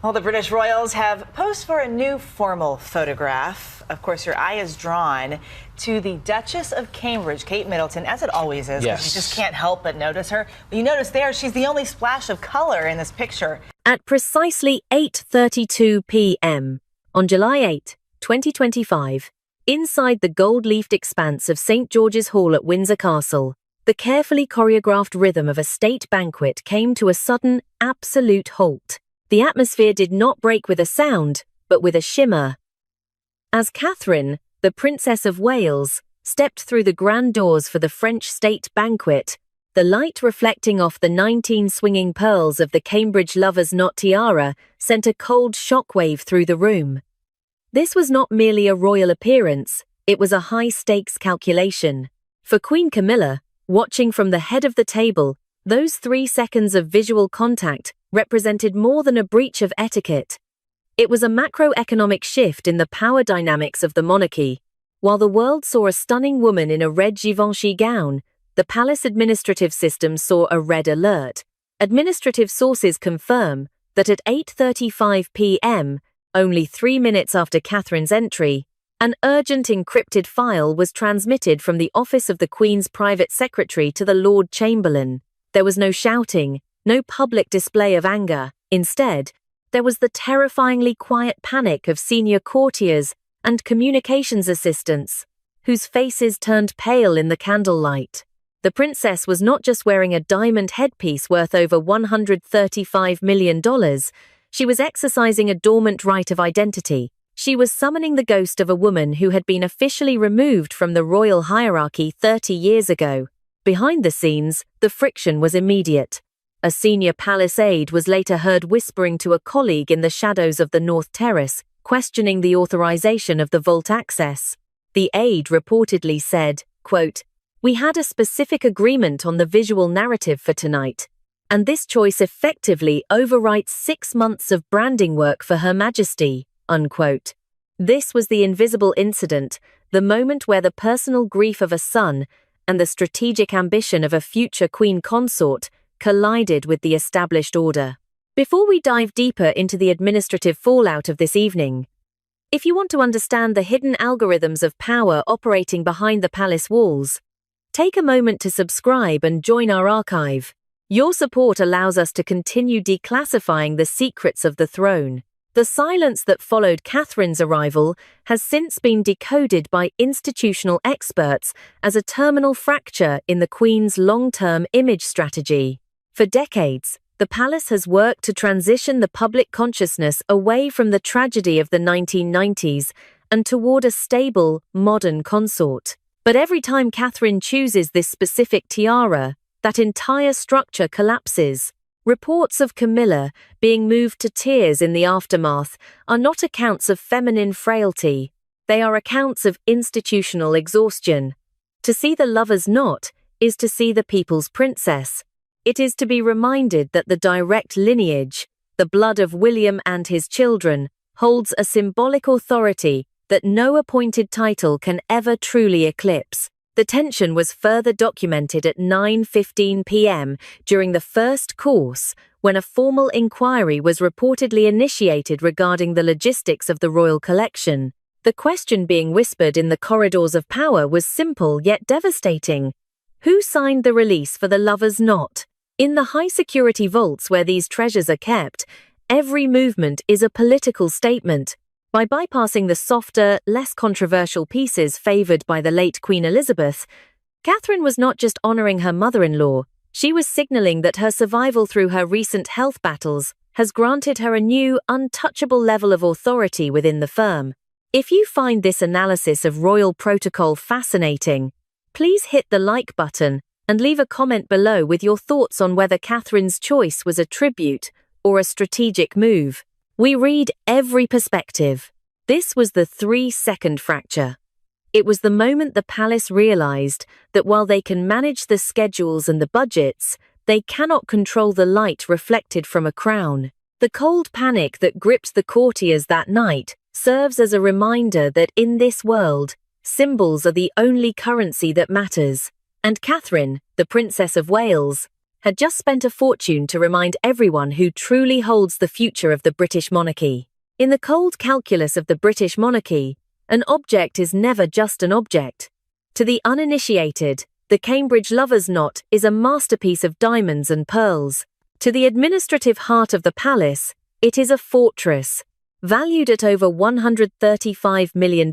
Well, the British royals have posed for a new formal photograph. Of course, your eye is drawn to the Duchess of Cambridge, Kate Middleton, as it always is. Yes. You just can't help but notice her. But you notice there, she's the only splash of color in this picture. At precisely 8:32 p.m. on July 8, 2025, inside the gold-leafed expanse of St. George's Hall at Windsor Castle, the carefully choreographed rhythm of a state banquet came to a sudden, absolute halt. The atmosphere did not break with a sound, but with a shimmer. As Catherine, the Princess of Wales, stepped through the grand doors for the French state banquet, the light reflecting off the 19 swinging pearls of the Cambridge lover's knot tiara sent a cold shockwave through the room. This was not merely a royal appearance, it was a high-stakes calculation. For Queen Camilla, watching from the head of the table, those 3 seconds of visual contact represented more than a breach of etiquette. It was a macroeconomic shift in the power dynamics of the monarchy. While the world saw a stunning woman in a red Givenchy gown, the palace administrative system saw a red alert. Administrative sources confirm that at 8:35 p.m., only 3 minutes after Catherine's entry, an urgent encrypted file was transmitted from the office of the Queen's private secretary to the Lord Chamberlain. There was no shouting, no public display of anger. Instead, there was the terrifyingly quiet panic of senior courtiers and communications assistants, whose faces turned pale in the candlelight. The princess was not just wearing a diamond headpiece worth over $135 million, she was exercising a dormant right of identity. She was summoning the ghost of a woman who had been officially removed from the royal hierarchy 30 years ago. Behind the scenes, the friction was immediate. A senior palace aide was later heard whispering to a colleague in the shadows of the North Terrace, questioning the authorization of the vault access. The aide reportedly said, quote, "We had a specific agreement on the visual narrative for tonight, and this choice effectively overwrites 6 months of branding work for Her Majesty," unquote. This was the invisible incident, the moment where the personal grief of a son and the strategic ambition of a future queen consort collided with the established order. Before we dive deeper into the administrative fallout of this evening, if you want to understand the hidden algorithms of power operating behind the palace walls, take a moment to subscribe and join our archive. Your support allows us to continue declassifying the secrets of the throne. The silence that followed Catherine's arrival has since been decoded by institutional experts as a terminal fracture in the Queen's long-term image strategy. For decades, the palace has worked to transition the public consciousness away from the tragedy of the 1990s and toward a stable, modern consort. But every time Catherine chooses this specific tiara, that entire structure collapses. Reports of Camilla being moved to tears in the aftermath are not accounts of feminine frailty. They are accounts of institutional exhaustion. To see the lover's knot is to see the people's princess. It is to be reminded that the direct lineage, the blood of William and his children, holds a symbolic authority that no appointed title can ever truly eclipse. The tension was further documented at 9:15 p.m. during the first course, when a formal inquiry was reportedly initiated regarding the logistics of the royal collection. The question being whispered in the corridors of power was simple yet devastating. Who signed the release for the lover's knot? In the high-security vaults where these treasures are kept, every movement is a political statement. By bypassing the softer, less controversial pieces favoured by the late Queen Elizabeth, Catherine was not just honouring her mother-in-law, she was signalling that her survival through her recent health battles has granted her a new, untouchable level of authority within the firm. If you find this analysis of royal protocol fascinating, please hit the like button and leave a comment below with your thoughts on whether Catherine's choice was a tribute or a strategic move. We read every perspective. This was the 3-second fracture. It was the moment the palace realized that while they can manage the schedules and the budgets, they cannot control the light reflected from a crown. The cold panic that gripped the courtiers that night serves as a reminder that in this world, symbols are the only currency that matters. And Catherine, the Princess of Wales, had just spent a fortune to remind everyone who truly holds the future of the British monarchy. In the cold calculus of the British monarchy, an object is never just an object. To the uninitiated, the Cambridge Lovers' Knot is a masterpiece of diamonds and pearls. To the administrative heart of the palace, it is a fortress. Valued at over $135 million,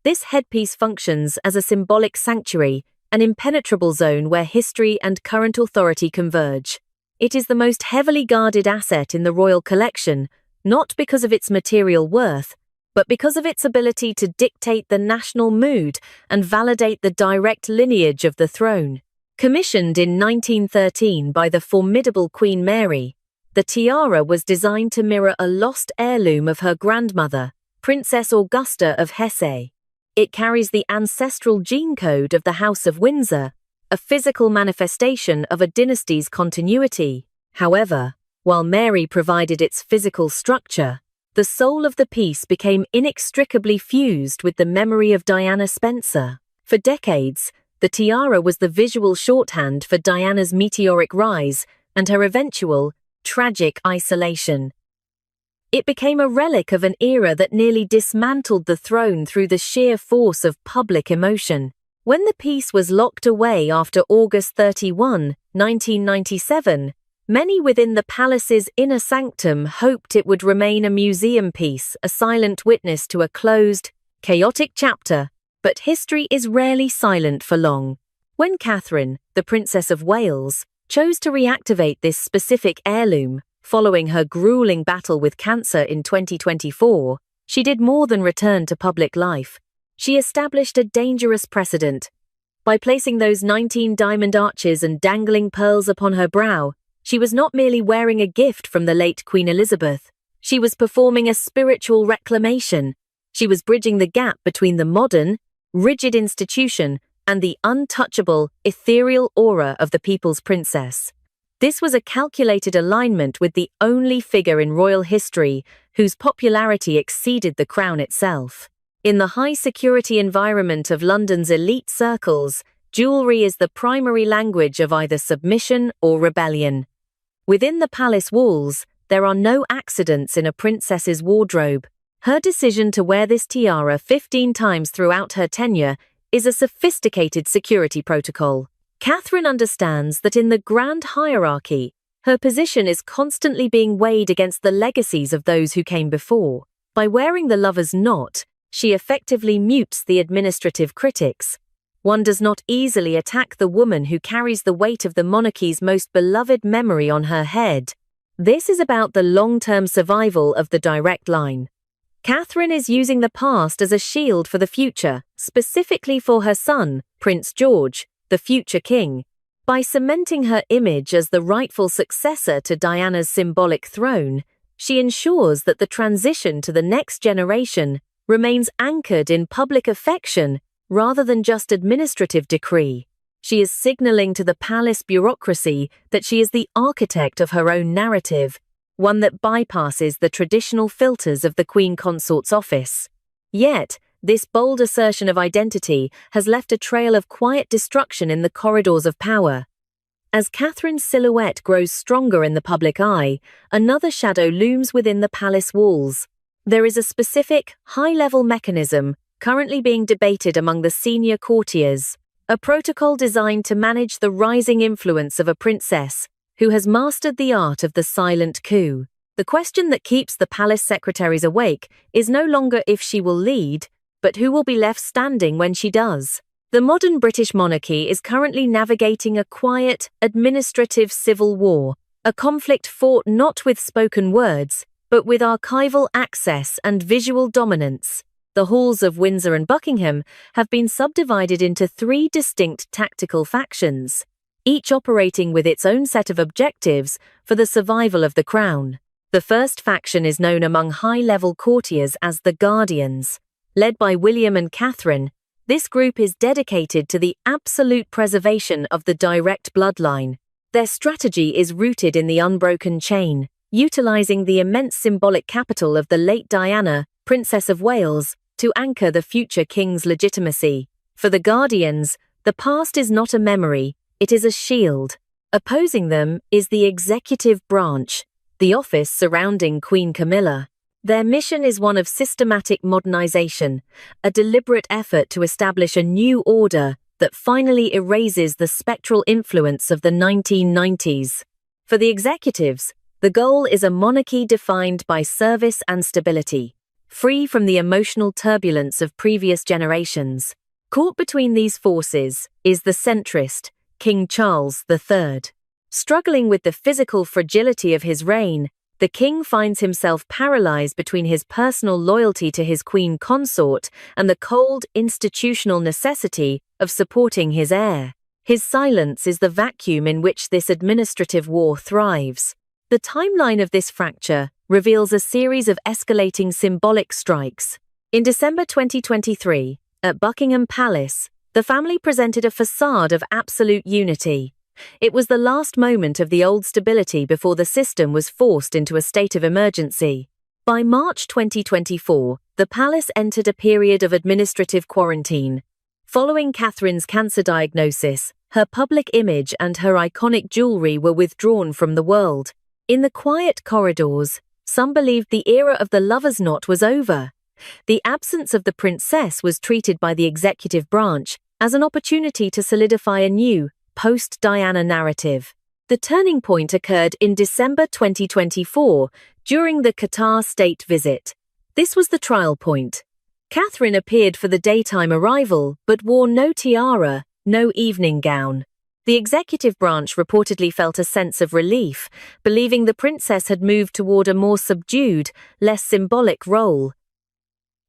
this headpiece functions as a symbolic sanctuary, an impenetrable zone where history and current authority converge. It is the most heavily guarded asset in the royal collection, not because of its material worth, but because of its ability to dictate the national mood and validate the direct lineage of the throne. Commissioned in 1913 by the formidable Queen Mary, the tiara was designed to mirror a lost heirloom of her grandmother, Princess Augusta of Hesse. It carries the ancestral gene code of the House of Windsor, a physical manifestation of a dynasty's continuity. However, while Mary provided its physical structure, the soul of the piece became inextricably fused with the memory of Diana Spencer. For decades, the tiara was the visual shorthand for Diana's meteoric rise and her eventual, tragic isolation. It became a relic of an era that nearly dismantled the throne through the sheer force of public emotion. When the piece was locked away after August 31, 1997, many within the palace's inner sanctum hoped it would remain a museum piece, a silent witness to a closed, chaotic chapter. But history is rarely silent for long. When Catherine, the Princess of Wales, chose to reactivate this specific heirloom, following her grueling battle with cancer in 2024, she did more than return to public life. She established a dangerous precedent. By placing those 19 diamond arches and dangling pearls upon her brow, she was not merely wearing a gift from the late Queen Elizabeth. She was performing a spiritual reclamation. She was bridging the gap between the modern, rigid institution and the untouchable, ethereal aura of the people's princess. This was a calculated alignment with the only figure in royal history whose popularity exceeded the crown itself. In the high-security environment of London's elite circles, jewelry is the primary language of either submission or rebellion. Within the palace walls, there are no accidents in a princess's wardrobe. Her decision to wear this tiara 15 times throughout her tenure is a sophisticated security protocol. Catherine understands that in the grand hierarchy, her position is constantly being weighed against the legacies of those who came before. By wearing the Lover's Knot, she effectively mutes the administrative critics. One does not easily attack the woman who carries the weight of the monarchy's most beloved memory on her head. This is about the long-term survival of the direct line. Catherine is using the past as a shield for the future, specifically for her son, Prince George, the future king. By cementing her image as the rightful successor to Diana's symbolic throne, she ensures that the transition to the next generation remains anchored in public affection rather than just administrative decree. She is signaling to the palace bureaucracy that she is the architect of her own narrative, one that bypasses the traditional filters of the Queen Consort's office. Yet, this bold assertion of identity has left a trail of quiet destruction in the corridors of power. As Catherine's silhouette grows stronger in the public eye, another shadow looms within the palace walls. There is a specific, high-level mechanism currently being debated among the senior courtiers, a protocol designed to manage the rising influence of a princess who has mastered the art of the silent coup. The question that keeps the palace secretaries awake is no longer if she will lead, but who will be left standing when she does. The modern British monarchy is currently navigating a quiet, administrative civil war, a conflict fought not with spoken words, but with archival access and visual dominance. The halls of Windsor and Buckingham have been subdivided into 3 distinct tactical factions, each operating with its own set of objectives for the survival of the crown. The first faction is known among high-level courtiers as the Guardians. Led by William and Catherine, this group is dedicated to the absolute preservation of the direct bloodline. Their strategy is rooted in the unbroken chain, utilizing the immense symbolic capital of the late Diana, Princess of Wales, to anchor the future king's legitimacy. For the Guardians, the past is not a memory, it is a shield. Opposing them is the executive branch, the office surrounding Queen Camilla. Their mission is one of systematic modernization, a deliberate effort to establish a new order that finally erases the spectral influence of the 1990s. For the executives, the goal is a monarchy defined by service and stability, free from the emotional turbulence of previous generations. Caught between these forces is the centrist, King Charles III. Struggling with the physical fragility of his reign, the king finds himself paralyzed between his personal loyalty to his queen consort and the cold institutional necessity of supporting his heir. His silence is the vacuum in which this administrative war thrives. The timeline of this fracture reveals a series of escalating symbolic strikes. In December 2023, at Buckingham Palace, the family presented a facade of absolute unity. It was the last moment of the old stability before the system was forced into a state of emergency. By March 2024, the palace entered a period of administrative quarantine. Following Catherine's cancer diagnosis, her public image and her iconic jewelry were withdrawn from the world. In the quiet corridors, some believed the era of the lover's knot was over. The absence of the princess was treated by the executive branch as an opportunity to solidify a new, post-Diana narrative. The turning point occurred in December 2024 during the Qatar state visit. This was the trial point. Catherine appeared for the daytime arrival but wore no tiara, no evening gown. The executive branch reportedly felt a sense of relief, believing the princess had moved toward a more subdued, less symbolic role.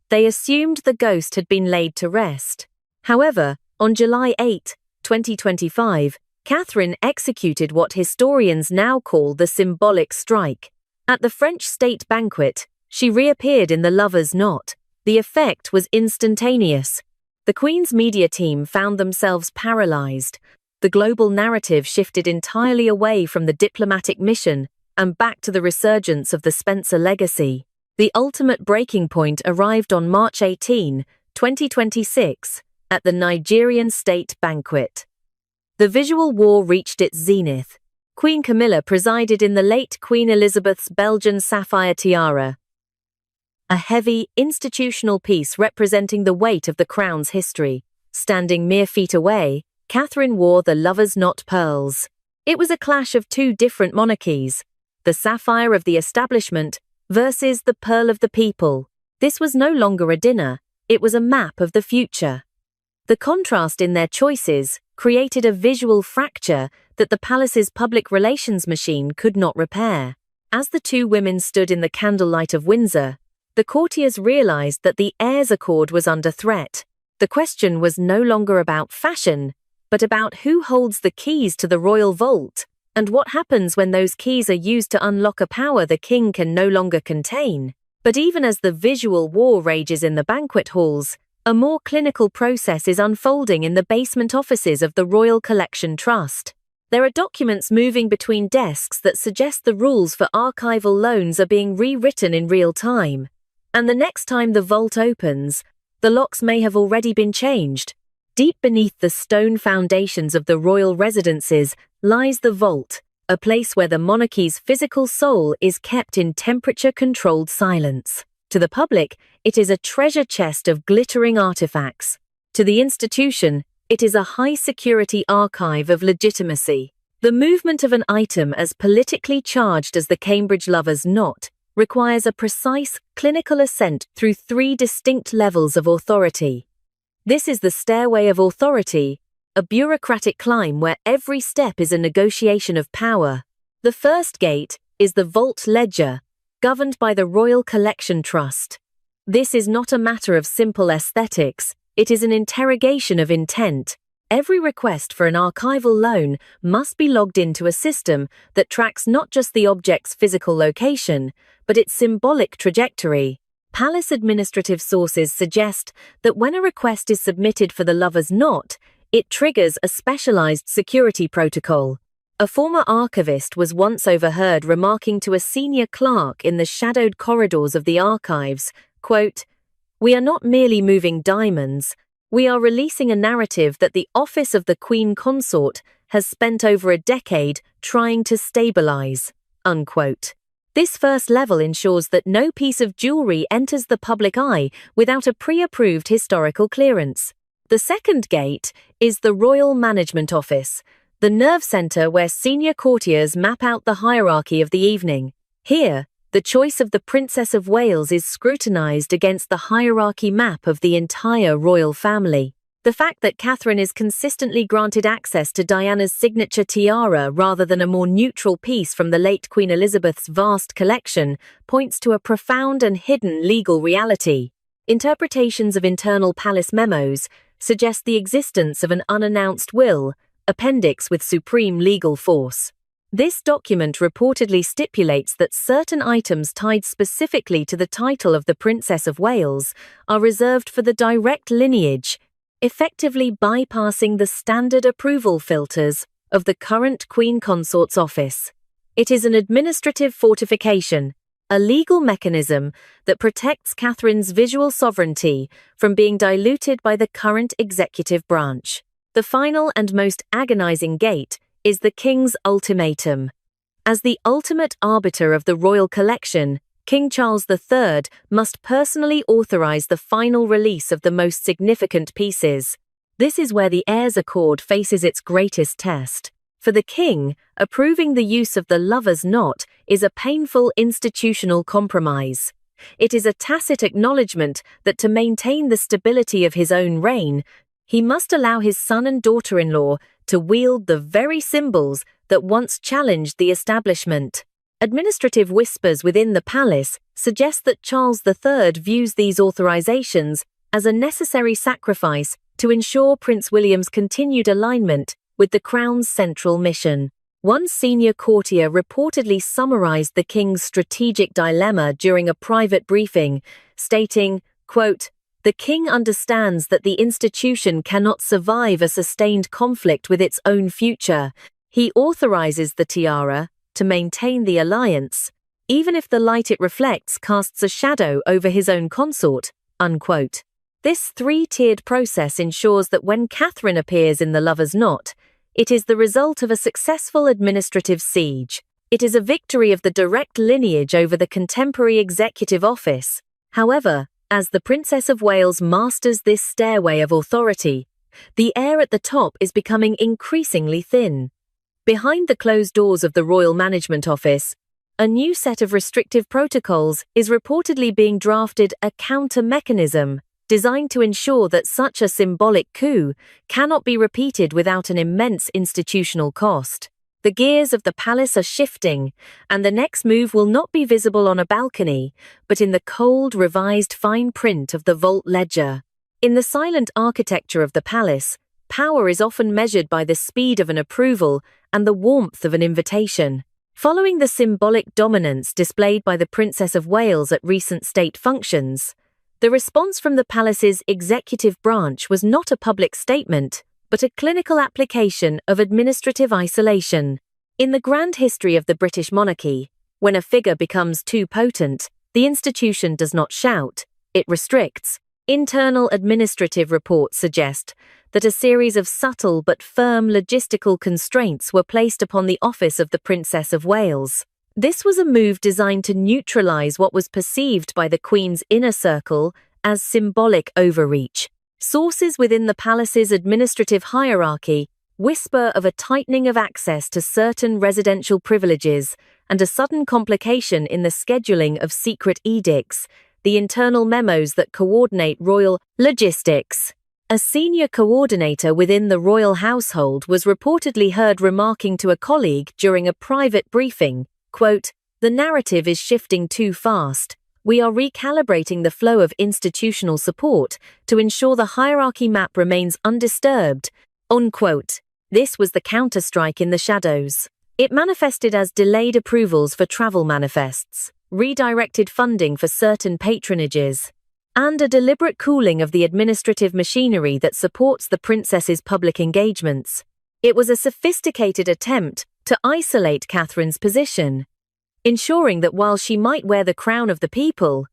They assumed the ghost had been laid to rest. However, on July 8, 2025, Catherine executed what historians now call the symbolic strike. At the French state banquet, she reappeared in the lover's knot. The effect was instantaneous. The Queen's media team found themselves paralyzed. The global narrative shifted entirely away from the diplomatic mission and back to the resurgence of the Spencer legacy. The ultimate breaking point arrived on March 18, 2026, at the Nigerian state banquet. The visual war reached its zenith. Queen Camilla presided in the late Queen Elizabeth's Belgian sapphire tiara, a heavy, institutional piece representing the weight of the crown's history. Standing mere feet away, Catherine wore the lover's knot pearls. It was a clash of two different monarchies, the sapphire of the establishment versus the pearl of the people. This was no longer a dinner, it was a map of the future. The contrast in their choices created a visual fracture that the palace's public relations machine could not repair. As the two women stood in the candlelight of Windsor, the courtiers realized that the Heirs Accord was under threat. The question was no longer about fashion, but about who holds the keys to the royal vault, and what happens when those keys are used to unlock a power the king can no longer contain. But even as the visual war rages in the banquet halls, a more clinical process is unfolding in the basement offices of the Royal Collection Trust. There are documents moving between desks that suggest the rules for archival loans are being rewritten in real time. And the next time the vault opens, the locks may have already been changed. Deep beneath the stone foundations of the royal residences lies the vault, a place where the monarchy's physical soul is kept in temperature-controlled silence. To the public, it is a treasure chest of glittering artifacts. To the institution, it is a high-security archive of legitimacy. The movement of an item as politically charged as the Cambridge lover's knot requires a precise, clinical ascent through three distinct levels of authority. This is the stairway of authority, a bureaucratic climb where every step is a negotiation of power. The first gate is the vault ledger, governed by the Royal Collection Trust. This is not a matter of simple aesthetics, it is an interrogation of intent. Every request for an archival loan must be logged into a system that tracks not just the object's physical location, but its symbolic trajectory. Palace administrative sources suggest that when a request is submitted for the lover's knot, it triggers a specialized security protocol. A former archivist was once overheard remarking to a senior clerk in the shadowed corridors of the archives, quote, "We are not merely moving diamonds, we are releasing a narrative that the office of the Queen Consort has spent over a decade trying to stabilize, unquote. This first level ensures that no piece of jewelry enters the public eye without a pre-approved historical clearance. The second gate is the Royal Management Office, the nerve center where senior courtiers map out the hierarchy of the evening. Here, the choice of the Princess of Wales is scrutinized against the hierarchy map of the entire royal family. The fact that Catherine is consistently granted access to Diana's signature tiara rather than a more neutral piece from the late Queen Elizabeth's vast collection points to a profound and hidden legal reality. Interpretations of internal palace memos suggest the existence of an unannounced will, appendix with supreme legal force. This document reportedly stipulates that certain items tied specifically to the title of the Princess of Wales are reserved for the direct lineage, effectively bypassing the standard approval filters of the current Queen Consort's office. It is an administrative fortification, a legal mechanism that protects Catherine's visual sovereignty from being diluted by the current executive branch. The final and most agonizing gate is the King's ultimatum. As the ultimate arbiter of the royal collection, King Charles III must personally authorize the final release of the most significant pieces. This is where the Heirs Accord faces its greatest test. For the king, approving the use of the lover's knot is a painful institutional compromise. It is a tacit acknowledgement that to maintain the stability of his own reign, he must allow his son and daughter-in-law to wield the very symbols that once challenged the establishment. Administrative whispers within the palace suggest that Charles III views these authorizations as a necessary sacrifice to ensure Prince William's continued alignment with the Crown's central mission. One senior courtier reportedly summarized the king's strategic dilemma during a private briefing, stating, quote, "The king understands that the institution cannot survive a sustained conflict with its own future. He authorizes the tiara to maintain the alliance, even if the light it reflects casts a shadow over his own consort," unquote. This three-tiered process ensures that when Catherine appears in the lover's knot, it is the result of a successful administrative siege. It is a victory of the direct lineage over the contemporary executive office. However, as the Princess of Wales masters this stairway of authority, the air at the top is becoming increasingly thin. Behind the closed doors of the Royal Management Office, a new set of restrictive protocols is reportedly being drafted, a counter-mechanism designed to ensure that such a symbolic coup cannot be repeated without an immense institutional cost. The gears of the palace are shifting, and the next move will not be visible on a balcony, but in the cold, revised fine print of the vault ledger. In the silent architecture of the palace, power is often measured by the speed of an approval and the warmth of an invitation. Following the symbolic dominance displayed by the Princess of Wales at recent state functions, the response from the palace's executive branch was not a public statement, but a clinical application of administrative isolation. In the grand history of the British monarchy, when a figure becomes too potent, the institution does not shout, it restricts. Internal administrative reports suggest that a series of subtle but firm logistical constraints were placed upon the office of the Princess of Wales. This was a move designed to neutralize what was perceived by the Queen's inner circle as symbolic overreach. Sources within the palace's administrative hierarchy whisper of a tightening of access to certain residential privileges and a sudden complication in the scheduling of secret edicts, the internal memos that coordinate royal logistics. A senior coordinator within the royal household was reportedly heard remarking to a colleague during a private briefing, quote, "The narrative is shifting too fast. We are recalibrating the flow of institutional support to ensure the hierarchy map remains undisturbed," unquote. This was the counter-strike in the shadows. It manifested as delayed approvals for travel manifests, redirected funding for certain patronages, and a deliberate cooling of the administrative machinery that supports the princess's public engagements. It was a sophisticated attempt to isolate Catherine's position, ensuring that while she might wear the crown of the people,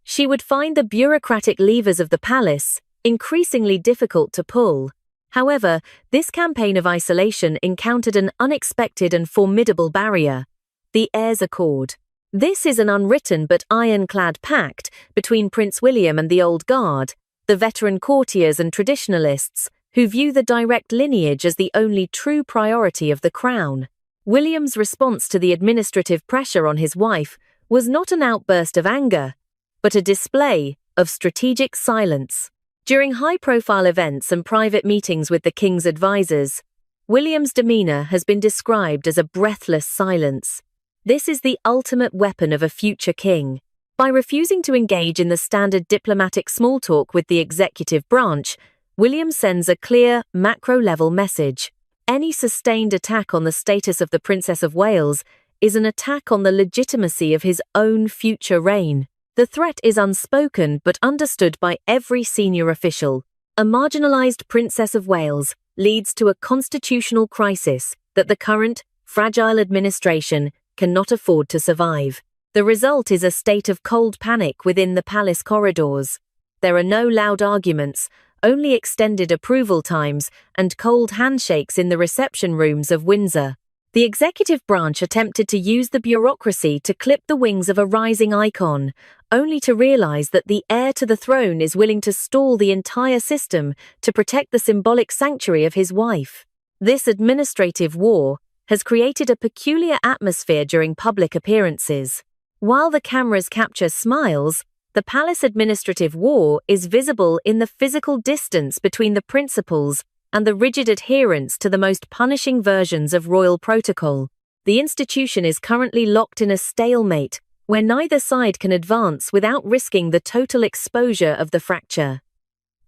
she would find the bureaucratic levers of the palace increasingly difficult to pull. However, this campaign of isolation encountered an unexpected and formidable barrier: the Heirs Accord. This is an unwritten but ironclad pact between Prince William and the Old Guard, the veteran courtiers and traditionalists, who view the direct lineage as the only true priority of the crown. William's response to the administrative pressure on his wife was not an outburst of anger, but a display of strategic silence. During high-profile events and private meetings with the king's advisors, William's demeanor has been described as a breathless silence. This is the ultimate weapon of a future king. By refusing to engage in the standard diplomatic small talk with the executive branch, William sends a clear, macro-level message. Any sustained attack on the status of the Princess of Wales is an attack on the legitimacy of his own future reign. The threat is unspoken but understood by every senior official. A marginalized Princess of Wales leads to a constitutional crisis that the current, fragile administration cannot afford to survive. The result is a state of cold panic within the palace corridors. There are no loud arguments, only extended approval times and cold handshakes in the reception rooms of Windsor. The executive branch attempted to use the bureaucracy to clip the wings of a rising icon, only to realize that the heir to the throne is willing to stall the entire system to protect the symbolic sanctuary of his wife. This administrative war has created a peculiar atmosphere during public appearances. While the cameras capture smiles, the palace administrative war is visible in the physical distance between the principals and the rigid adherence to the most punishing versions of royal protocol. The institution is currently locked in a stalemate, where neither side can advance without risking the total exposure of the fracture.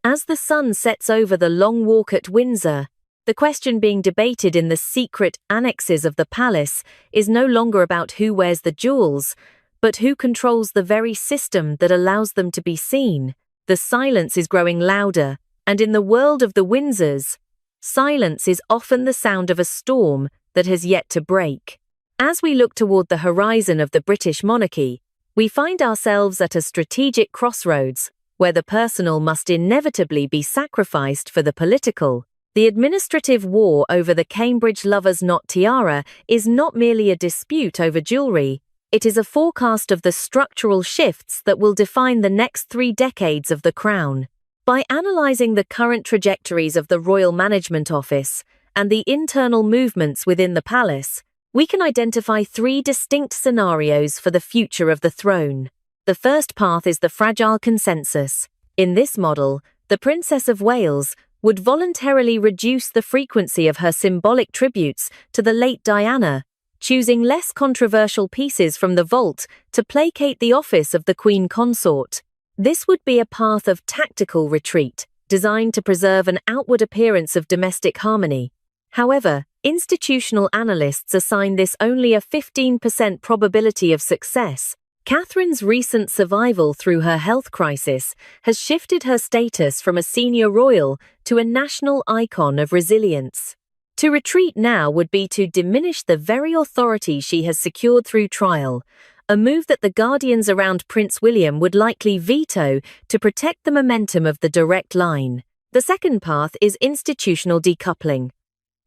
As the sun sets over the long walk at Windsor, the question being debated in the secret annexes of the palace is no longer about who wears the jewels, but who controls the very system that allows them to be seen. The silence is growing louder, and in the world of the Windsors, silence is often the sound of a storm that has yet to break. As we look toward the horizon of the British monarchy, we find ourselves at a strategic crossroads, where the personal must inevitably be sacrificed for the political. The administrative war over the Cambridge lover's knot tiara is not merely a dispute over jewelry. It is a forecast of the structural shifts that will define the next 3 decades of the crown. By analyzing the current trajectories of the Royal Management Office and the internal movements within the palace, we can identify 3 distinct scenarios for the future of the throne. The first path is the fragile consensus. In this model, the Princess of Wales would voluntarily reduce the frequency of her symbolic tributes to the late Diana, choosing less controversial pieces from the vault to placate the office of the Queen Consort. This would be a path of tactical retreat, designed to preserve an outward appearance of domestic harmony. However, institutional analysts assign this only a 15% probability of success. Catherine's recent survival through her health crisis has shifted her status from a senior royal to a national icon of resilience. To retreat now would be to diminish the very authority she has secured through trial, a move that the guardians around Prince William would likely veto to protect the momentum of the direct line. The second path is institutional decoupling.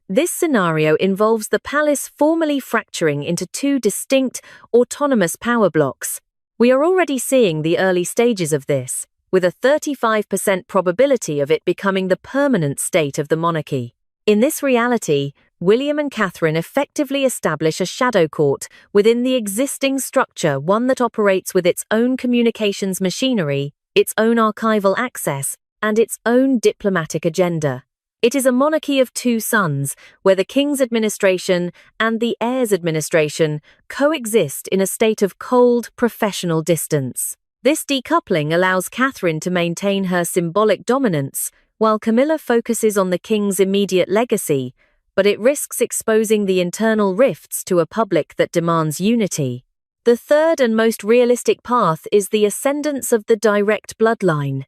This scenario involves the palace formally fracturing into 2 distinct, autonomous power blocks. We are already seeing the early stages of this, with a 35% probability of it becoming the permanent state of the monarchy. In this reality, William and Catherine effectively establish a shadow court within the existing structure, one that operates with its own communications machinery, its own archival access, and its own diplomatic agenda. It is a monarchy of 2 sons, where the king's administration and the heir's administration coexist in a state of cold, professional distance. This decoupling allows Catherine to maintain her symbolic dominance, while Camilla focuses on the king's immediate legacy, but it risks exposing the internal rifts to a public that demands unity. The third and most realistic path is the ascendance of the direct bloodline.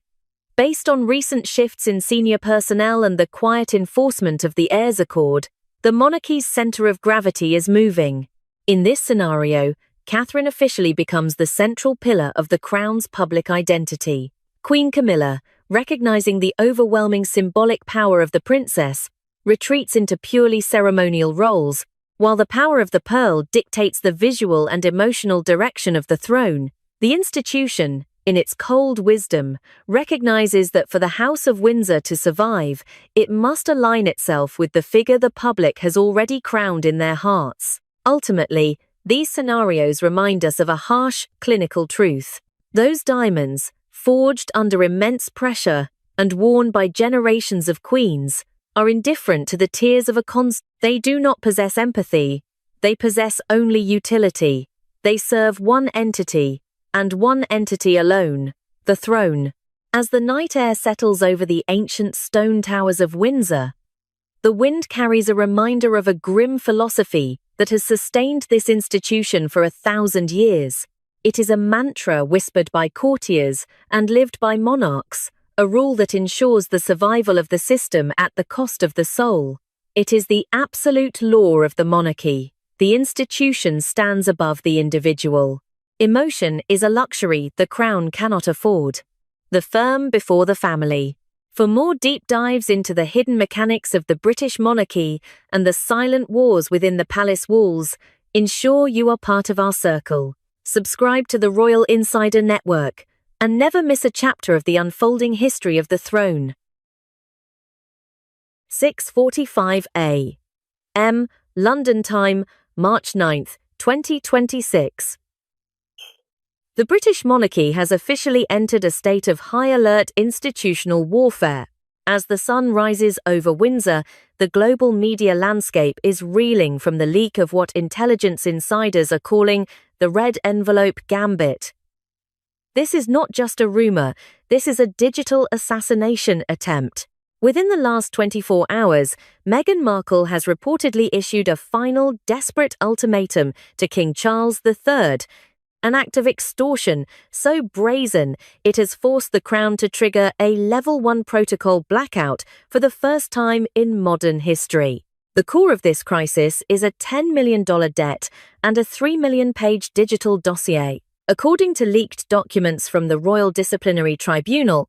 Based on recent shifts in senior personnel and the quiet enforcement of the Heirs Accord, the monarchy's center of gravity is moving. In this scenario, Catherine officially becomes the central pillar of the crown's public identity. Queen Camilla, recognizing the overwhelming symbolic power of the princess, retreats into purely ceremonial roles, while the power of the pearl dictates the visual and emotional direction of the throne. The institution, in its cold wisdom, recognizes that for the House of Windsor to survive, it must align itself with the figure the public has already crowned in their hearts. Ultimately, these scenarios remind us of a harsh, clinical truth. Those diamonds, forged under immense pressure and worn by generations of queens, are indifferent to the tears of a They do not possess empathy. They possess only utility. They serve one entity, and one entity alone, the throne. As the night air settles over the ancient stone towers of Windsor, the wind carries a reminder of a grim philosophy that has sustained this institution for 1,000 years. It is a mantra whispered by courtiers and lived by monarchs, a rule that ensures the survival of the system at the cost of the soul. It is the absolute law of the monarchy. The institution stands above the individual. Emotion is a luxury the crown cannot afford. The firm before the family. For more deep dives into the hidden mechanics of the British monarchy and the silent wars within the palace walls, ensure you are part of our circle. Subscribe to the Royal Insider Network and never miss a chapter of the unfolding history of the throne. 6:45 a.m. London time, March 9, 2026. The British monarchy has officially entered a state of high-alert institutional warfare. As the sun rises over Windsor, the global media landscape is reeling from the leak of what intelligence insiders are calling the Red Envelope Gambit. This is not just a rumor, this is a digital assassination attempt. Within the last 24 hours, Meghan Markle has reportedly issued a final, desperate ultimatum to King Charles III, an act of extortion so brazen it has forced the Crown to trigger a Level 1 protocol blackout for the first time in modern history. The core of this crisis is a $10 million debt and a 3 million-page digital dossier. According to leaked documents from the Royal Disciplinary Tribunal,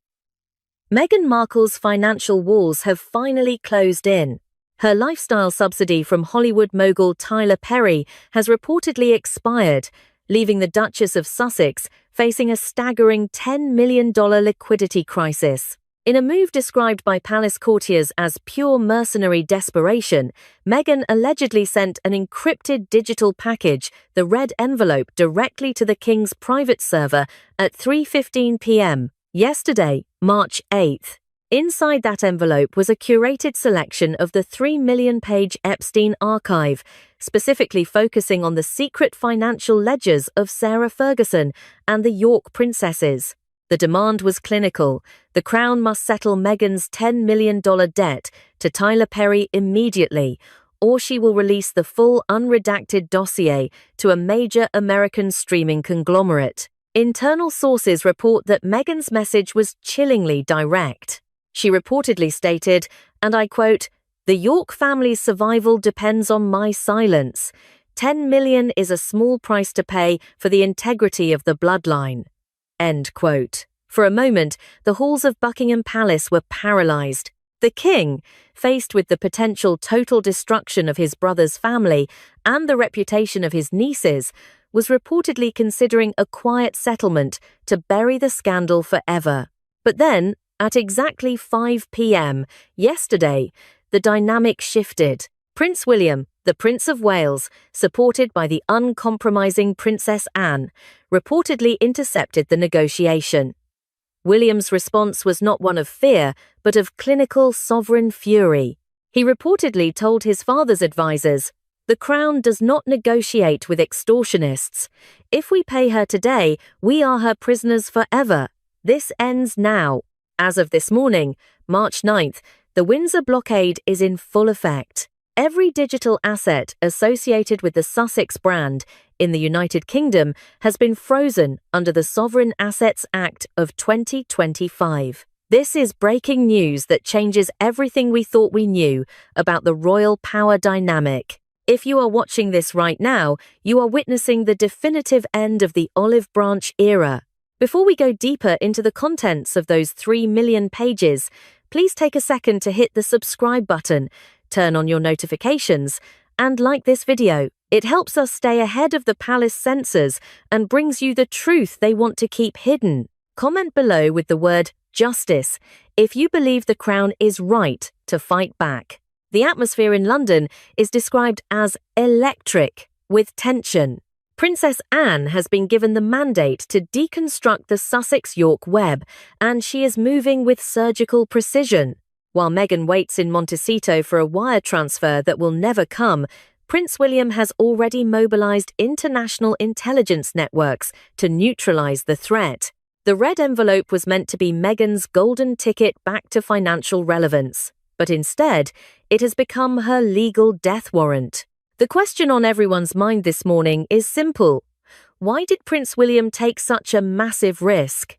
Meghan Markle's financial walls have finally closed in. Her lifestyle subsidy from Hollywood mogul Tyler Perry has reportedly expired, leaving the Duchess of Sussex facing a staggering $10 million liquidity crisis. In a move described by palace courtiers as pure mercenary desperation, Meghan allegedly sent an encrypted digital package, the Red Envelope, directly to the King's private server at 3:15 p.m. yesterday, March 8th. Inside that envelope was a curated selection of the 3 million-page Epstein archive, specifically focusing on the secret financial ledgers of Sarah Ferguson and the York princesses. The demand was clinical. The Crown must settle Meghan's $10 million debt to Tyler Perry immediately, or she will release the full unredacted dossier to a major American streaming conglomerate. Internal sources report that Meghan's message was chillingly direct. She reportedly stated, and I quote, "The York family's survival depends on my silence. $10 million is a small price to pay for the integrity of the bloodline." End quote. For a moment, the halls of Buckingham Palace were paralyzed. The king, faced with the potential total destruction of his brother's family and the reputation of his nieces, was reportedly considering a quiet settlement to bury the scandal forever. But then, at exactly 5 p.m. yesterday, the dynamic shifted. Prince William, the Prince of Wales, supported by the uncompromising Princess Anne, reportedly intercepted the negotiation. William's response was not one of fear, but of clinical sovereign fury. He reportedly told his father's advisers, "The Crown does not negotiate with extortionists. If we pay her today, we are her prisoners forever. This ends now." As of this morning, March 9th, the Windsor blockade is in full effect. Every digital asset associated with the Sussex brand in the United Kingdom has been frozen under the Sovereign Assets Act of 2025. This is breaking news that changes everything we thought we knew about the royal power dynamic. If you are watching this right now, you are witnessing the definitive end of the olive branch era. Before we go deeper into the contents of those 3 million pages, please take a second to hit the subscribe button, turn on your notifications, and like this video. It helps us stay ahead of the palace censors and brings you the truth they want to keep hidden. Comment below with the word justice if you believe the crown is right to fight back. The atmosphere in London is described as electric, with tension. Princess Anne has been given the mandate to deconstruct the Sussex-York web, and she is moving with surgical precision. While Meghan waits in Montecito for a wire transfer that will never come, Prince William has already mobilized international intelligence networks to neutralize the threat. The red envelope was meant to be Meghan's golden ticket back to financial relevance, but instead, it has become her legal death warrant. The question on everyone's mind this morning is simple. Why did Prince William take such a massive risk?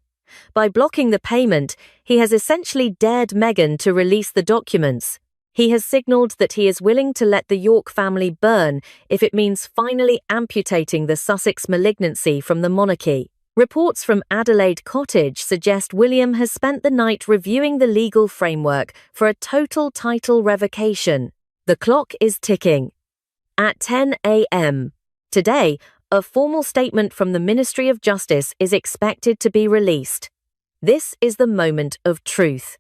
By blocking the payment, he has essentially dared Meghan to release the documents. He has signalled that he is willing to let the York family burn if it means finally amputating the Sussex malignancy from the monarchy. Reports from Adelaide Cottage suggest William has spent the night reviewing the legal framework for a total title revocation. The clock is ticking. At 10 a.m. today, a formal statement from the Ministry of Justice is expected to be released. This is the moment of truth.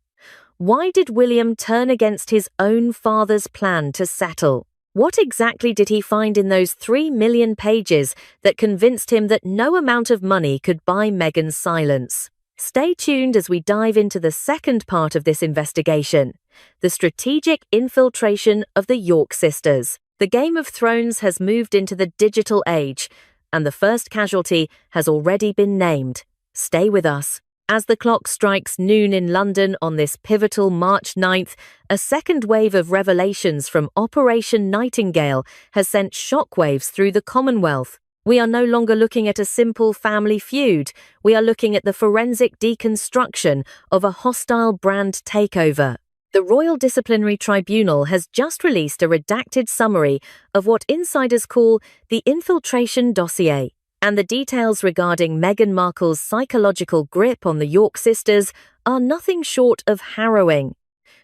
Why did William turn against his own father's plan to settle? What exactly did he find in those 3 million pages that convinced him that no amount of money could buy Meghan's silence? Stay tuned as we dive into the second part of this investigation, the strategic infiltration of the York sisters. The Game of Thrones has moved into the digital age, and the first casualty has already been named. Stay with us. As the clock strikes noon in London on this pivotal March 9th, a second wave of revelations from Operation Nightingale has sent shockwaves through the Commonwealth. We are no longer looking at a simple family feud. We are looking at the forensic deconstruction of a hostile brand takeover. The Royal Disciplinary Tribunal has just released a redacted summary of what insiders call the infiltration dossier, and the details regarding Meghan Markle's psychological grip on the York sisters are nothing short of harrowing.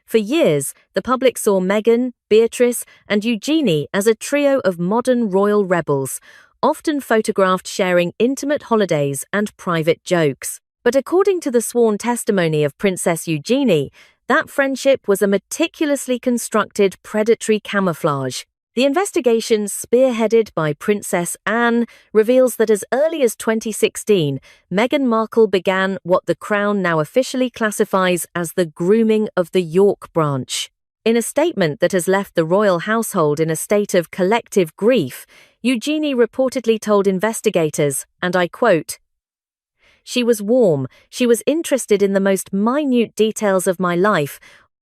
For years, the public saw Meghan, Beatrice, and Eugenie as a trio of modern royal rebels, often photographed sharing intimate holidays and private jokes. But according to the sworn testimony of Princess Eugenie, that friendship was a meticulously constructed predatory camouflage. The investigation, spearheaded by Princess Anne, reveals that as early as 2016, Meghan Markle began what the Crown now officially classifies as the grooming of the York branch. In a statement that has left the royal household in a state of collective grief, Eugenie reportedly told investigators, and I quote, "She was warm, she was interested in the most minute details of my life,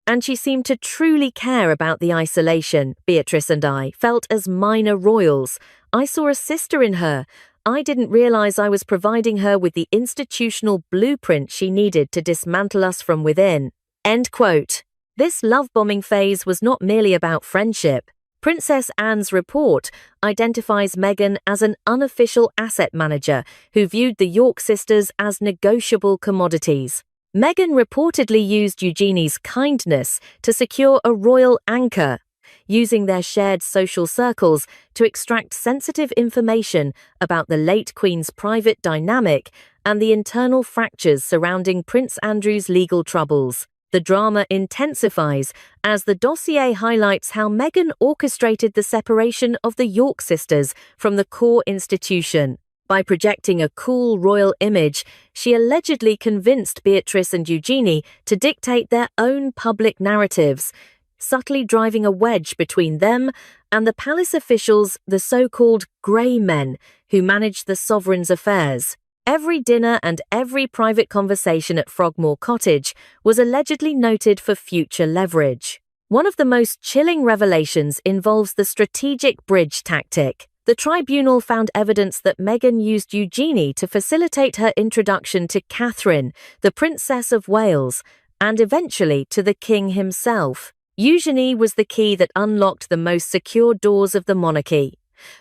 and she seemed to truly care about the isolation. Beatrice and I felt as minor royals. I saw a sister in her. I didn't realize I was providing her with the institutional blueprint she needed to dismantle us from within." End quote. This love-bombing phase was not merely about friendship. Princess Anne's report identifies Meghan as an unofficial asset manager who viewed the York sisters as negotiable commodities. Meghan reportedly used Eugenie's kindness to secure a royal anchor, using their shared social circles to extract sensitive information about the late Queen's private dynamic and the internal fractures surrounding Prince Andrew's legal troubles. The drama intensifies as the dossier highlights how Meghan orchestrated the separation of the York sisters from the core institution. By projecting a cool royal image, she allegedly convinced Beatrice and Eugenie to dictate their own public narratives, subtly driving a wedge between them and the palace officials, the so-called grey men, who managed the sovereign's affairs. Every dinner and every private conversation at Frogmore Cottage was allegedly noted for future leverage. One of the most chilling revelations involves the strategic bridge tactic. The tribunal found evidence that Meghan used Eugenie to facilitate her introduction to Catherine, the Princess of Wales, and eventually to the King himself. Eugenie was the key that unlocked the most secure doors of the monarchy.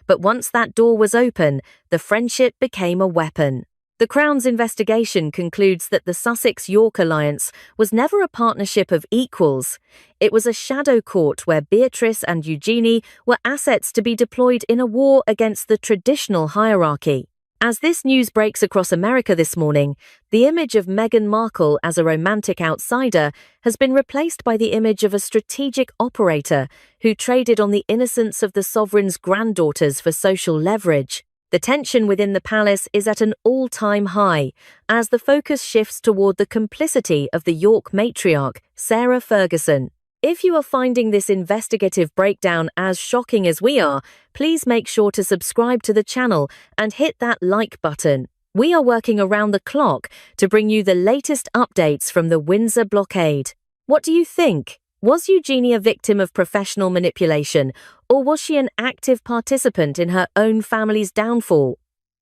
But once that door was open, the friendship became a weapon. The Crown's investigation concludes that the Sussex-York alliance was never a partnership of equals. It was a shadow court where Beatrice and Eugenie were assets to be deployed in a war against the traditional hierarchy. As this news breaks across America this morning, the image of Meghan Markle as a romantic outsider has been replaced by the image of a strategic operator who traded on the innocence of the sovereign's granddaughters for social leverage. The tension within the palace is at an all-time high, as the focus shifts toward the complicity of the York matriarch, Sarah Ferguson. If you are finding this investigative breakdown as shocking as we are, please make sure to subscribe to the channel and hit that like button. We are working around the clock to bring you the latest updates from the Windsor blockade. What do you think? Was Eugenie a victim of professional manipulation, or was she an active participant in her own family's downfall?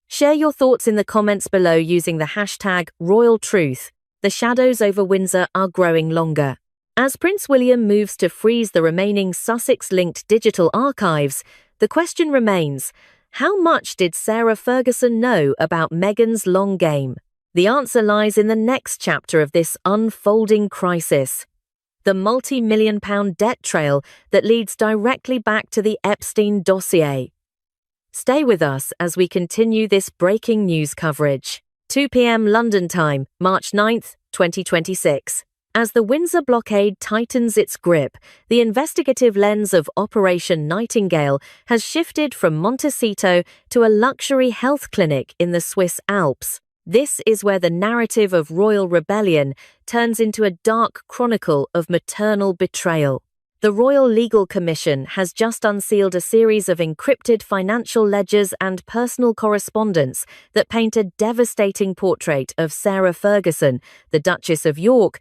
Share your thoughts in the comments below using the hashtag #RoyalTruth. The shadows over Windsor are growing longer. As Prince William moves to freeze the remaining Sussex-linked digital archives, the question remains, how much did Sarah Ferguson know about Meghan's long game? The answer lies in the next chapter of this unfolding crisis. The multi-million-pound debt trail that leads directly back to the Epstein dossier. Stay with us as we continue this breaking news coverage. 2 p.m. London time, March 9th, 2026. As the Windsor blockade tightens its grip, the investigative lens of Operation Nightingale has shifted from Montecito to a luxury health clinic in the Swiss Alps. This is where the narrative of royal rebellion turns into a dark chronicle of maternal betrayal. The Royal Legal Commission has just unsealed a series of encrypted financial ledgers and personal correspondence that paint a devastating portrait of Sarah Ferguson, the Duchess of York,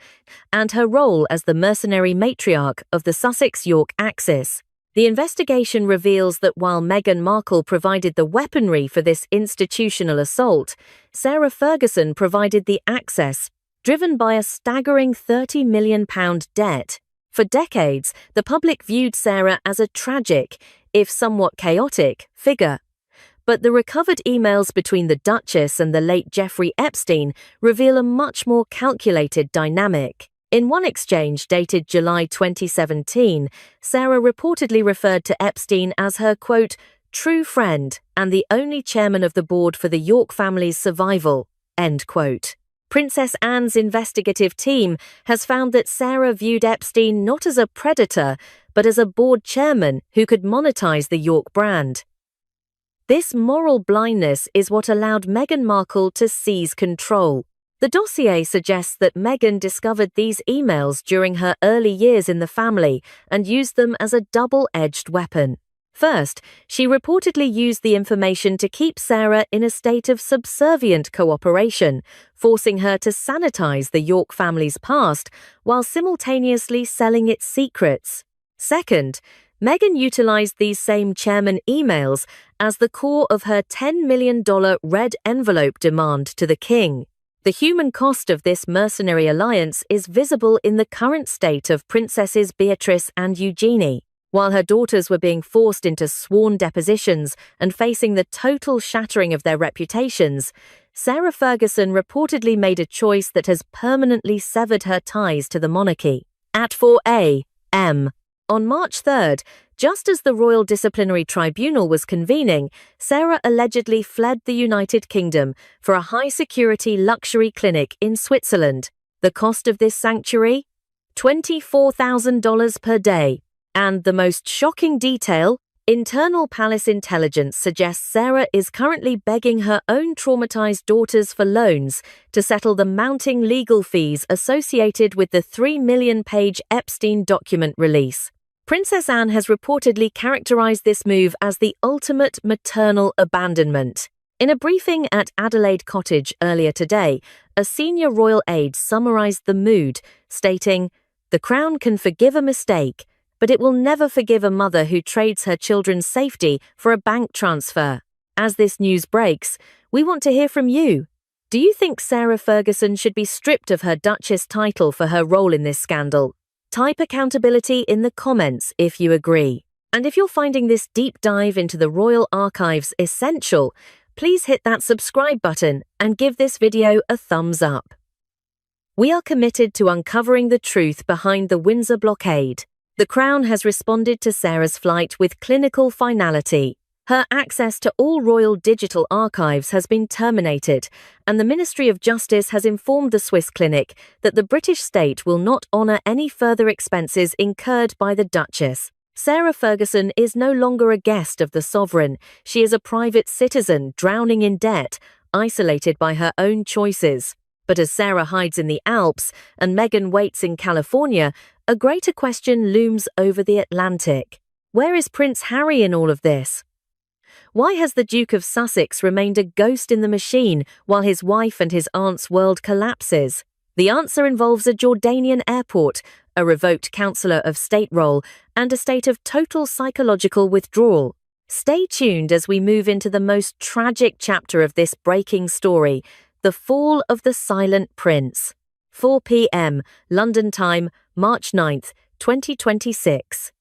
and her role as the mercenary matriarch of the Sussex-York axis. The investigation reveals that while Meghan Markle provided the weaponry for this institutional assault, Sarah Ferguson provided the access, driven by a staggering £30 million debt. For decades, the public viewed Sarah as a tragic, if somewhat chaotic, figure. But the recovered emails between the Duchess and the late Jeffrey Epstein reveal a much more calculated dynamic. In one exchange dated July 2017, Sarah reportedly referred to Epstein as her, quote, true friend and the only chairman of the board for the York family's survival, end quote. Princess Anne's investigative team has found that Sarah viewed Epstein not as a predator, but as a board chairman who could monetize the York brand. This moral blindness is what allowed Meghan Markle to seize control. The dossier suggests that Meghan discovered these emails during her early years in the family and used them as a double-edged weapon. First, she reportedly used the information to keep Sarah in a state of subservient cooperation, forcing her to sanitize the York family's past while simultaneously selling its secrets. Second, Meghan utilized these same chairman emails as the core of her $10 million red envelope demand to the king. The human cost of this mercenary alliance is visible in the current state of Princesses Beatrice and Eugenie. While her daughters were being forced into sworn depositions and facing the total shattering of their reputations, Sarah Ferguson reportedly made a choice that has permanently severed her ties to the monarchy. At 4 a.m. on March 3rd, just as the Royal Disciplinary Tribunal was convening, Sarah allegedly fled the United Kingdom for a high-security luxury clinic in Switzerland. The cost of this sanctuary? $24,000 per day. And the most shocking detail? Internal palace intelligence suggests Sarah is currently begging her own traumatized daughters for loans to settle the mounting legal fees associated with the 3 million-page Epstein document release. Princess Anne has reportedly characterized this move as the ultimate maternal abandonment. In a briefing at Adelaide Cottage earlier today, a senior royal aide summarized the mood, stating, "The Crown can forgive a mistake, but it will never forgive a mother who trades her children's safety for a bank transfer." As this news breaks, we want to hear from you. Do you think Sarah Ferguson should be stripped of her Duchess title for her role in this scandal? Type accountability in the comments if you agree. And if you're finding this deep dive into the royal archives essential, please hit that subscribe button and give this video a thumbs up. We are committed to uncovering the truth behind the Windsor blockade. The Crown has responded to Sarah's flight with clinical finality. Her access to all royal digital archives has been terminated, and the Ministry of Justice has informed the Swiss clinic that the British state will not honour any further expenses incurred by the Duchess. Sarah Ferguson is no longer a guest of the sovereign. She is a private citizen drowning in debt, isolated by her own choices. But as Sarah hides in the Alps and Meghan waits in California, a greater question looms over the Atlantic. Where is Prince Harry in all of this? Why has the Duke of Sussex remained a ghost in the machine while his wife and his aunt's world collapses? The answer involves a Jordanian airport, a revoked Councillor of State role, and a state of total psychological withdrawal. Stay tuned as we move into the most tragic chapter of this breaking story, the fall of the Silent Prince. 4 p.m. London time, March 9th, 2026.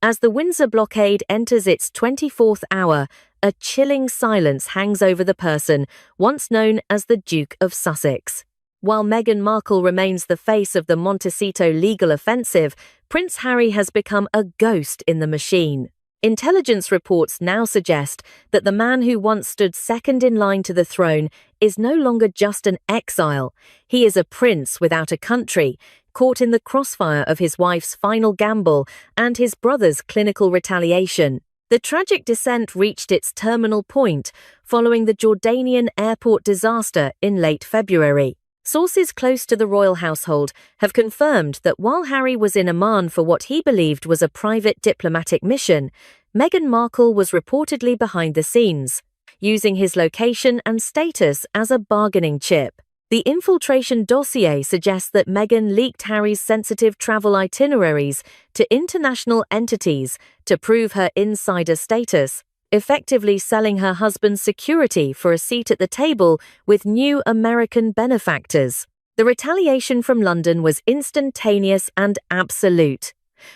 As the Windsor blockade enters its 24th hour, a chilling silence hangs over the person once known as the Duke of Sussex. While Meghan Markle remains the face of the Montecito legal offensive, Prince Harry has become a ghost in the machine. Intelligence reports now suggest that the man who once stood second in line to the throne is no longer just an exile. He is a prince without a country, caught in the crossfire of his wife's final gamble and his brother's clinical retaliation. The tragic descent reached its terminal point following the Jordanian airport disaster in late February. Sources close to the royal household have confirmed that while Harry was in Oman for what he believed was a private diplomatic mission, Meghan Markle was reportedly behind the scenes, using his location and status as a bargaining chip. The infiltration dossier suggests that Meghan leaked Harry's sensitive travel itineraries to international entities to prove her insider status, effectively selling her husband's security for a seat at the table with new American benefactors. The retaliation from London was instantaneous and absolute.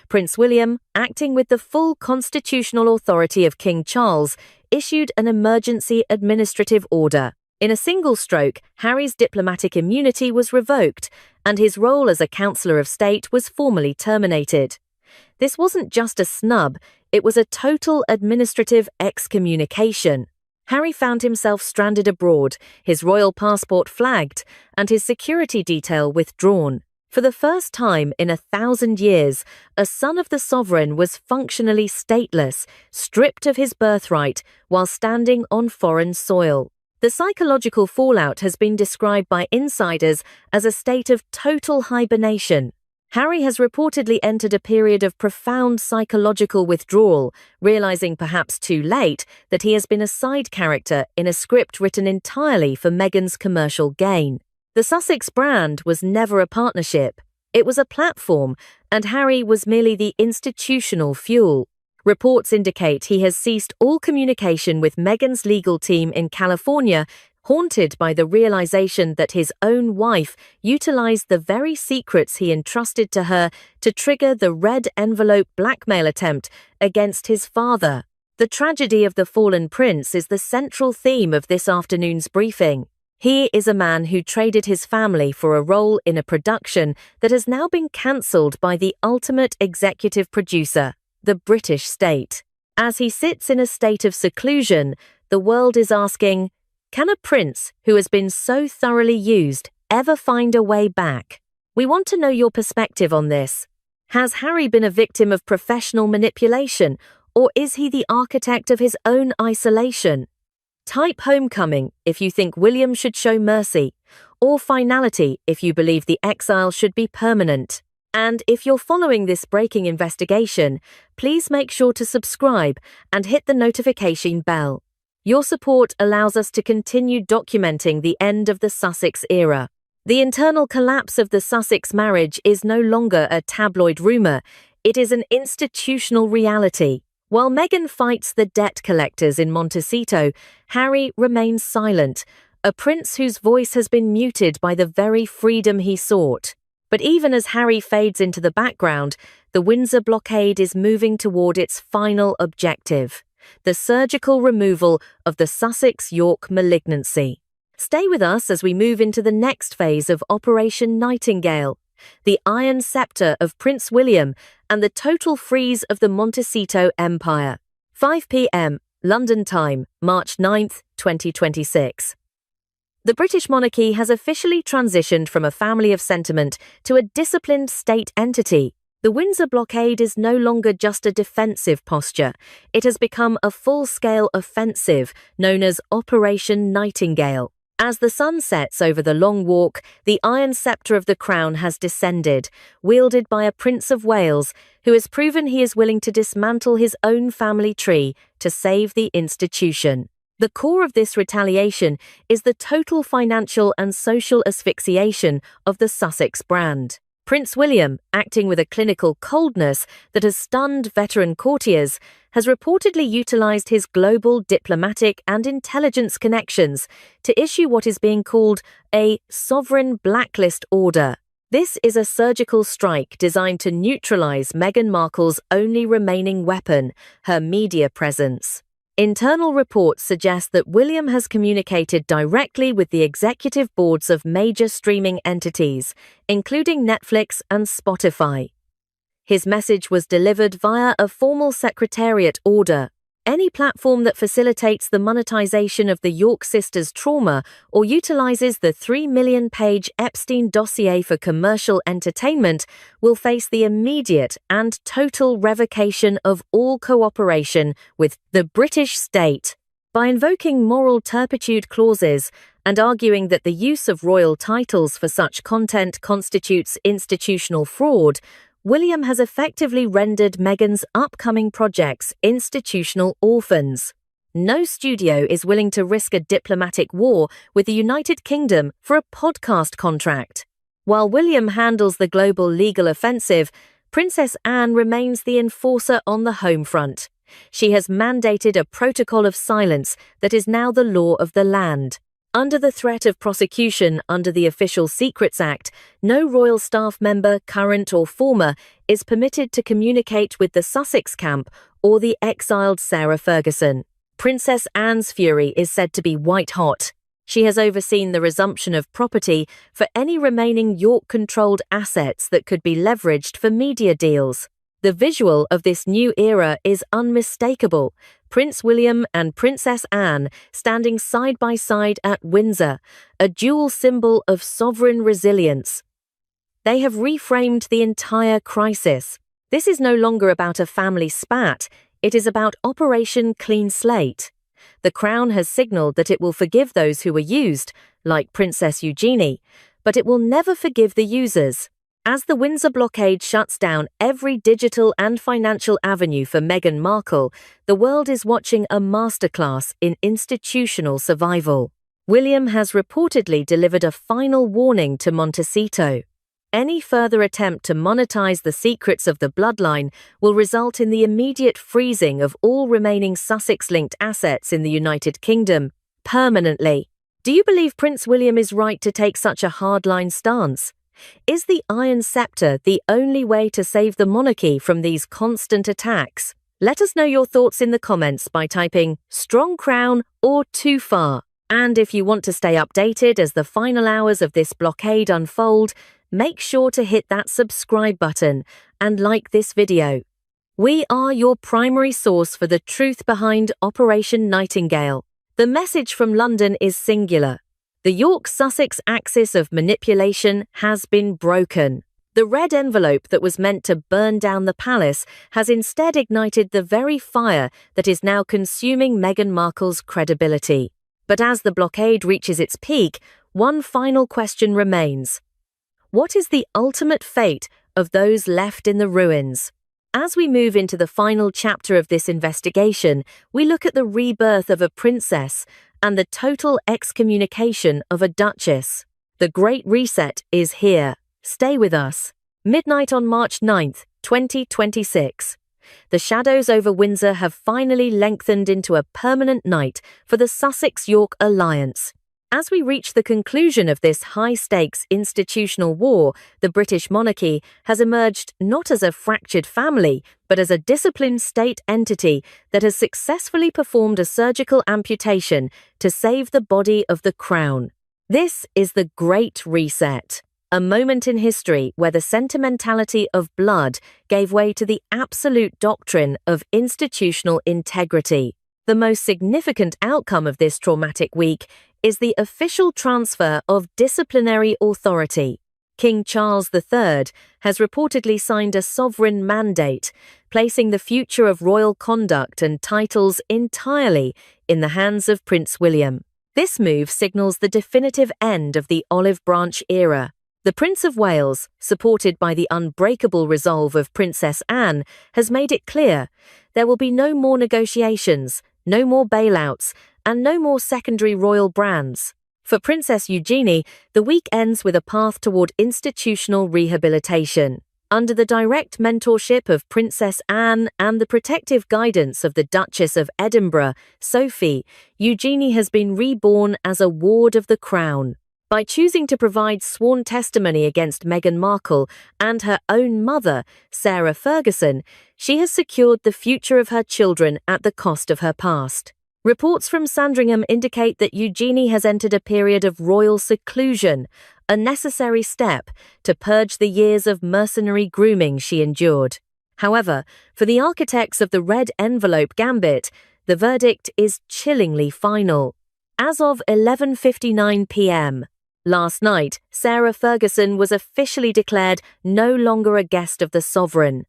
Prince William, acting with the full constitutional authority of King Charles, issued an emergency administrative order. In a single stroke, Harry's diplomatic immunity was revoked, and his role as a Councillor of State was formally terminated. This wasn't just a snub, it was a total administrative excommunication. Harry found himself stranded abroad, his royal passport flagged, and his security detail withdrawn. For the first time in 1,000 years, a son of the sovereign was functionally stateless, stripped of his birthright, while standing on foreign soil. The psychological fallout has been described by insiders as a state of total hibernation. Harry has reportedly entered a period of profound psychological withdrawal, realizing perhaps too late that he has been a side character in a script written entirely for Meghan's commercial gain. The Sussex brand was never a partnership. It was a platform, and Harry was merely the institutional fuel. Reports indicate he has ceased all communication with Meghan's legal team in California, haunted by the realization that his own wife utilized the very secrets he entrusted to her to trigger the red envelope blackmail attempt against his father. The tragedy of the fallen prince is the central theme of this afternoon's briefing. He is a man who traded his family for a role in a production that has now been cancelled by the ultimate executive producer, the British state. As he sits in a state of seclusion, the world is asking, can a prince who has been so thoroughly used ever find a way back? We want to know your perspective on this. Has Harry been a victim of professional manipulation, or is he the architect of his own isolation? Type homecoming if you think William should show mercy, or finality if you believe the exile should be permanent. And if you're following this breaking investigation, please make sure to subscribe and hit the notification bell. Your support allows us to continue documenting the end of the Sussex era. The internal collapse of the Sussex marriage is no longer a tabloid rumour, it is an institutional reality. While Meghan fights the debt collectors in Montecito, Harry remains silent, a prince whose voice has been muted by the very freedom he sought. But even as Harry fades into the background, the Windsor blockade is moving toward its final objective. the surgical removal of the Sussex-York malignancy. Stay with us as we move into the next phase of Operation Nightingale, the Iron Sceptre of Prince William and the total freeze of the Montecito Empire. 5 p.m. London time, March 9, 2026. The British monarchy has officially transitioned from a family of sentiment to a disciplined state entity. The Windsor blockade is no longer just a defensive posture. It has become a full-scale offensive known as Operation Nightingale. As the sun sets over the Long Walk, the iron sceptre of the crown has descended, wielded by a Prince of Wales who has proven he is willing to dismantle his own family tree to save the institution. The core of this retaliation is the total financial and social asphyxiation of the Sussex brand. Prince William, acting with a clinical coldness that has stunned veteran courtiers, has reportedly utilized his global diplomatic and intelligence connections to issue what is being called a sovereign blacklist order. This is a surgical strike designed to neutralize Meghan Markle's only remaining weapon, her media presence. Internal reports suggest that William has communicated directly with the executive boards of major streaming entities, including Netflix and Spotify. His message was delivered via a formal secretariat order. Any platform that facilitates the monetization of the York sisters' trauma or utilizes the 3 million-page Epstein dossier for commercial entertainment will face the immediate and total revocation of all cooperation with the British state. By invoking moral turpitude clauses and arguing that the use of royal titles for such content constitutes institutional fraud, William has effectively rendered Meghan's upcoming projects institutional orphans. No studio is willing to risk a diplomatic war with the United Kingdom for a podcast contract. While William handles the global legal offensive, Princess Anne remains the enforcer on the home front. She has mandated a protocol of silence that is now the law of the land. Under the threat of prosecution under the Official Secrets Act, no royal staff member, current or former, is permitted to communicate with the Sussex camp or the exiled Sarah Ferguson. Princess Anne's fury is said to be white-hot. She has overseen the resumption of property for any remaining York-controlled assets that could be leveraged for media deals. The visual of this new era is unmistakable. Prince William and Princess Anne standing side by side at Windsor, a dual symbol of sovereign resilience. They have reframed the entire crisis. This is no longer about a family spat, it is about Operation Clean Slate. The Crown has signalled that it will forgive those who were used, like Princess Eugenie, but it will never forgive the users. As the Windsor blockade shuts down every digital and financial avenue for Meghan Markle, the world is watching a masterclass in institutional survival. William has reportedly delivered a final warning to Montecito. Any further attempt to monetize the secrets of the bloodline will result in the immediate freezing of all remaining Sussex-linked assets in the United Kingdom, permanently. Do you believe Prince William is right to take such a hardline stance? Is the Iron Sceptre the only way to save the monarchy from these constant attacks? Let us know your thoughts in the comments by typing "strong crown" or "too far." And if you want to stay updated as the final hours of this blockade unfold, make sure to hit that subscribe button and like this video. We are your primary source for the truth behind Operation Nightingale. The message from London is singular. The York-Sussex axis of manipulation has been broken. The red envelope that was meant to burn down the palace has instead ignited the very fire that is now consuming Meghan Markle's credibility. But as the blockade reaches its peak, one final question remains. What is the ultimate fate of those left in the ruins? As we move into the final chapter of this investigation, we look at the rebirth of a princess and the total excommunication of a duchess. The Great Reset is here. Stay with us. Midnight on March 9th, 2026. The shadows over Windsor have finally lengthened into a permanent night for the Sussex-York alliance. As we reach the conclusion of this high-stakes institutional war, the British monarchy has emerged not as a fractured family, but as a disciplined state entity that has successfully performed a surgical amputation to save the body of the crown. This is the Great Reset, a moment in history where the sentimentality of blood gave way to the absolute doctrine of institutional integrity. The most significant outcome of this traumatic week is the official transfer of disciplinary authority. King Charles III has reportedly signed a sovereign mandate, placing the future of royal conduct and titles entirely in the hands of Prince William. This move signals the definitive end of the olive branch era. The Prince of Wales, supported by the unbreakable resolve of Princess Anne, has made it clear there will be no more negotiations, no more bailouts, and no more secondary royal brands. For Princess Eugenie, the week ends with a path toward institutional rehabilitation. Under the direct mentorship of Princess Anne and the protective guidance of the Duchess of Edinburgh, Sophie, Eugenie has been reborn as a ward of the crown. By choosing to provide sworn testimony against Meghan Markle and her own mother, Sarah Ferguson, she has secured the future of her children at the cost of her past. Reports from Sandringham indicate that Eugenie has entered a period of royal seclusion, a necessary step to purge the years of mercenary grooming she endured. However, for the architects of the red envelope gambit, the verdict is chillingly final. As of 11:59 p.m., last night, Sarah Ferguson was officially declared no longer a guest of the sovereign.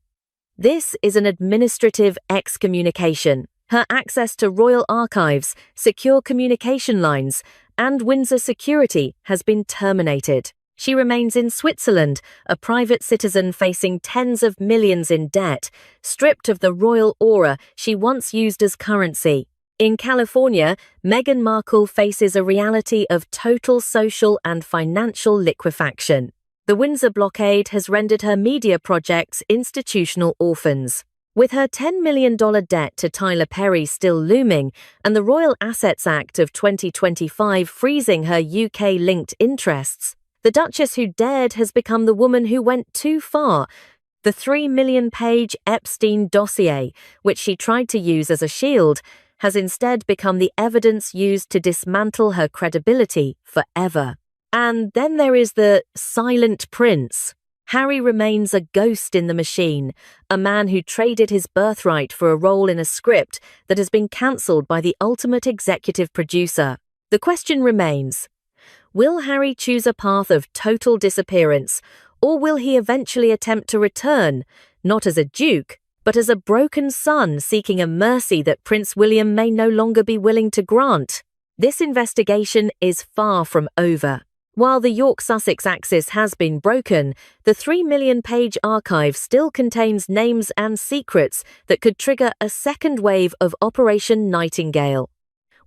This is an administrative excommunication. Her access to royal archives, secure communication lines, and Windsor security has been terminated. She remains in Switzerland, a private citizen facing tens of millions in debt, stripped of the royal aura she once used as currency. In California, Meghan Markle faces a reality of total social and financial liquefaction. The Windsor blockade has rendered her media projects institutional orphans. With her $10 million debt to Tyler Perry still looming and the Royal Assets Act of 2025 freezing her UK-linked interests, the Duchess who dared has become the woman who went too far. The 3-million-page Epstein dossier, which she tried to use as a shield, has instead become the evidence used to dismantle her credibility forever. And then there is the silent prince. Harry remains a ghost in the machine, a man who traded his birthright for a role in a script that has been cancelled by the ultimate executive producer. The question remains, will Harry choose a path of total disappearance, or will he eventually attempt to return, not as a duke, but as a broken son seeking a mercy that Prince William may no longer be willing to grant? This investigation is far from over. While the York-Sussex axis has been broken, the 3-million-page archive still contains names and secrets that could trigger a second wave of Operation Nightingale.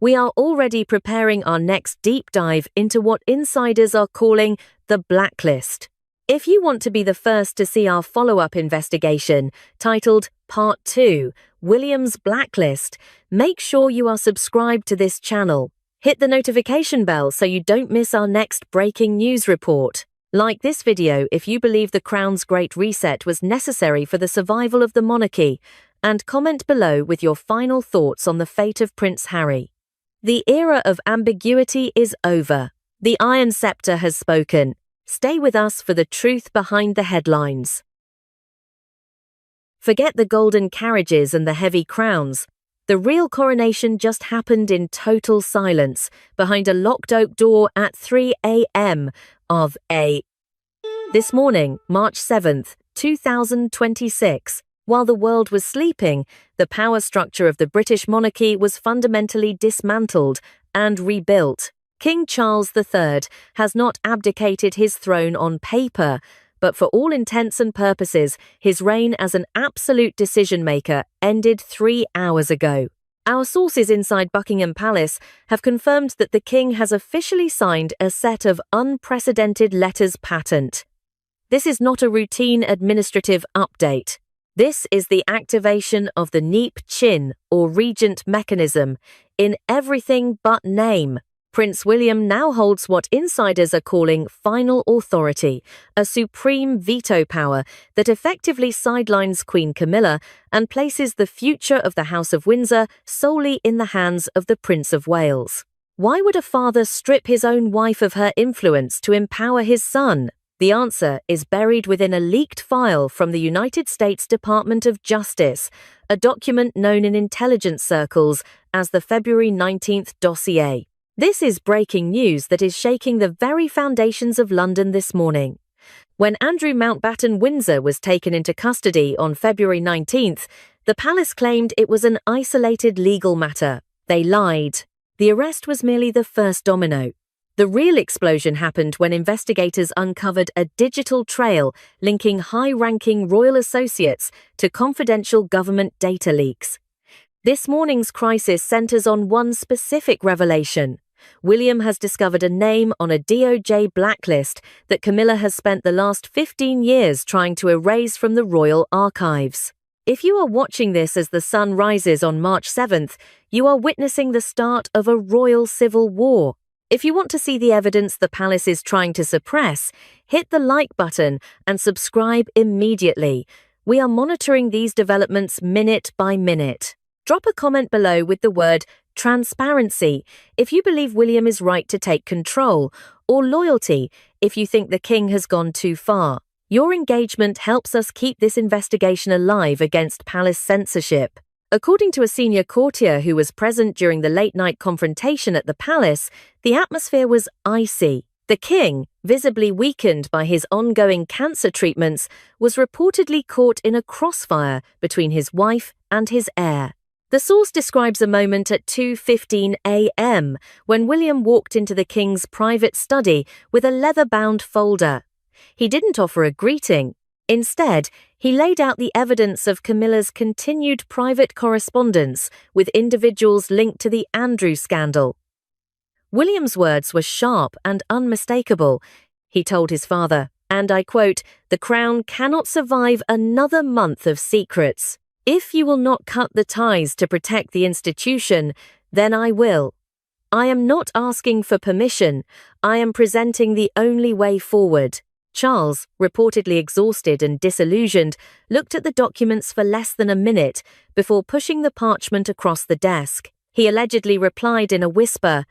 We are already preparing our next deep dive into what insiders are calling the blacklist. If you want to be the first to see our follow-up investigation, titled Part 2, William's Blacklist, make sure you are subscribed to this channel. Hit the notification bell so you don't miss our next breaking news report. Like this video if you believe the Crown's Great Reset was necessary for the survival of the monarchy, and comment below with your final thoughts on the fate of Prince Harry. The era of ambiguity is over. The Iron Scepter has spoken. Stay with us for the truth behind the headlines. Forget the golden carriages and the heavy crowns. The real coronation just happened in total silence behind a locked oak door at 3 a.m. of This morning, March 7th, 2026, while the world was sleeping, the power structure of the British monarchy was fundamentally dismantled and rebuilt. King Charles III has not abdicated his throne on paper, but for all intents and purposes, his reign as an absolute decision-maker ended 3 hours ago. Our sources inside Buckingham Palace have confirmed that the king has officially signed a set of unprecedented letters patent. This is not a routine administrative update. This is the activation of the Neep Chin or regent mechanism in everything but name. Prince William now holds what insiders are calling final authority, a supreme veto power that effectively sidelines Queen Camilla and places the future of the House of Windsor solely in the hands of the Prince of Wales. Why would a father strip his own wife of her influence to empower his son? The answer is buried within a leaked file from the United States Department of Justice, a document known in intelligence circles as the February 19th dossier. This is breaking news that is shaking the very foundations of London this morning. When Andrew Mountbatten Windsor was taken into custody on February 19th, the palace claimed it was an isolated legal matter. They lied. The arrest was merely the first domino. The real explosion happened when investigators uncovered a digital trail linking high-ranking royal associates to confidential government data leaks. This morning's crisis centers on one specific revelation. William has discovered a name on a DOJ blacklist that Camilla has spent the last 15 years trying to erase from the royal archives. If you are watching this as the sun rises on March 7th, you are witnessing the start of a royal civil war. If you want to see the evidence the palace is trying to suppress, hit the like button and subscribe immediately. We are monitoring these developments minute by minute. Drop a comment below with the word transparency if you believe William is right to take control, or loyalty if you think the king has gone too far. Your engagement helps us keep this investigation alive against palace censorship. According to a senior courtier who was present during the late-night confrontation at the palace, the atmosphere was icy. The king, visibly weakened by his ongoing cancer treatments, was reportedly caught in a crossfire between his wife and his heir. The source describes a moment at 2:15 a.m. when William walked into the king's private study with a leather-bound folder. He didn't offer a greeting. Instead, he laid out the evidence of Camilla's continued private correspondence with individuals linked to the Andrew scandal. William's words were sharp and unmistakable. He told his father, and I quote, "The crown cannot survive another month of secrets. If you will not cut the ties to protect the institution, then I will. I am not asking for permission. I am presenting the only way forward." Charles, reportedly exhausted and disillusioned, looked at the documents for less than a minute before pushing the parchment across the desk. He allegedly replied in a whisper,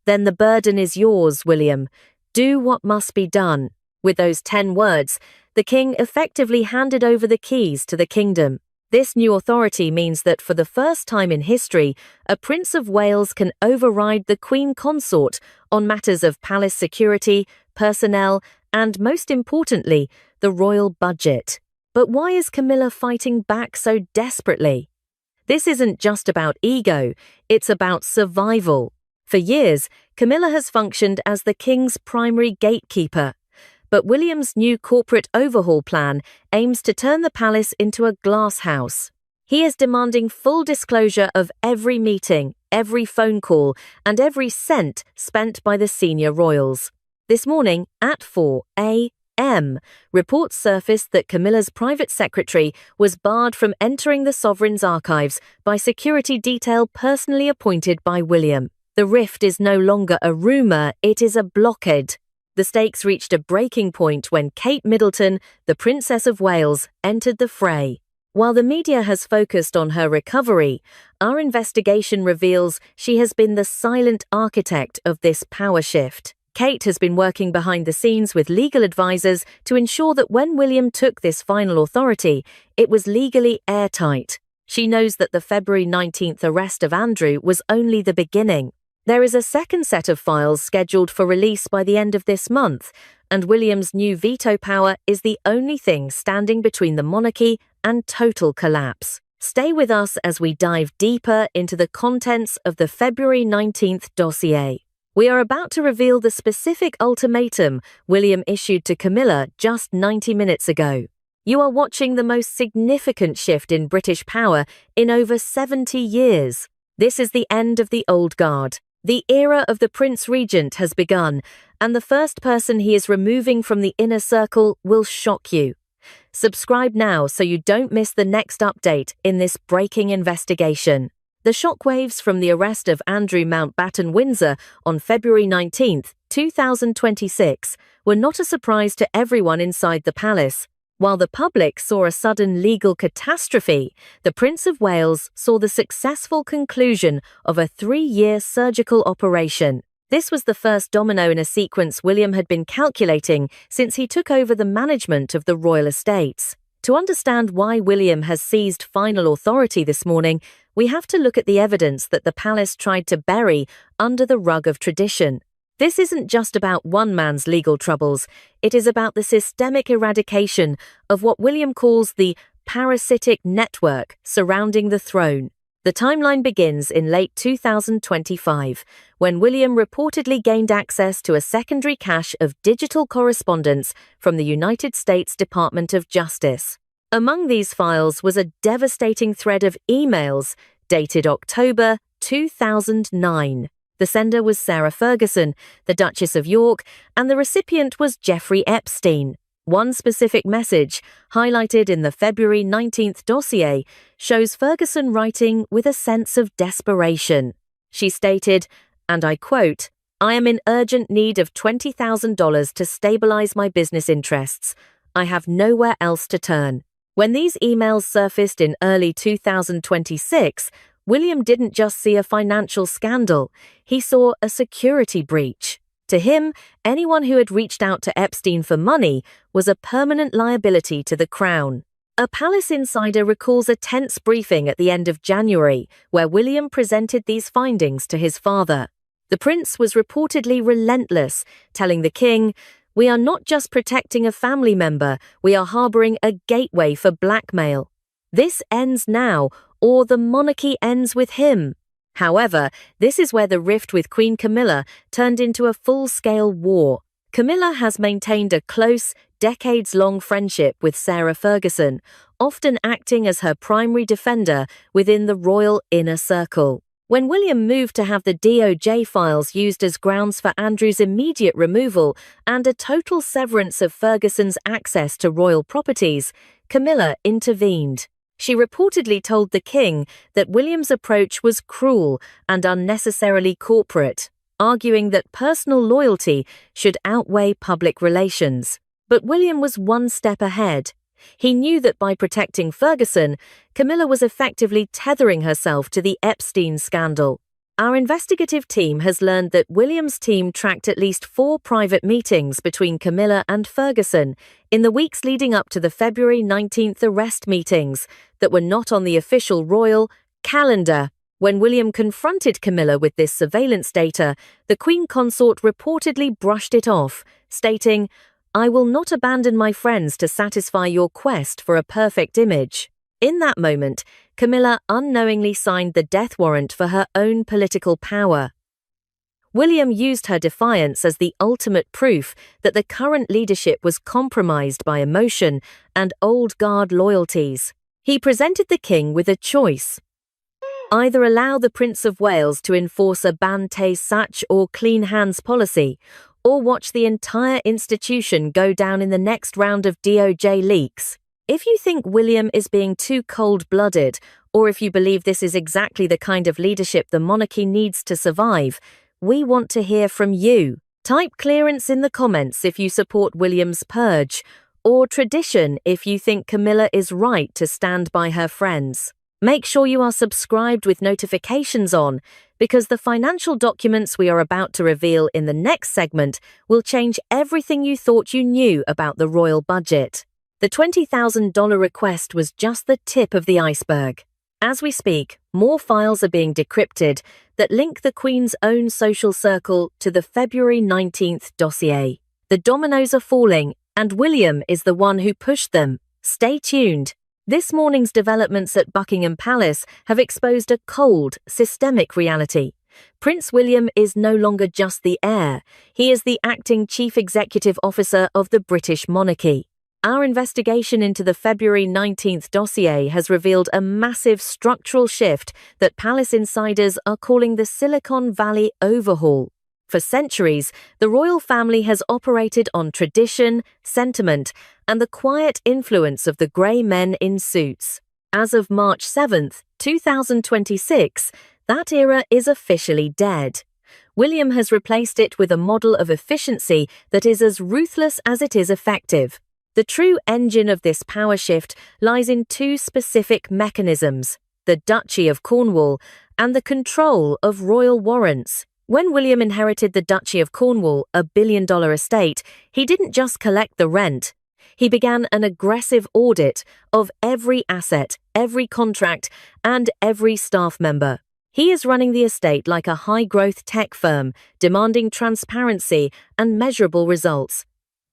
"Then the burden is yours, William. Do what must be done." With those 10 words, the king effectively handed over the keys to the kingdom. This new authority means that for the first time in history, a Prince of Wales can override the Queen Consort on matters of palace security, personnel, and most importantly, the royal budget. But why is Camilla fighting back so desperately? This isn't just about ego, it's about survival. For years, Camilla has functioned as the king's primary gatekeeper. But William's new corporate overhaul plan aims to turn the palace into a glass house. He is demanding full disclosure of every meeting, every phone call, and every cent spent by the senior royals. This morning, at 4 a.m., reports surfaced that Camilla's private secretary was barred from entering the sovereign's archives by security detail personally appointed by William. The rift is no longer a rumour, it is a blockade. The stakes reached a breaking point when Kate Middleton, the Princess of Wales, entered the fray. While the media has focused on her recovery, our investigation reveals she has been the silent architect of this power shift. Kate has been working behind the scenes with legal advisors to ensure that when William took this final authority, it was legally airtight. She knows that the February 19th arrest of Andrew was only the beginning. There is a second set of files scheduled for release by the end of this month, and William's new veto power is the only thing standing between the monarchy and total collapse. Stay with us as we dive deeper into the contents of the February 19th dossier. We are about to reveal the specific ultimatum William issued to Camilla just 90 minutes ago. You are watching the most significant shift in British power in over 70 years. This is the end of the old guard. The era of the Prince Regent has begun, and the first person he is removing from the inner circle will shock you. Subscribe now so you don't miss the next update in this breaking investigation. The shockwaves from the arrest of Andrew Mountbatten Windsor on February 19, 2026, were not a surprise to everyone inside the palace. While the public saw a sudden legal catastrophe, the Prince of Wales saw the successful conclusion of a 3-year surgical operation. This was the first domino in a sequence William had been calculating since he took over the management of the royal estates. To understand why William has seized final authority this morning, we have to look at the evidence that the palace tried to bury under the rug of tradition. This isn't just about one man's legal troubles, it is about the systemic eradication of what William calls the parasitic network surrounding the throne. The timeline begins in late 2025, when William reportedly gained access to a secondary cache of digital correspondence from the United States Department of Justice. Among these files was a devastating thread of emails dated October 2009. The sender was Sarah Ferguson, the Duchess of York, and the recipient was Jeffrey Epstein. One specific message, highlighted in the February 19th dossier, shows Ferguson writing with a sense of desperation. She stated, and I quote, "I am in urgent need of $20,000 to stabilize my business interests. I have nowhere else to turn." When these emails surfaced in early 2026, William didn't just see a financial scandal, he saw a security breach. To him, anyone who had reached out to Epstein for money was a permanent liability to the crown. A palace insider recalls a tense briefing at the end of January, where William presented these findings to his father. The prince was reportedly relentless, telling the king, "We are not just protecting a family member, we are harboring a gateway for blackmail. This ends now, or the monarchy ends with him." However, this is where the rift with Queen Camilla turned into a full-scale war. Camilla has maintained a close, decades-long friendship with Sarah Ferguson, often acting as her primary defender within the royal inner circle. When William moved to have the DOJ files used as grounds for Andrew's immediate removal and a total severance of Ferguson's access to royal properties, Camilla intervened. She reportedly told the king that William's approach was cruel and unnecessarily corporate, arguing that personal loyalty should outweigh public relations. But William was one step ahead. He knew that by protecting Ferguson, Camilla was effectively tethering herself to the Epstein scandal. Our investigative team has learned that William's team tracked at least 4 private meetings between Camilla and Ferguson in the weeks leading up to the February 19th arrest meetings that were not on the official royal calendar. When William confronted Camilla with this surveillance data, the Queen Consort reportedly brushed it off, stating, "I will not abandon my friends to satisfy your quest for a perfect image." In that moment, Camilla unknowingly signed the death warrant for her own political power. William used her defiance as the ultimate proof that the current leadership was compromised by emotion and old guard loyalties. He presented the king with a choice. Either allow the Prince of Wales to enforce a Bante Sach or clean hands policy, or watch the entire institution go down in the next round of DOJ leaks. If you think William is being too cold-blooded, or if you believe this is exactly the kind of leadership the monarchy needs to survive, we want to hear from you. Type clearance in the comments if you support William's purge, or tradition if you think Camilla is right to stand by her friends. Make sure you are subscribed with notifications on, because the financial documents we are about to reveal in the next segment will change everything you thought you knew about the royal budget. The $20,000 request was just the tip of the iceberg. As we speak, more files are being decrypted that link the Queen's own social circle to the February 19th dossier. The dominoes are falling, and William is the one who pushed them. Stay tuned. This morning's developments at Buckingham Palace have exposed a cold, systemic reality. Prince William is no longer just the heir, he is the acting chief executive officer of the British monarchy. Our investigation into the February 19th dossier has revealed a massive structural shift that palace insiders are calling the Silicon Valley overhaul. For centuries, the royal family has operated on tradition, sentiment, and the quiet influence of the grey men in suits. As of March 7th, 2026, that era is officially dead. William has replaced it with a model of efficiency that is as ruthless as it is effective. The true engine of this power shift lies in two specific mechanisms: the Duchy of Cornwall and the control of royal warrants. When William inherited the Duchy of Cornwall, a billion-dollar estate, he didn't just collect the rent. He began an aggressive audit of every asset, every contract, and every staff member. He is running the estate like a high-growth tech firm, demanding transparency and measurable results.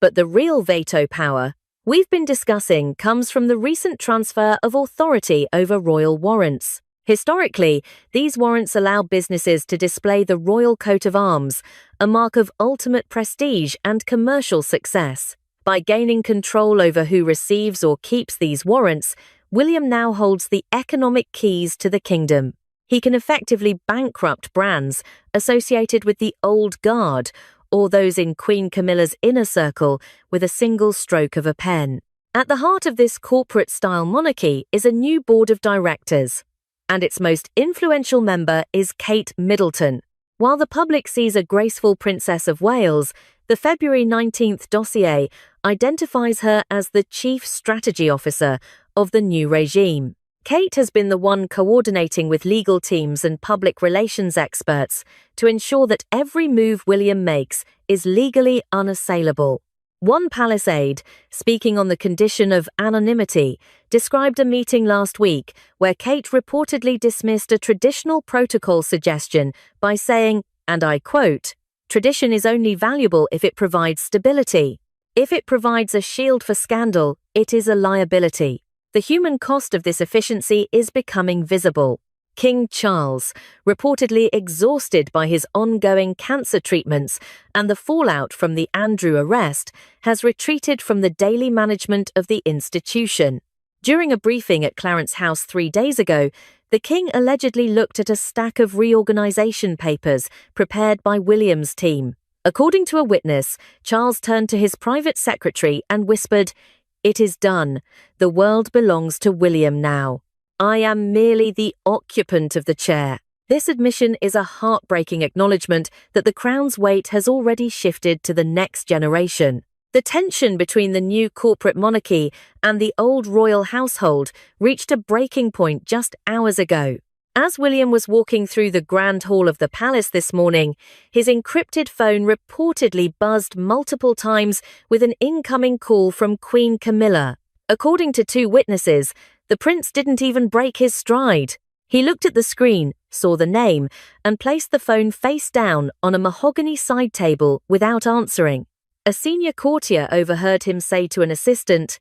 But the real veto power we've been discussing comes from the recent transfer of authority over royal warrants. Historically, these warrants allow businesses to display the royal coat of arms, a mark of ultimate prestige and commercial success. By gaining control over who receives or keeps these warrants, William now holds the economic keys to the kingdom. He can effectively bankrupt brands associated with the old guard or those in Queen Camilla's inner circle with a single stroke of a pen. At the heart of this corporate-style monarchy is a new board of directors, and its most influential member is Kate Middleton. While the public sees a graceful Princess of Wales, the February 19th dossier identifies her as the Chief Strategy Officer of the new regime. Kate has been the one coordinating with legal teams and public relations experts to ensure that every move William makes is legally unassailable. One palace aide, speaking on the condition of anonymity, described a meeting last week where Kate reportedly dismissed a traditional protocol suggestion by saying, and I quote, "Tradition is only valuable if it provides stability. If it provides a shield for scandal, it is a liability." The human cost of this efficiency is becoming visible. King Charles, reportedly exhausted by his ongoing cancer treatments and the fallout from the Andrew arrest, has retreated from the daily management of the institution. During a briefing at Clarence House 3 days ago, the king allegedly looked at a stack of reorganization papers prepared by William's team. According to a witness, Charles turned to his private secretary and whispered, "It is done. The world belongs to William now. I am merely the occupant of the chair." This admission is a heartbreaking acknowledgement that the crown's weight has already shifted to the next generation. The tension between the new corporate monarchy and the old royal household reached a breaking point just hours ago. As William was walking through the grand hall of the palace this morning, his encrypted phone reportedly buzzed multiple times with an incoming call from Queen Camilla. According to two witnesses, the prince didn't even break his stride. He looked at the screen, saw the name, and placed the phone face down on a mahogany side table without answering. A senior courtier overheard him say to an assistant,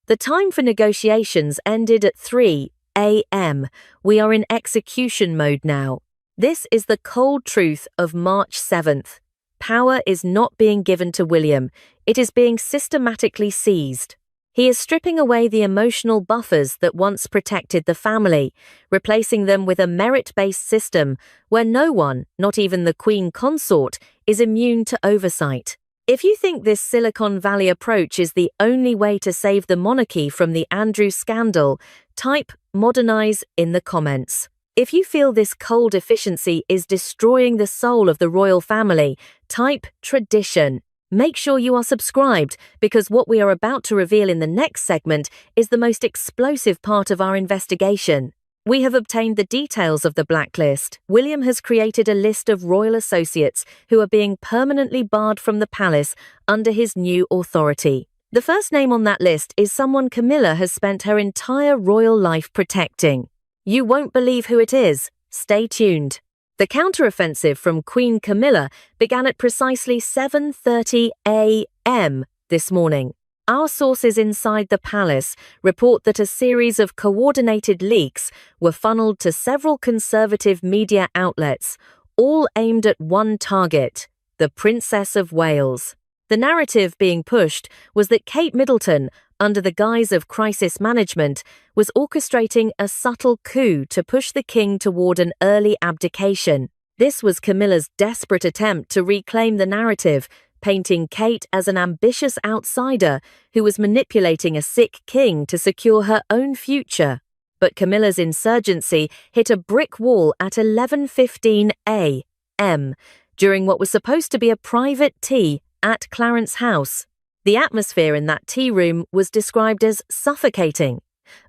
"The time for negotiations ended at 3 a.m. We are in execution mode now." This is the cold truth of March 7th. Power is not being given to William. It is being systematically seized. He is stripping away the emotional buffers that once protected the family, replacing them with a merit-based system where no one, not even the Queen Consort, is immune to oversight. If you think this Silicon Valley approach is the only way to save the monarchy from the Andrew scandal, type "modernize" in the comments. If you feel this cold efficiency is destroying the soul of the royal family, type "tradition." Make sure you are subscribed, because what we are about to reveal in the next segment is the most explosive part of our investigation. We have obtained the details of the blacklist. William has created a list of royal associates who are being permanently barred from the palace under his new authority. The first name on that list is someone Camilla has spent her entire royal life protecting. You won't believe who it is. Stay tuned. The counteroffensive from Queen Camilla began at precisely 7:30 a.m. this morning. Our sources inside the palace report that a series of coordinated leaks were funneled to several conservative media outlets, all aimed at one target: the Princess of Wales. The narrative being pushed was that Kate Middleton, under the guise of crisis management, was orchestrating a subtle coup to push the king toward an early abdication. This was Camilla's desperate attempt to reclaim the narrative, painting Kate as an ambitious outsider who was manipulating a sick king to secure her own future. But Camilla's insurgency hit a brick wall at 11:15 a.m. during what was supposed to be a private tea at Clarence House. The atmosphere in that tea room was described as suffocating.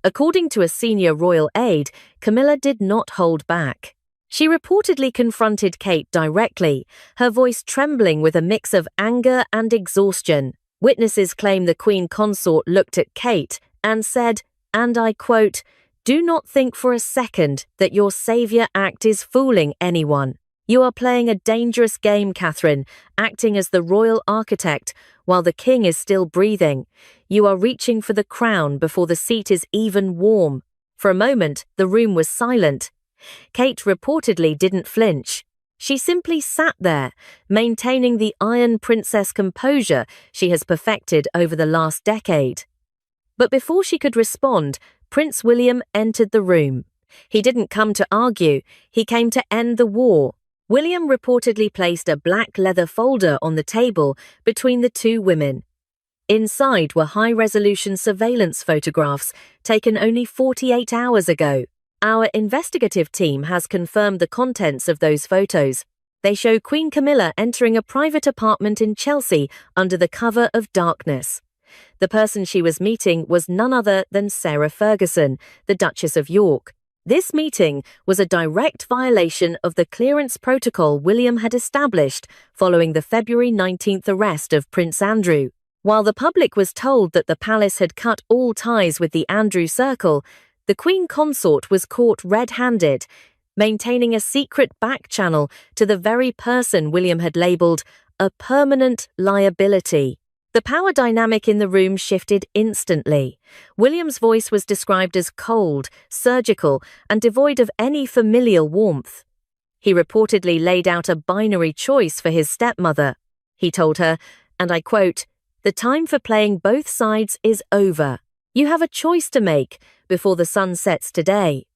According to a senior royal aide, Camilla did not hold back. She reportedly confronted Kate directly, her voice trembling with a mix of anger and exhaustion. Witnesses claim the Queen Consort looked at Kate and said, and I quote, "Do not think for a second that your savior act is fooling anyone. You are playing a dangerous game, Catherine, acting as the royal architect while the king is still breathing. You are reaching for the crown before the seat is even warm." For a moment, the room was silent. Kate reportedly didn't flinch. She simply sat there, maintaining the Iron Princess composure she has perfected over the last decade. But before she could respond, Prince William entered the room. He didn't come to argue, he came to end the war. William reportedly placed a black leather folder on the table between the two women. Inside were high-resolution surveillance photographs taken only 48 hours ago. Our investigative team has confirmed the contents of those photos. They show Queen Camilla entering a private apartment in Chelsea under the cover of darkness. The person she was meeting was none other than Sarah Ferguson, the Duchess of York. This meeting was a direct violation of the clearance protocol William had established following the February 19th arrest of Prince Andrew. While the public was told that the palace had cut all ties with the Andrew Circle, the Queen Consort was caught red-handed, maintaining a secret back channel to the very person William had labelled a permanent liability. The power dynamic in the room shifted instantly. William's voice was described as cold, surgical, and devoid of any familial warmth. He reportedly laid out a binary choice for his stepmother. He told her, and I quote, "The time for playing both sides is over. You have a choice to make before the sun sets today.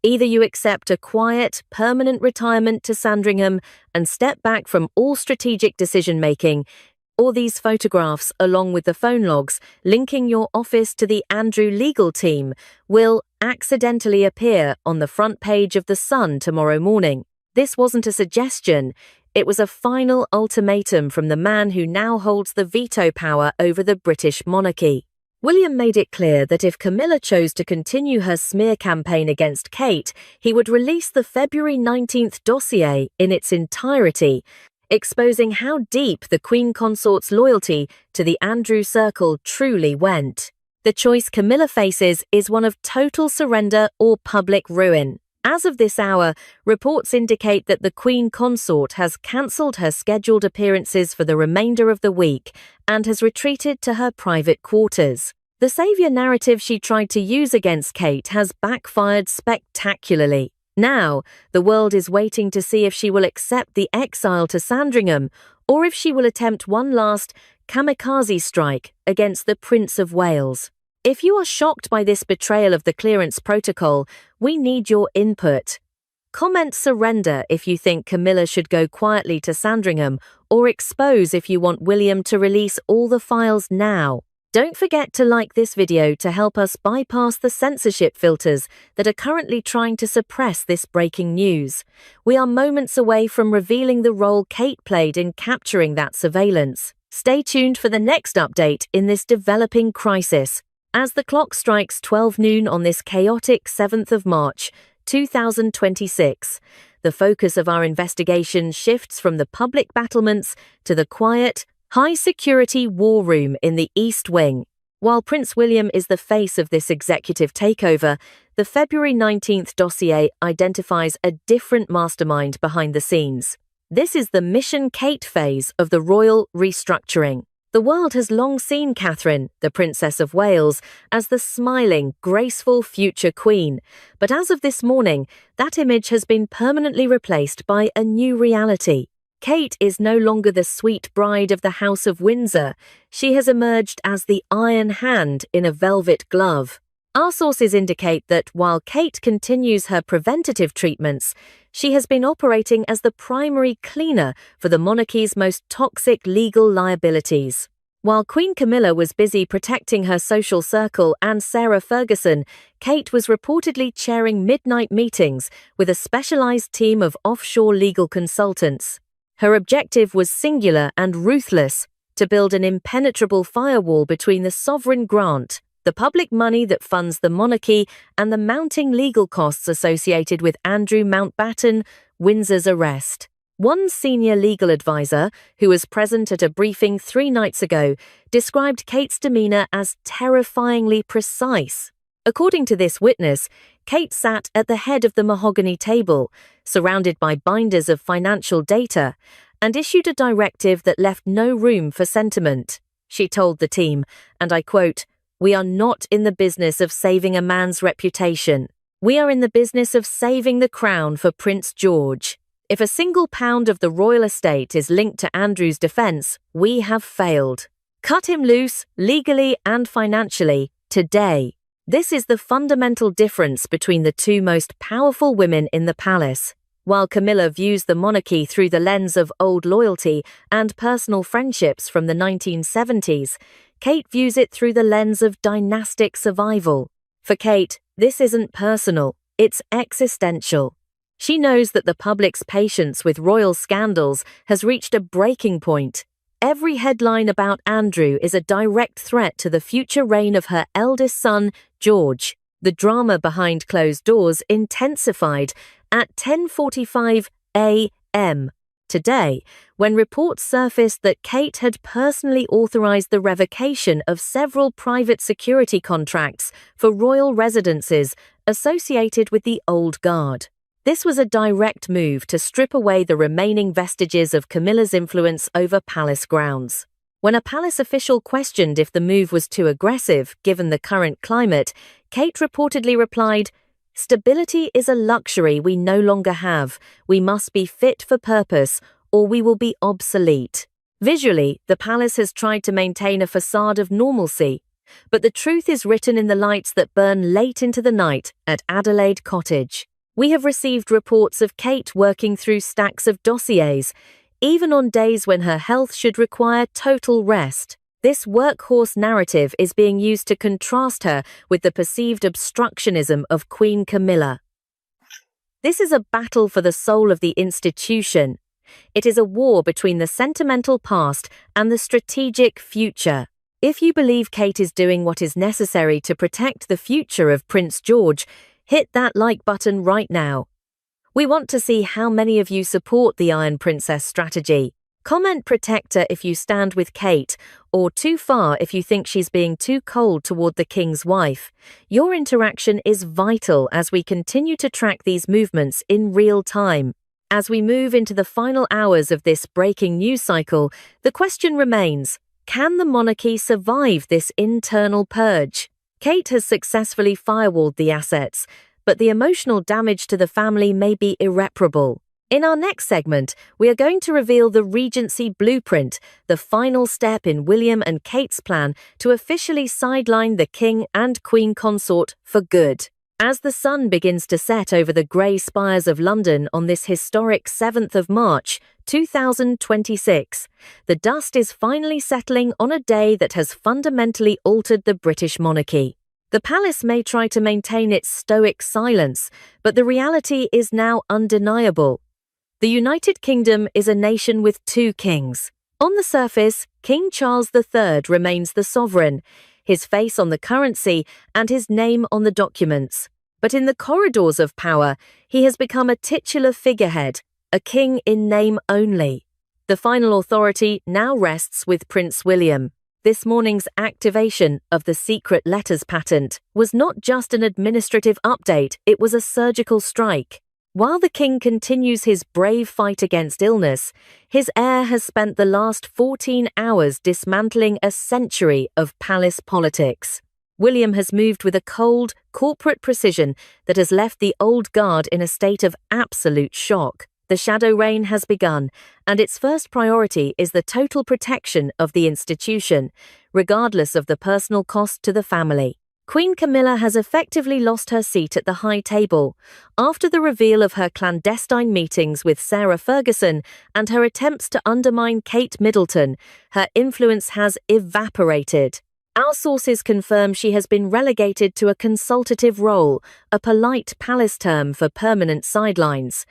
Either you accept a quiet, permanent retirement to Sandringham and step back from all strategic decision-making, or these photographs, along with the phone logs linking your office to the Andrew legal team, will accidentally appear on the front page of The Sun tomorrow morning." This wasn't a suggestion. It was a final ultimatum from the man who now holds the veto power over the British monarchy. William made it clear that if Camilla chose to continue her smear campaign against Kate, he would release the February 19th dossier in its entirety, exposing how deep the Queen Consort's loyalty to the Andrew Circle truly went. The choice Camilla faces is one of total surrender or public ruin. As of this hour, reports indicate that the Queen Consort has cancelled her scheduled appearances for the remainder of the week and has retreated to her private quarters. The saviour narrative she tried to use against Kate has backfired spectacularly. Now, the world is waiting to see if she will accept the exile to Sandringham or if she will attempt one last kamikaze strike against the Prince of Wales. If you are shocked by this betrayal of the clearance protocol, we need your input. Comment surrender if you think Camilla should go quietly to Sandringham, or expose if you want William to release all the files now. Don't forget to like this video to help us bypass the censorship filters that are currently trying to suppress this breaking news. We are moments away from revealing the role Kate played in capturing that surveillance. Stay tuned for the next update in this developing crisis. As the clock strikes 12 noon on this chaotic 7th of March, 2026, the focus of our investigation shifts from the public battlements to the quiet, high-security war room in the East Wing. While Prince William is the face of this executive takeover, the February 19th dossier identifies a different mastermind behind the scenes. This is the Mission Kate phase of the royal restructuring. The world has long seen Catherine, the Princess of Wales, as the smiling, graceful future queen, but as of this morning, that image has been permanently replaced by a new reality. Kate is no longer the sweet bride of the House of Windsor. She has emerged as the iron hand in a velvet glove. Our sources indicate that while Kate continues her preventative treatments, she has been operating as the primary cleaner for the monarchy's most toxic legal liabilities. While Queen Camilla was busy protecting her social circle and Sarah Ferguson, Kate was reportedly chairing midnight meetings with a specialized team of offshore legal consultants. Her objective was singular and ruthless: to build an impenetrable firewall between the sovereign grant, the public money that funds the monarchy, and the mounting legal costs associated with Andrew Mountbatten, Windsor's arrest. One senior legal advisor, who was present at a briefing 3 nights ago, described Kate's demeanor as terrifyingly precise. According to this witness, Kate sat at the head of the mahogany table, surrounded by binders of financial data, and issued a directive that left no room for sentiment. She told the team, and I quote, "We are not in the business of saving a man's reputation. We are in the business of saving the crown for Prince George. If a single pound of the royal estate is linked to Andrew's defense, we have failed. Cut him loose, legally and financially, today." This is the fundamental difference between the two most powerful women in the palace. While Camilla views the monarchy through the lens of old loyalty and personal friendships from the 1970s, Kate views it through the lens of dynastic survival. For Kate, this isn't personal, it's existential. She knows that the public's patience with royal scandals has reached a breaking point. Every headline about Andrew is a direct threat to the future reign of her eldest son, George. The drama behind closed doors intensified at 10:45 a.m. today, when reports surfaced that Kate had personally authorized the revocation of several private security contracts for royal residences associated with the Old Guard. This was a direct move to strip away the remaining vestiges of Camilla's influence over palace grounds. When a palace official questioned if the move was too aggressive given the current climate, Kate reportedly replied, "Stability is a luxury we no longer have. We must be fit for purpose, or we will be obsolete." Visually, the palace has tried to maintain a facade of normalcy, but the truth is written in the lights that burn late into the night at Adelaide Cottage. We have received reports of Kate working through stacks of dossiers, even on days when her health should require total rest. This workhorse narrative is being used to contrast her with the perceived obstructionism of Queen Camilla. This is a battle for the soul of the institution. It is a war between the sentimental past and the strategic future. If you believe Kate is doing what is necessary to protect the future of Prince George, hit that like button right now. We want to see how many of you support the Iron Princess strategy. Comment protector if you stand with Kate, or too far if you think she's being too cold toward the king's wife. Your interaction is vital as we continue to track these movements in real time. As we move into the final hours of this breaking news cycle, the question remains, can the monarchy survive this internal purge? Kate has successfully firewalled the assets, but the emotional damage to the family may be irreparable. In our next segment, we are going to reveal the Regency blueprint, the final step in William and Kate's plan to officially sideline the King and Queen consort for good. As the sun begins to set over the grey spires of London on this historic 7th of March, 2026, the dust is finally settling on a day that has fundamentally altered the British monarchy. The palace may try to maintain its stoic silence, but the reality is now undeniable. The United Kingdom is a nation with two kings. On the surface, King Charles III remains the sovereign, his face on the currency and his name on the documents. But in the corridors of power, he has become a titular figurehead, a king in name only. The final authority now rests with Prince William. This morning's activation of the secret letters patent was not just an administrative update, it was a surgical strike. While the king continues his brave fight against illness, his heir has spent the last 14 hours dismantling a century of palace politics. William has moved with a cold, corporate precision that has left the old guard in a state of absolute shock. The shadow reign has begun, and its first priority is the total protection of the institution, regardless of the personal cost to the family. Queen Camilla has effectively lost her seat at the high table after the reveal of her clandestine meetings with Sarah Ferguson and her attempts to undermine Kate Middleton. Her influence has evaporated. Our sources confirm she has been relegated to a consultative role, a polite palace term for permanent sidelines.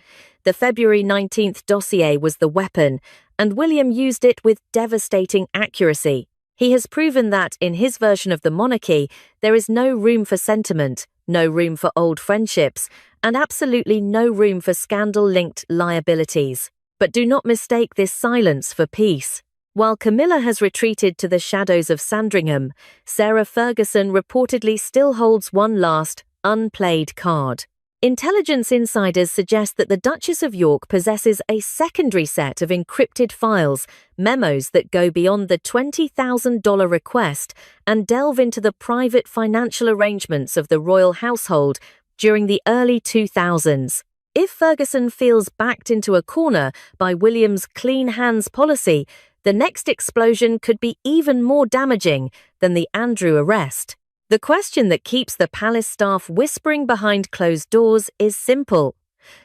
The February 19th dossier was the weapon, and William used it with devastating accuracy. He has proven that, in his version of the monarchy, there is no room for sentiment, no room for old friendships, and absolutely no room for scandal-linked liabilities. But do not mistake this silence for peace. While Camilla has retreated to the shadows of Sandringham, Sarah Ferguson reportedly still holds one last, unplayed card. Intelligence insiders suggest that the Duchess of York possesses a secondary set of encrypted files, memos that go beyond the $20,000 request and delve into the private financial arrangements of the royal household during the early 2000s. If Ferguson feels backed into a corner by William's clean hands policy, the next explosion could be even more damaging than the Andrew arrest. The question that keeps the palace staff whispering behind closed doors is simple.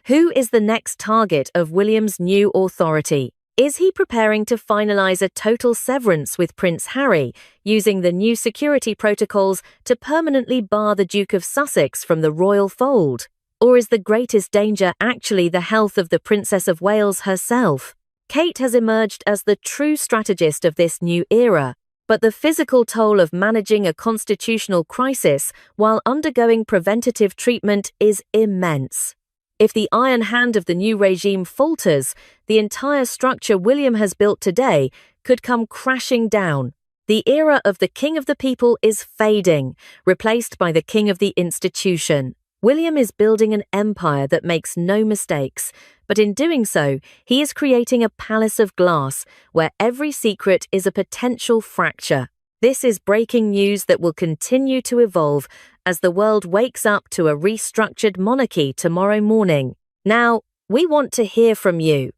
Who is the next target of William's new authority? Is he preparing to finalize a total severance with Prince Harry, using the new security protocols to permanently bar the Duke of Sussex from the royal fold? Or is the greatest danger actually the health of the Princess of Wales herself? Kate has emerged as the true strategist of this new era. But the physical toll of managing a constitutional crisis while undergoing preventative treatment is immense. If the iron hand of the new regime falters, the entire structure William has built today could come crashing down. The era of the king of the people is fading, replaced by the king of the institution. William is building an empire that makes no mistakes, but in doing so, he is creating a palace of glass where every secret is a potential fracture. This is breaking news that will continue to evolve as the world wakes up to a restructured monarchy tomorrow morning. Now, we want to hear from you.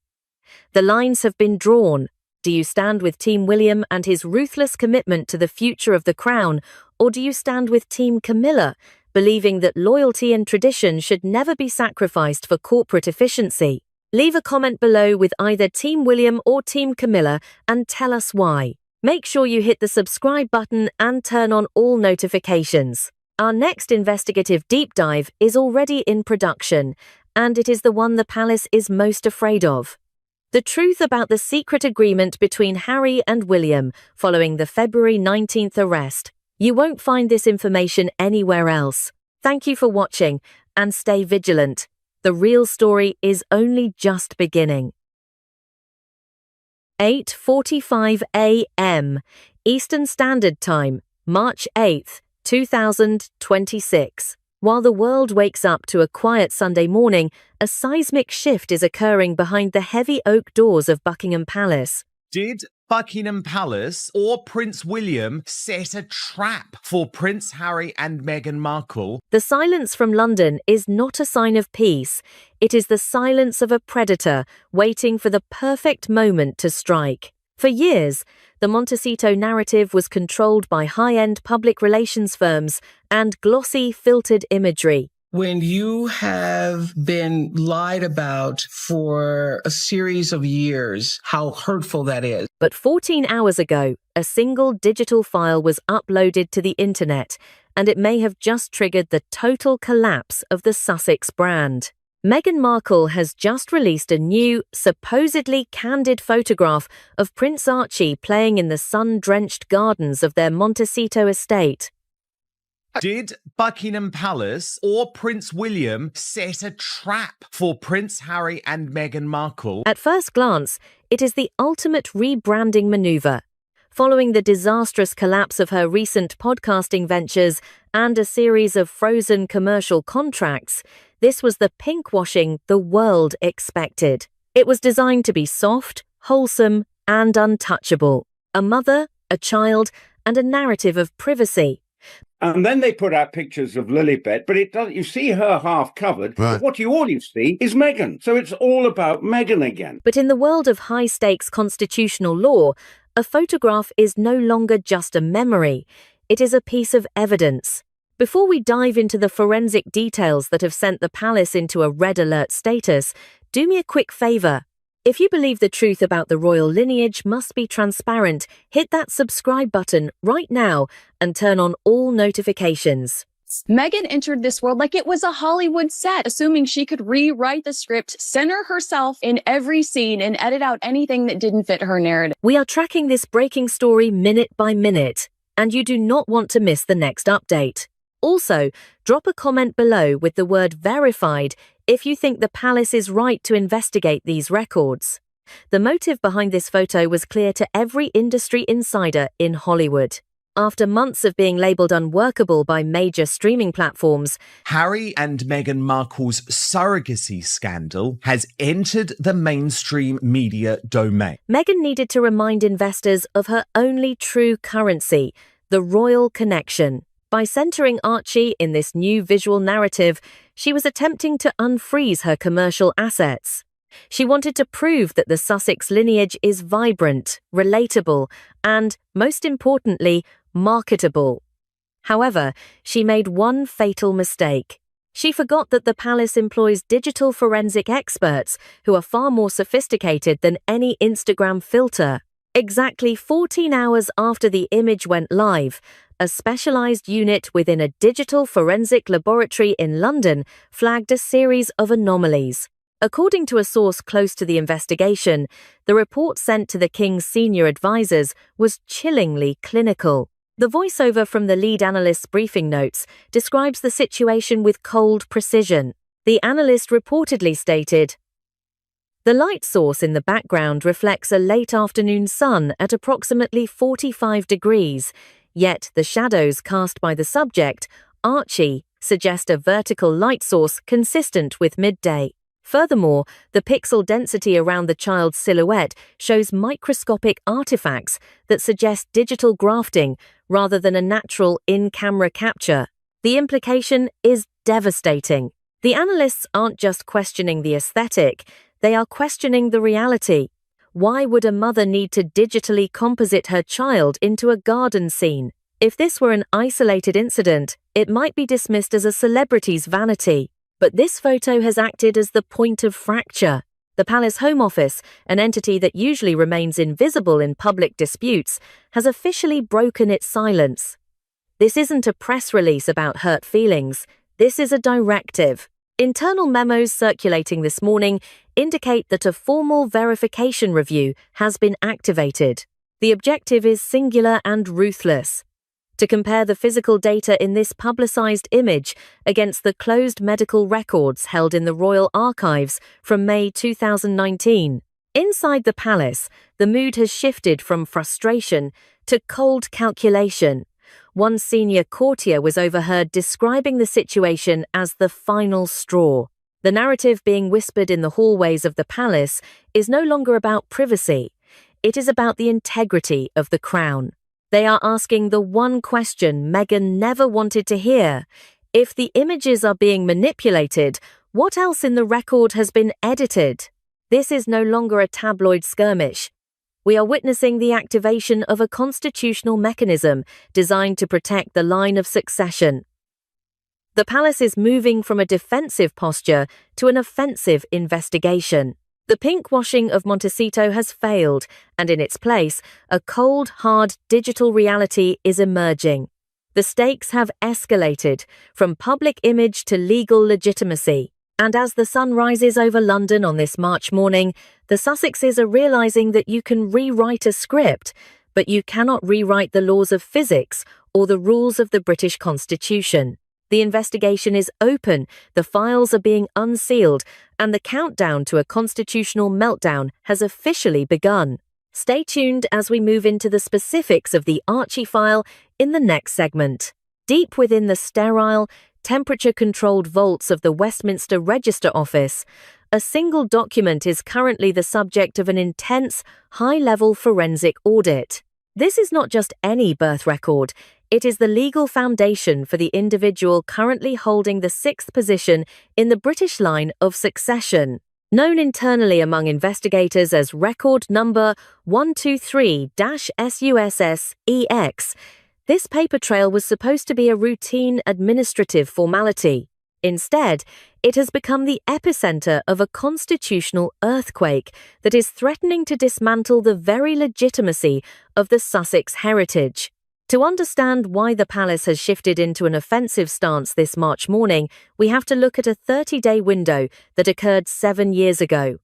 The lines have been drawn. Do you stand with Team William and his ruthless commitment to the future of the crown, or do you stand with Team Camilla, believing that loyalty and tradition should never be sacrificed for corporate efficiency? Leave a comment below with either Team William or Team Camilla and tell us why. Make sure you hit the subscribe button and turn on all notifications. Our next investigative deep dive is already in production, and it is the one the palace is most afraid of. The truth about the secret agreement between Harry and William following the February 19th arrest. You won't find this information anywhere else. Thank you for watching, and stay vigilant. The real story is only just beginning. 8:45 a.m. Eastern Standard Time, March 8th, 2026. While the world wakes up to a quiet Sunday morning, a seismic shift is occurring behind the heavy oak doors of Buckingham Palace. Did Buckingham Palace or Prince William set a trap for Prince Harry and Meghan Markle? The silence from London is not a sign of peace. It is the silence of a predator waiting for the perfect moment to strike. For years, the Montecito narrative was controlled by high-end public relations firms and glossy filtered imagery. When you have been lied about for a series of years, how hurtful that is. But 14 hours ago, a single digital file was uploaded to the internet, and it may have just triggered the total collapse of the Sussex brand. Meghan Markle has just released a new, supposedly candid photograph of Prince Archie playing in the sun-drenched gardens of their Montecito estate. Did Buckingham Palace or Prince William set a trap for Prince Harry and Meghan Markle? At first glance, it is the ultimate rebranding maneuver. Following the disastrous collapse of her recent podcasting ventures and a series of frozen commercial contracts, this was the pinkwashing the world expected. It was designed to be soft, wholesome, and untouchable. A mother, a child, and a narrative of privacy. And then they put out pictures of Lilibet, but it doesn't. You see her half covered. Right. But what you always see is Meghan. So it's all about Meghan again. But in the world of high-stakes constitutional law, a photograph is no longer just a memory. It is a piece of evidence. Before we dive into the forensic details that have sent the palace into a red alert status, do me a quick favor. If you believe the truth about the royal lineage must be transparent, hit that subscribe button right now and turn on all notifications. Meghan entered this world like it was a Hollywood set, assuming she could rewrite the script, center herself in every scene, and edit out anything that didn't fit her narrative. We are tracking this breaking story minute by minute, and you do not want to miss the next update. Also, drop a comment below with the word verified if you think the palace is right to investigate these records. The motive behind this photo was clear to every industry insider in Hollywood. After months of being labelled unworkable by major streaming platforms, Harry and Meghan Markle's surrogacy scandal has entered the mainstream media domain. Meghan needed to remind investors of her only true currency, the royal connection. By centering Archie in this new visual narrative, she was attempting to unfreeze her commercial assets. She wanted to prove that the Sussex lineage is vibrant, relatable, and, most importantly, marketable. However, she made one fatal mistake. She forgot that the palace employs digital forensic experts who are far more sophisticated than any Instagram filter. Exactly 14 hours after the image went live, a specialized unit within a digital forensic laboratory in London flagged a series of anomalies. According to a source close to the investigation, the report sent to the King's senior advisors was chillingly clinical. The voiceover from the lead analyst's briefing notes describes the situation with cold precision. The analyst reportedly stated, "The light source in the background reflects a late afternoon sun at approximately 45 degrees, yet the shadows cast by the subject, Archie, suggest a vertical light source consistent with midday. Furthermore, the pixel density around the child's silhouette shows microscopic artifacts that suggest digital grafting rather than a natural in-camera capture. The implication is devastating. The analysts aren't just questioning the aesthetic, they are questioning the reality. Why would a mother need to digitally composite her child into a garden scene? If this were an isolated incident, it might be dismissed as a celebrity's vanity. But this photo has acted as the point of fracture. The Palace Home Office, an entity that usually remains invisible in public disputes, has officially broken its silence. This isn't a press release about hurt feelings. This is a directive. Internal memos circulating this morning indicate that a formal verification review has been activated. The objective is singular and ruthless: to compare the physical data in this publicized image against the closed medical records held in the Royal Archives from May 2019. Inside the palace, the mood has shifted from frustration to cold calculation. One senior courtier was overheard describing the situation as the final straw. The narrative being whispered in the hallways of the palace is no longer about privacy. It is about the integrity of the crown. They are asking the one question Meghan never wanted to hear. If the images are being manipulated, what else in the record has been edited? This is no longer a tabloid skirmish. We are witnessing the activation of a constitutional mechanism designed to protect the line of succession. The palace is moving from a defensive posture to an offensive investigation. The pinkwashing of Montecito has failed, and in its place, a cold, hard digital reality is emerging. The stakes have escalated, from public image to legal legitimacy. And as the sun rises over London on this March morning, the Sussexes are realising that you can rewrite a script, but you cannot rewrite the laws of physics or the rules of the British Constitution. The investigation is open, the files are being unsealed, and the countdown to a constitutional meltdown has officially begun. Stay tuned as we move into the specifics of the Archie file in the next segment. Deep within the sterile, temperature-controlled vaults of the Westminster Register Office, a single document is currently the subject of an intense, high-level forensic audit. This is not just any birth record. It is the legal foundation for the individual currently holding the sixth position in the British line of succession. Known internally among investigators as record number 123-SUSS-EX, This paper trail was supposed to be a routine administrative formality. Instead, it has become the epicenter of a constitutional earthquake that is threatening to dismantle the very legitimacy of the Sussex heritage. To understand why the palace has shifted into an offensive stance this March morning, we have to look at a 30-day window that occurred 7 years ago.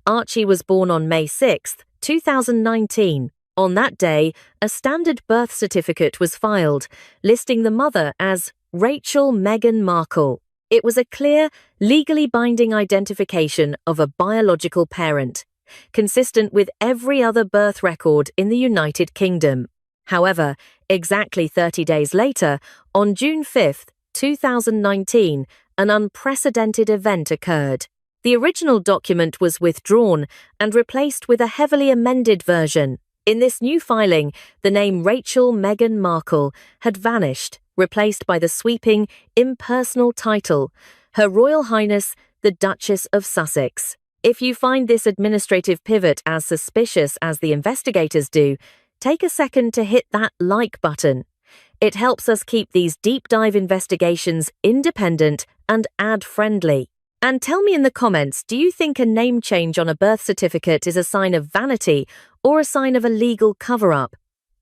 Archie was born on May 6, 2019. On that day, a standard birth certificate was filed, listing the mother as Rachel Meghan Markle. It was a clear, legally binding identification of a biological parent, consistent with every other birth record in the United Kingdom. However, exactly 30 days later, on June 5, 2019, an unprecedented event occurred. The original document was withdrawn and replaced with a heavily amended version. In this new filing, the name Rachel Meghan Markle had vanished, replaced by the sweeping, impersonal title, Her Royal Highness the Duchess of Sussex. If you find this administrative pivot as suspicious as the investigators do, take a second to hit that like button. It helps us keep these deep dive investigations independent and ad-friendly. And tell me in the comments, do you think a name change on a birth certificate is a sign of vanity or a sign of a legal cover-up?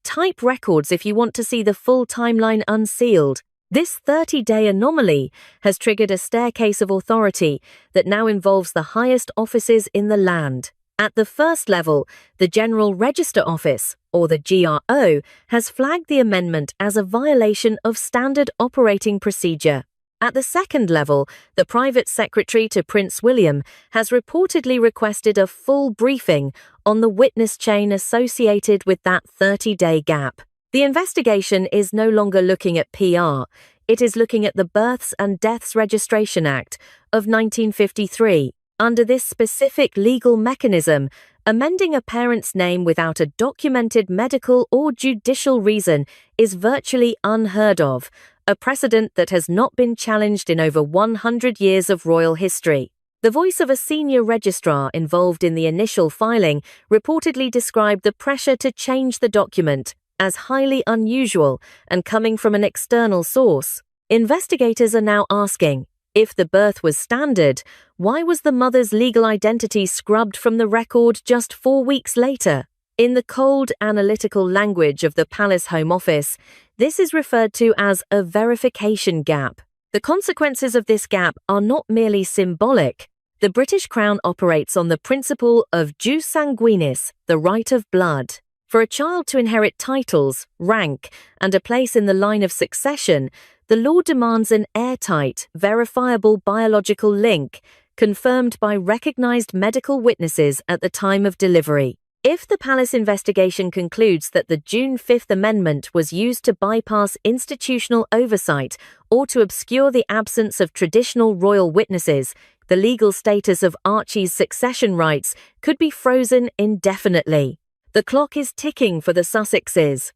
Type records if you want to see the full timeline unsealed. This 30-day anomaly has triggered a staircase of authority that now involves the highest offices in the land. At the first level, the General Register Office, or the GRO, has flagged the amendment as a violation of standard operating procedure. At the second level, the private secretary to Prince William has reportedly requested a full briefing on the witness chain associated with that 30-day gap. The investigation is no longer looking at PR. It is looking at the Births and Deaths Registration Act of 1953. Under this specific legal mechanism, amending a parent's name without a documented medical or judicial reason is virtually unheard of, a precedent that has not been challenged in over 100 years of royal history. The voice of a senior registrar involved in the initial filing reportedly described the pressure to change the document as highly unusual and coming from an external source. Investigators are now asking, if the birth was standard, why was the mother's legal identity scrubbed from the record just 4 weeks later? In the cold, analytical language of the Palace Home Office, this is referred to as a verification gap. The consequences of this gap are not merely symbolic. The British Crown operates on the principle of jus sanguinis, the right of blood. For a child to inherit titles, rank, and a place in the line of succession, the law demands an airtight, verifiable biological link, confirmed by recognized medical witnesses at the time of delivery. If the palace investigation concludes that the June 5th amendment was used to bypass institutional oversight or to obscure the absence of traditional royal witnesses, the legal status of Archie's succession rights could be frozen indefinitely. The clock is ticking for the Sussexes.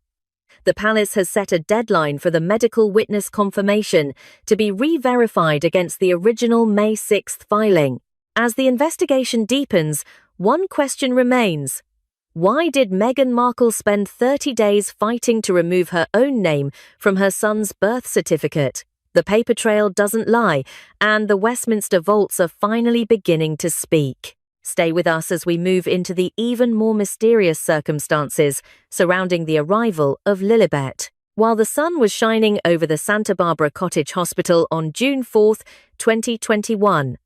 The palace has set a deadline for the medical witness confirmation to be re-verified against the original May 6th filing. As the investigation deepens, one question remains. Why did Meghan Markle spend 30 days fighting to remove her own name from her son's birth certificate? The paper trail doesn't lie, and the Westminster vaults are finally beginning to speak. Stay with us as we move into the even more mysterious circumstances surrounding the arrival of Lilibet. While the sun was shining over the Santa Barbara Cottage Hospital on June 4, 2021,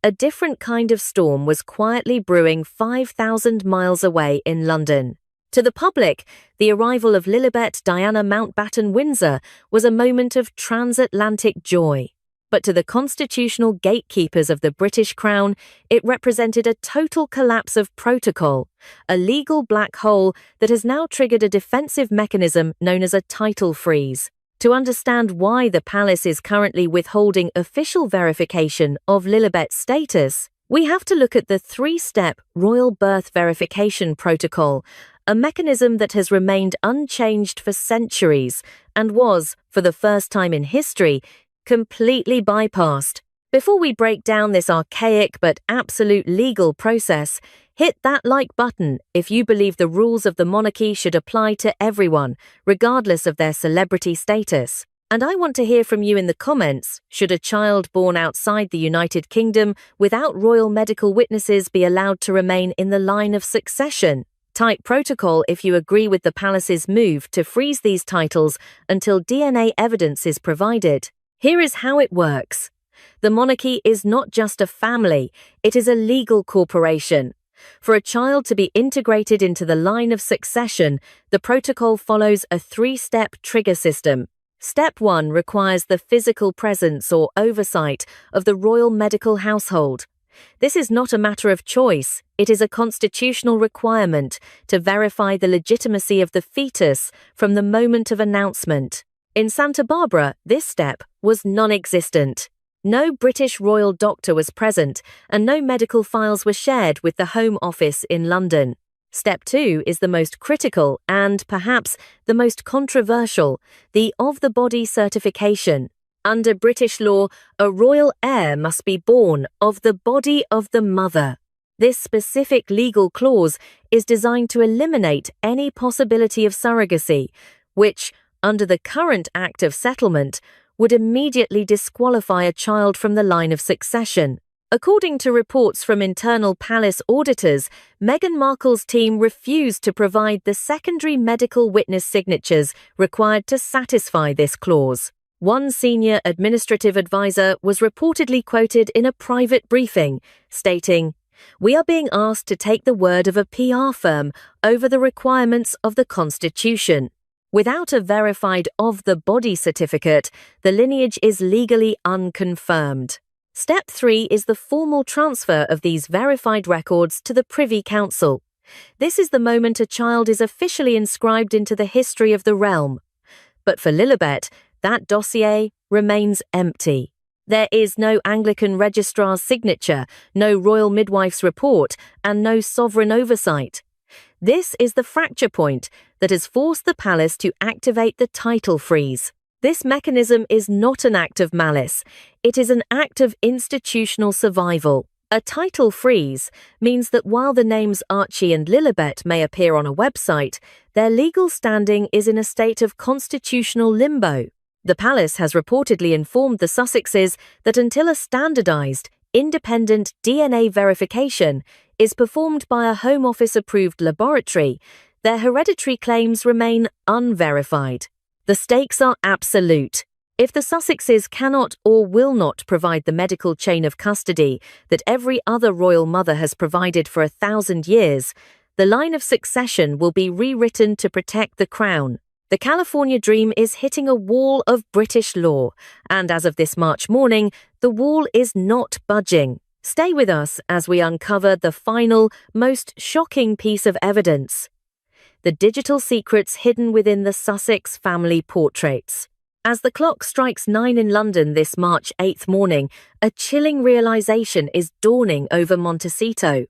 a different kind of storm was quietly brewing 5,000 miles away in London. To the public, the arrival of Lilibet Diana Mountbatten Windsor was a moment of transatlantic joy. But to the constitutional gatekeepers of the British Crown, it represented a total collapse of protocol, a legal black hole that has now triggered a defensive mechanism known as a title freeze. To understand why the palace is currently withholding official verification of Lilibet's status, we have to look at the three-step royal birth verification protocol, a mechanism that has remained unchanged for centuries and was, for the first time in history, completely bypassed. Before we break down this archaic but absolute legal process, Hit that like button if you believe the rules of the monarchy should apply to everyone, regardless of their celebrity status. And I want to hear from you in the comments. Should a child born outside the United Kingdom without royal medical witnesses be allowed to remain in the line of succession? Type protocol if you agree with the palace's move to freeze these titles until DNA evidence is provided. Here is how it works. The monarchy is not just a family, it is a legal corporation. For a child to be integrated into the line of succession, the protocol follows a 3-step trigger system. Step 1 requires the physical presence or oversight of the royal medical household. This is not a matter of choice, it is a constitutional requirement to verify the legitimacy of the fetus from the moment of announcement. In Santa Barbara, this step was non-existent. No British royal doctor was present, and no medical files were shared with the Home Office in London. Step 2 is the most critical and, perhaps, the most controversial, the of-the-body certification. Under British law, a royal heir must be born of the body of the mother. This specific legal clause is designed to eliminate any possibility of surrogacy, which, under the current Act of Settlement, would immediately disqualify a child from the line of succession. According to reports from internal palace auditors, Meghan Markle's team refused to provide the secondary medical witness signatures required to satisfy this clause. One senior administrative advisor was reportedly quoted in a private briefing, stating, "We are being asked to take the word of a PR firm over the requirements of the Constitution. Without a verified of-the-body certificate, the lineage is legally unconfirmed." Step 3 is the formal transfer of these verified records to the Privy Council. This is the moment a child is officially inscribed into the history of the realm. But for Lilibet, that dossier remains empty. There is no Anglican registrar's signature, no royal midwife's report, and no sovereign oversight. This is the fracture point that has forced the palace to activate the title freeze. This mechanism is not an act of malice, it is an act of institutional survival. A title freeze means that while the names Archie and Lilibet may appear on a website, their legal standing is in a state of constitutional limbo. The palace has reportedly informed the Sussexes that until a standardized, independent DNA verification is performed by a Home Office-approved laboratory, their hereditary claims remain unverified. The stakes are absolute. If the Sussexes cannot or will not provide the medical chain of custody that every other royal mother has provided for 1,000 years, the line of succession will be rewritten to protect the crown. The California dream is hitting a wall of British law, and as of this March morning, the wall is not budging. Stay with us as we uncover the final, most shocking piece of evidence: the digital secrets hidden within the Sussex family portraits. As the clock strikes 9 in London this March 8th morning, a chilling realization is dawning over Montecito.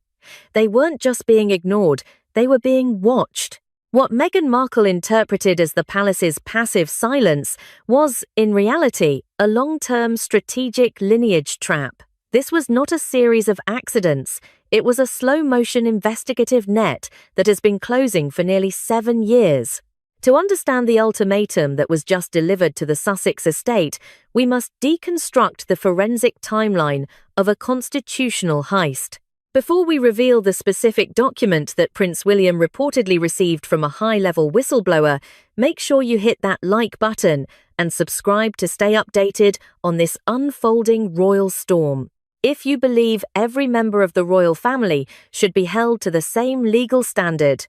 They weren't just being ignored, they were being watched. What Meghan Markle interpreted as the palace's passive silence was, in reality, a long-term strategic lineage trap. This was not a series of accidents, it was a slow-motion investigative net that has been closing for nearly 7 years. To understand the ultimatum that was just delivered to the Sussex estate, we must deconstruct the forensic timeline of a constitutional heist. Before we reveal the specific document that Prince William reportedly received from a high-level whistleblower, make sure you hit that like button and subscribe to stay updated on this unfolding royal storm. If you believe every member of the royal family should be held to the same legal standard,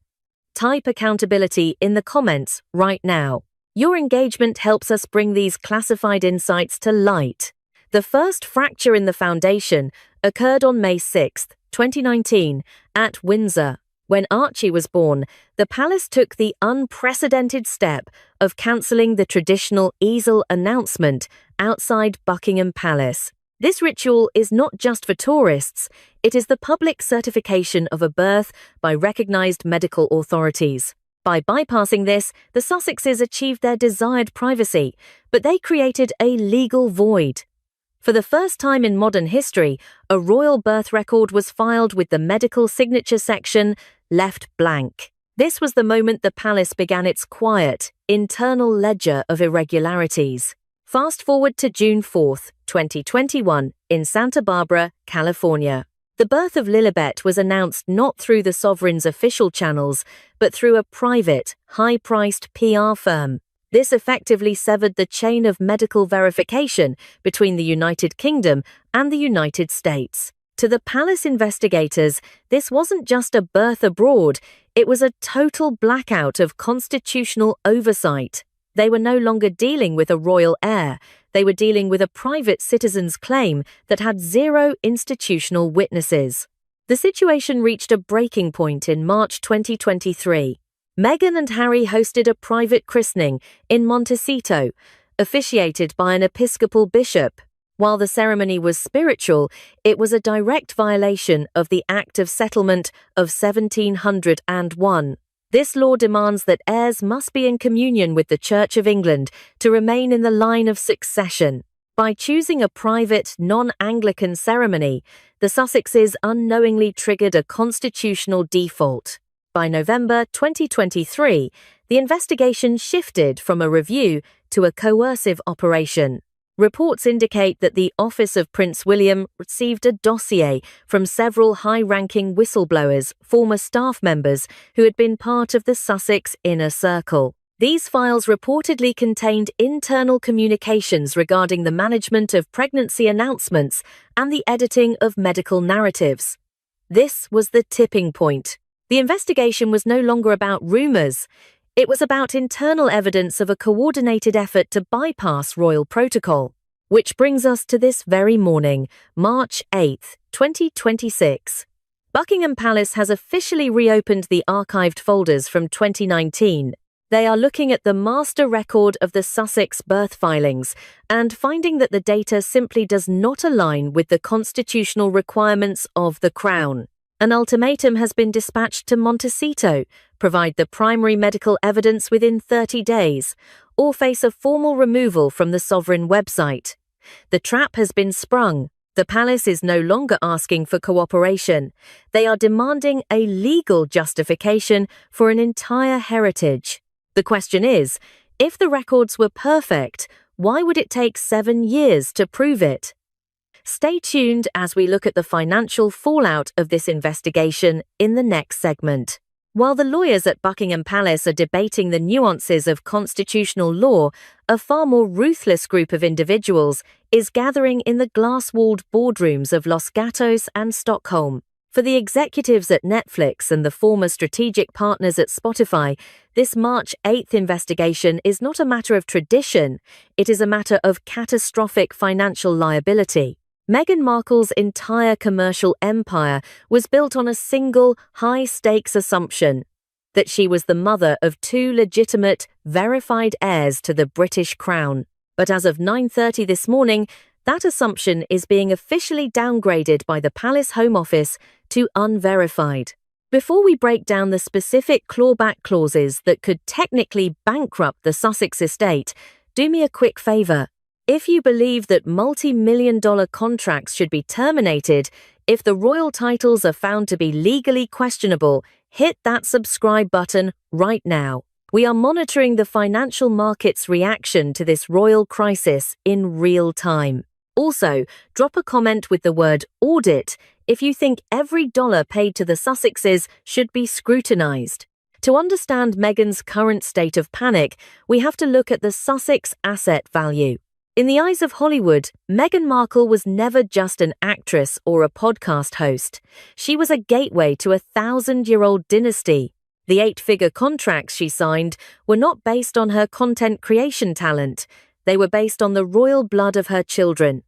type accountability in the comments right now. Your engagement helps us bring these classified insights to light. The first fracture in the foundation occurred on May 6, 2019, at Windsor. When Archie was born, the palace took the unprecedented step of cancelling the traditional easel announcement outside Buckingham Palace. This ritual is not just for tourists, it is the public certification of a birth by recognised medical authorities. By bypassing this, the Sussexes achieved their desired privacy, but they created a legal void. For the first time in modern history, a royal birth record was filed with the medical signature section left blank. This was the moment the palace began its quiet, internal ledger of irregularities. Fast forward to June 4, 2021, in Santa Barbara, California. The birth of Lilibet was announced not through the sovereign's official channels, but through a private, high-priced PR firm. This effectively severed the chain of medical verification between the United Kingdom and the United States. To the palace investigators, this wasn't just a birth abroad, it was a total blackout of constitutional oversight. They were no longer dealing with a royal heir, they were dealing with a private citizen's claim that had zero institutional witnesses. The situation reached a breaking point in March 2023. Meghan and Harry hosted a private christening in Montecito, officiated by an Episcopal bishop. While the ceremony was spiritual, it was a direct violation of the Act of Settlement of 1701. This law demands that heirs must be in communion with the Church of England to remain in the line of succession. By choosing a private, non-Anglican ceremony, the Sussexes unknowingly triggered a constitutional default. By November 2023, the investigation shifted from a review to a coercive operation. Reports indicate that the Office of Prince William received a dossier from several high-ranking whistleblowers, former staff members who had been part of the Sussex inner circle. These files reportedly contained internal communications regarding the management of pregnancy announcements and the editing of medical narratives. This was the tipping point. The investigation was no longer about rumors. It was about internal evidence of a coordinated effort to bypass royal protocol. Which brings us to this very morning, March 8, 2026. Buckingham Palace has officially reopened the archived folders from 2019. They are looking at the master record of the Sussex birth filings and finding that the data simply does not align with the constitutional requirements of the Crown. An ultimatum has been dispatched to Montecito: provide the primary medical evidence within 30 days, or face a formal removal from the sovereign website. The trap has been sprung. The palace is no longer asking for cooperation. They are demanding a legal justification for an entire heritage. The question is, if the records were perfect, why would it take 7 years to prove it? Stay tuned as we look at the financial fallout of this investigation in the next segment. While the lawyers at Buckingham Palace are debating the nuances of constitutional law, a far more ruthless group of individuals is gathering in the glass-walled boardrooms of Los Gatos and Stockholm. For the executives at Netflix and the former strategic partners at Spotify, this March 8th investigation is not a matter of tradition, it is a matter of catastrophic financial liability. Meghan Markle's entire commercial empire was built on a single, high-stakes assumption: that she was the mother of 2 legitimate, verified heirs to the British Crown. But as of 9:30 this morning, that assumption is being officially downgraded by the Palace Home Office to unverified. Before we break down the specific clawback clauses that could technically bankrupt the Sussex estate, do me a quick favour. If you believe that multi-million-dollar contracts should be terminated if the royal titles are found to be legally questionable, hit that subscribe button right now. We are monitoring the financial market's reaction to this royal crisis in real time. Also, drop a comment with the word audit if you think every dollar paid to the Sussexes should be scrutinised. To understand Meghan's current state of panic, we have to look at the Sussex asset value. In the eyes of Hollywood, Meghan Markle was never just an actress or a podcast host. She was a gateway to a 1,000-year-old dynasty. The 8-figure contracts she signed were not based on her content creation talent. They were based on the royal blood of her children.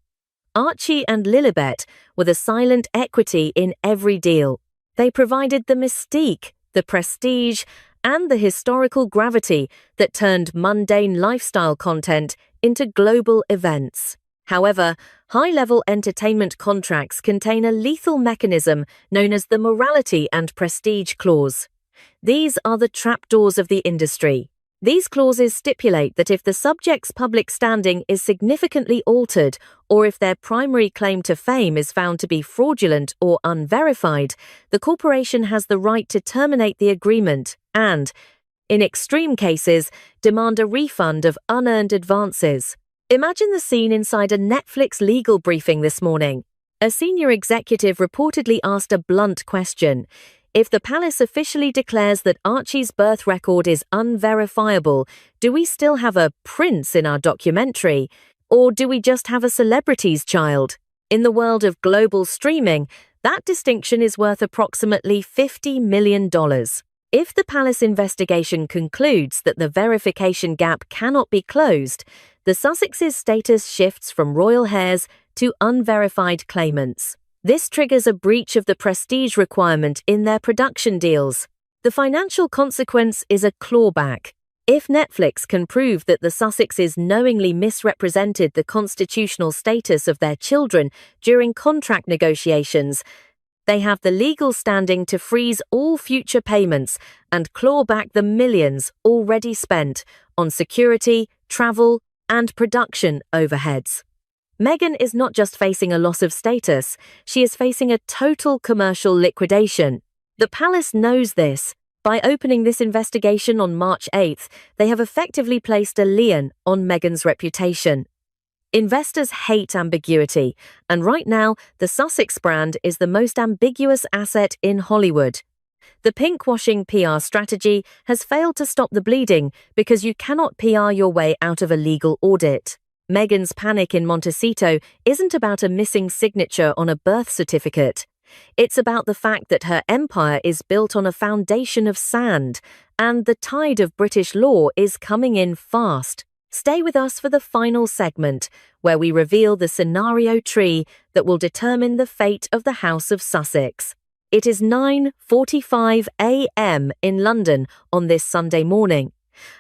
Archie and Lilibet were the silent equity in every deal. They provided the mystique, the prestige, and the historical gravity that turned mundane lifestyle content into global events. However, high-level entertainment contracts contain a lethal mechanism known as the morality and prestige clause. These are the trapdoors of the industry. These clauses stipulate that if the subject's public standing is significantly altered, or if their primary claim to fame is found to be fraudulent or unverified, the corporation has the right to terminate the agreement and, in extreme cases, demand a refund of unearned advances. Imagine the scene inside a Netflix legal briefing this morning. A senior executive reportedly asked a blunt question. If the palace officially declares that Archie's birth record is unverifiable, do we still have a prince in our documentary? Or do we just have a celebrity's child? In the world of global streaming, that distinction is worth approximately $50 million. If the palace investigation concludes that the verification gap cannot be closed, the Sussexes' status shifts from royal heirs to unverified claimants. This triggers a breach of the prestige requirement in their production deals. The financial consequence is a clawback. If Netflix can prove that the Sussexes knowingly misrepresented the constitutional status of their children during contract negotiations, they have the legal standing to freeze all future payments and claw back the millions already spent on security, travel, and production overheads. Meghan is not just facing a loss of status, she is facing a total commercial liquidation. The palace knows this. By opening this investigation on March 8th, they have effectively placed a lien on Meghan's reputation. Investors hate ambiguity, and right now, the Sussex brand is the most ambiguous asset in Hollywood. The pinkwashing PR strategy has failed to stop the bleeding because you cannot PR your way out of a legal audit. Meghan's panic in Montecito isn't about a missing signature on a birth certificate. It's about the fact that her empire is built on a foundation of sand, and the tide of British law is coming in fast. Stay with us for the final segment, where we reveal the scenario tree that will determine the fate of the House of Sussex. It is 9:45 a.m. in London on this Sunday morning.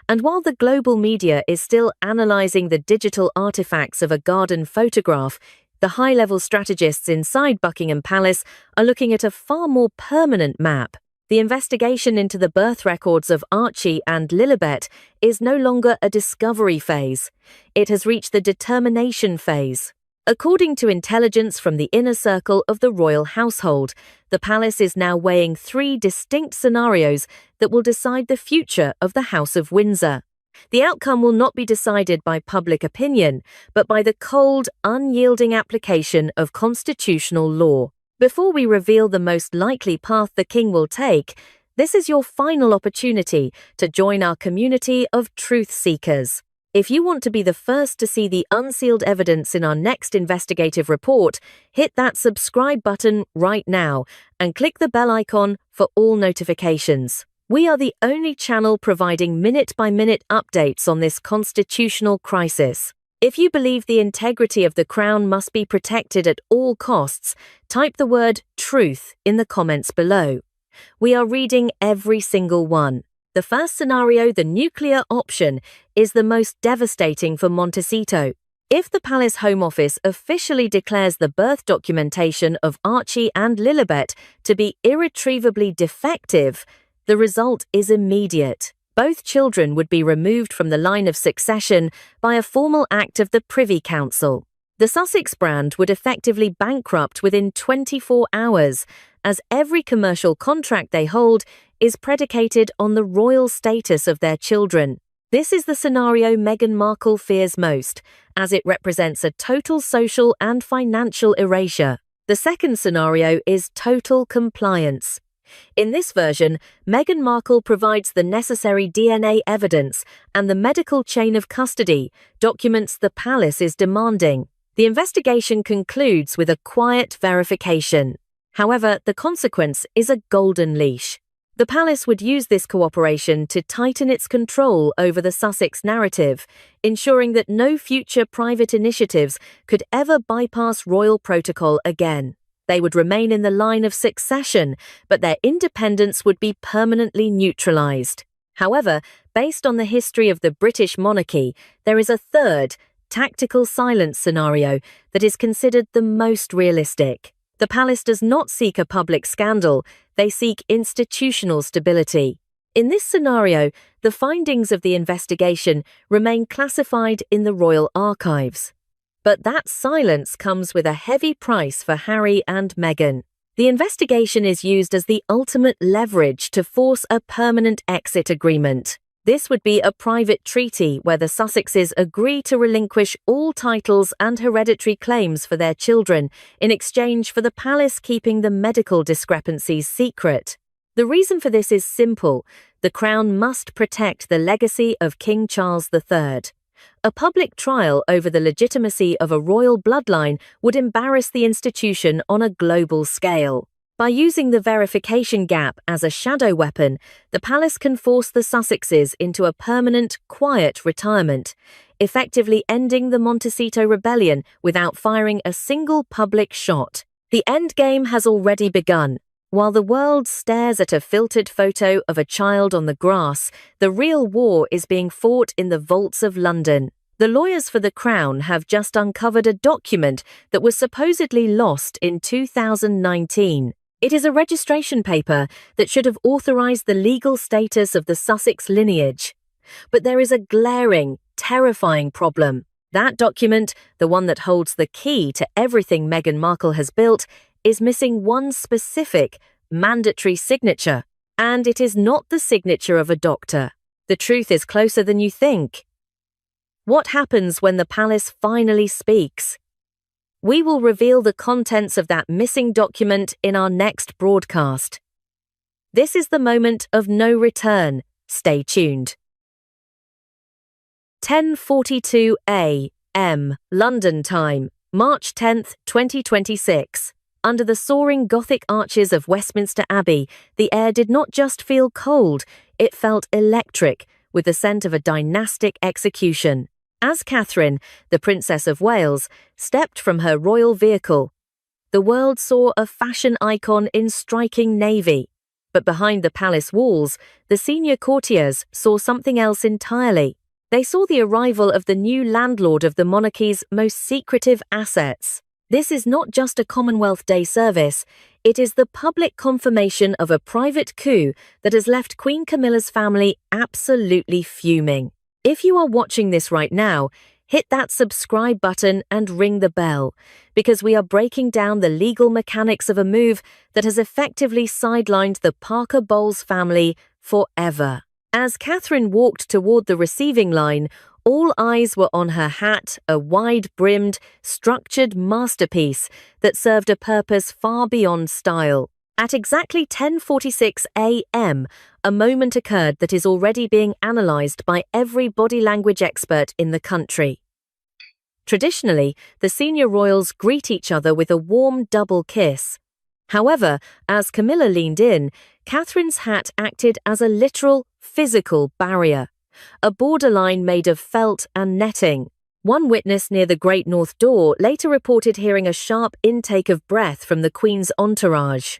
And while the global media is still analysing the digital artefacts of a garden photograph, the high-level strategists inside Buckingham Palace are looking at a far more permanent map. The investigation into the birth records of Archie and Lilibet is no longer a discovery phase. It has reached the determination phase. According to intelligence from the inner circle of the royal household, the palace is now weighing 3 distinct scenarios that will decide the future of the House of Windsor. The outcome will not be decided by public opinion, but by the cold, unyielding application of constitutional law. Before we reveal the most likely path the king will take, this is your final opportunity to join our community of truth seekers. If you want to be the first to see the unsealed evidence in our next investigative report, hit that subscribe button right now and click the bell icon for all notifications. We are the only channel providing minute-by-minute updates on this constitutional crisis. If you believe the integrity of the crown must be protected at all costs, type the word truth in the comments below. We are reading every single one. The first scenario, the nuclear option, is the most devastating for Montecito. If the Palace Home Office officially declares the birth documentation of Archie and Lilibet to be irretrievably defective, the result is immediate. Both children would be removed from the line of succession by a formal act of the Privy Council. The Sussex brand would effectively bankrupt within 24 hours, as every commercial contract they hold is predicated on the royal status of their children. This is the scenario Meghan Markle fears most, as it represents a total social and financial erasure. The second scenario is total compliance. In this version, Meghan Markle provides the necessary DNA evidence and the medical chain of custody, documents the palace is demanding. The investigation concludes with a quiet verification. However, the consequence is a golden leash. The palace would use this cooperation to tighten its control over the Sussex narrative, ensuring that no future private initiatives could ever bypass royal protocol again. They would remain in the line of succession, but their independence would be permanently neutralized. However, based on the history of the British monarchy, there is a third, tactical silence scenario that is considered the most realistic. The palace does not seek a public scandal, they seek institutional stability. In this scenario, the findings of the investigation remain classified in the royal archives. But that silence comes with a heavy price for Harry and Meghan. The investigation is used as the ultimate leverage to force a permanent exit agreement. This would be a private treaty where the Sussexes agree to relinquish all titles and hereditary claims for their children in exchange for the palace keeping the medical discrepancies secret. The reason for this is simple. The Crown must protect the legacy of King Charles III. A public trial over the legitimacy of a royal bloodline would embarrass the institution on a global scale. By using the verification gap as a shadow weapon, the palace can force the Sussexes into a permanent, quiet retirement, effectively ending the Montecito rebellion without firing a single public shot. The endgame has already begun. While the world stares at a filtered photo of a child on the grass, the real war is being fought in the vaults of London. The lawyers for the Crown have just uncovered a document that was supposedly lost in 2019. It is a registration paper that should have authorized the legal status of the Sussex lineage. But there is a glaring, terrifying problem. That document, the one that holds the key to everything Meghan Markle has built, is missing one specific, mandatory signature. And it is not the signature of a doctor. The truth is closer than you think. What happens when the palace finally speaks? We will reveal the contents of that missing document in our next broadcast. This is the moment of no return. Stay tuned. 10:42 a.m. London time, March 10th, 2026. Under the soaring Gothic arches of Westminster Abbey, the air did not just feel cold, it felt electric, with the scent of a dynastic execution. As Catherine, the Princess of Wales, stepped from her royal vehicle, the world saw a fashion icon in striking navy. But behind the palace walls, the senior courtiers saw something else entirely. They saw the arrival of the new landlord of the monarchy's most secretive assets. This is not just a Commonwealth Day service, it is the public confirmation of a private coup that has left Queen Camilla's family absolutely fuming. If you are watching this right now, hit that subscribe button and ring the bell, because we are breaking down the legal mechanics of a move that has effectively sidelined the Parker Bowles family forever. As Catherine walked toward the receiving line, all eyes were on her hat, a wide-brimmed, structured masterpiece that served a purpose far beyond style. At exactly 10:46 a.m., a moment occurred that is already being analysed by every body language expert in the country. Traditionally, the senior royals greet each other with a warm double kiss. However, as Camilla leaned in, Catherine's hat acted as a literal, physical barrier, a borderline made of felt and netting. One witness near the Great North Door later reported hearing a sharp intake of breath from the Queen's entourage.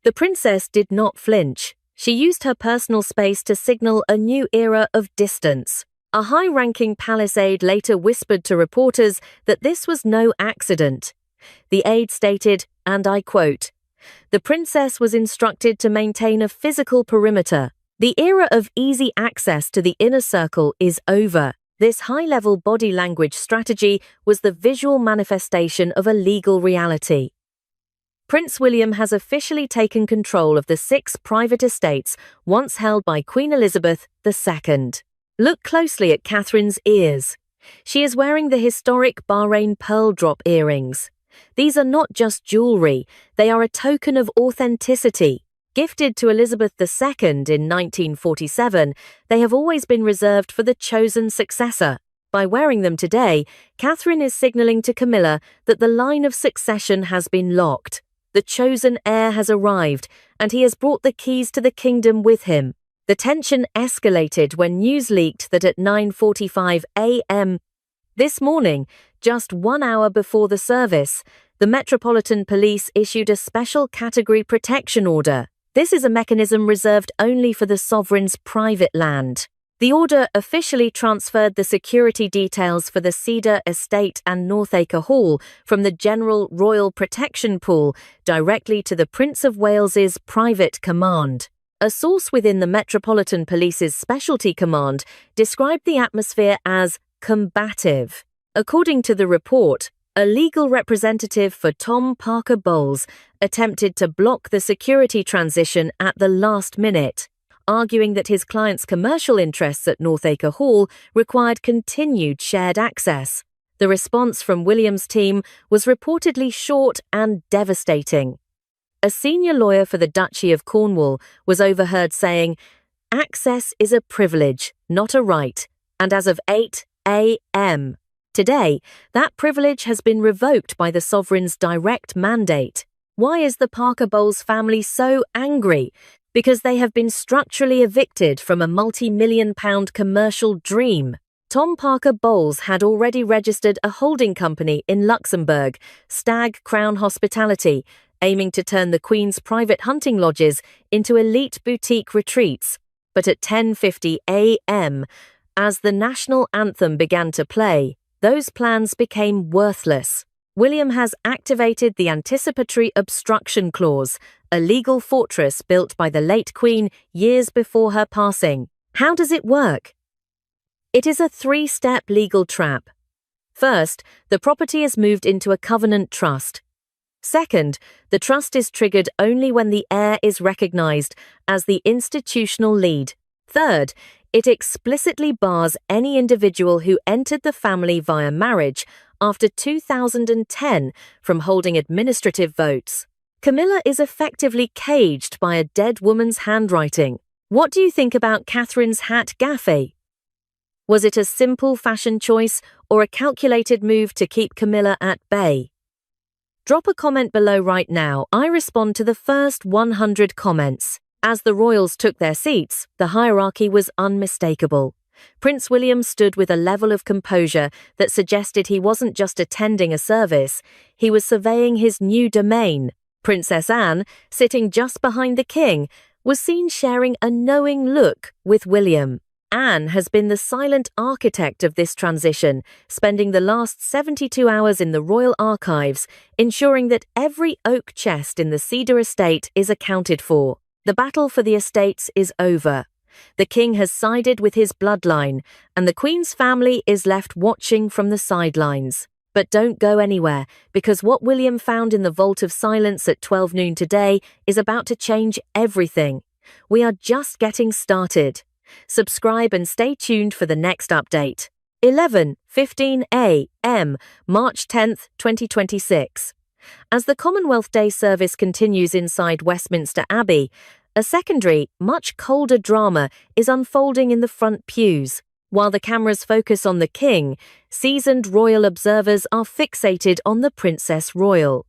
The princess did not flinch. She used her personal space to signal a new era of distance. A high-ranking palace aide later whispered to reporters that this was no accident. The aide stated, and I quote, "The princess was instructed to maintain a physical perimeter. The era of easy access to the inner circle is over. This high-level body language strategy was the visual manifestation of a legal reality." Prince William has officially taken control of the 6 private estates once held by Queen Elizabeth II. Look closely at Catherine's ears. She is wearing the historic Bahrain pearl drop earrings. These are not just jewelry, they are a token of authenticity. Gifted to Elizabeth II in 1947, they have always been reserved for the chosen successor. By wearing them today, Catherine is signalling to Camilla that the line of succession has been locked. The chosen heir has arrived, and he has brought the keys to the kingdom with him. The tension escalated when news leaked that at 9:45 a.m. this morning, just 1 hour before the service, the Metropolitan Police issued a special category protection order. This is a mechanism reserved only for the sovereign's private land. The order officially transferred the security details for the Cedar Estate and Northacre Hall from the General Royal Protection Pool directly to the Prince of Wales's private command. A source within the Metropolitan Police's Specialty Command described the atmosphere as combative. According to the report, a legal representative for Tom Parker Bowles attempted to block the security transition at the last minute, arguing that his client's commercial interests at Northacre Hall required continued shared access. The response from William's team was reportedly short and devastating. A senior lawyer for the Duchy of Cornwall was overheard saying, "Access is a privilege, not a right, and as of 8 a.m. today, that privilege has been revoked by the sovereign's direct mandate." Why is the Parker Bowles family so angry? Because they have been structurally evicted from a multi-million-pound commercial dream. Tom Parker Bowles had already registered a holding company in Luxembourg, Stag Crown Hospitality, aiming to turn the Queen's private hunting lodges into elite boutique retreats. But at 10:50 a.m., as the national anthem began to play, those plans became worthless. William has activated the Anticipatory Obstruction Clause, a legal fortress built by the late Queen years before her passing. How does it work? It is a three-step legal trap. First, the property is moved into a covenant trust. Second, the trust is triggered only when the heir is recognized as the institutional lead. Third, it explicitly bars any individual who entered the family via marriage after 2010 from holding administrative votes. Camilla is effectively caged by a dead woman's handwriting. What do you think about Catherine's hat gaffe? Was it a simple fashion choice or a calculated move to keep Camilla at bay? Drop a comment below right now. I respond to the first 100 comments. As the royals took their seats, the hierarchy was unmistakable. Prince William stood with a level of composure that suggested he wasn't just attending a service, he was surveying his new domain. Princess Anne, sitting just behind the king, was seen sharing a knowing look with William. Anne has been the silent architect of this transition, spending the last 72 hours in the royal archives, ensuring that every oak chest in the Cedar estate is accounted for. The battle for the estates is over. The king has sided with his bloodline, and the Queen's family is left watching from the sidelines. But don't go anywhere, because what William found in the Vault of Silence at 12 noon today is about to change everything. We are just getting started. Subscribe and stay tuned for the next update. 11:15 a.m., March 10th, 2026. As the Commonwealth Day service continues inside Westminster Abbey, a secondary, much colder drama is unfolding in the front pews. While the cameras focus on the king, seasoned royal observers are fixated on the Princess Royal.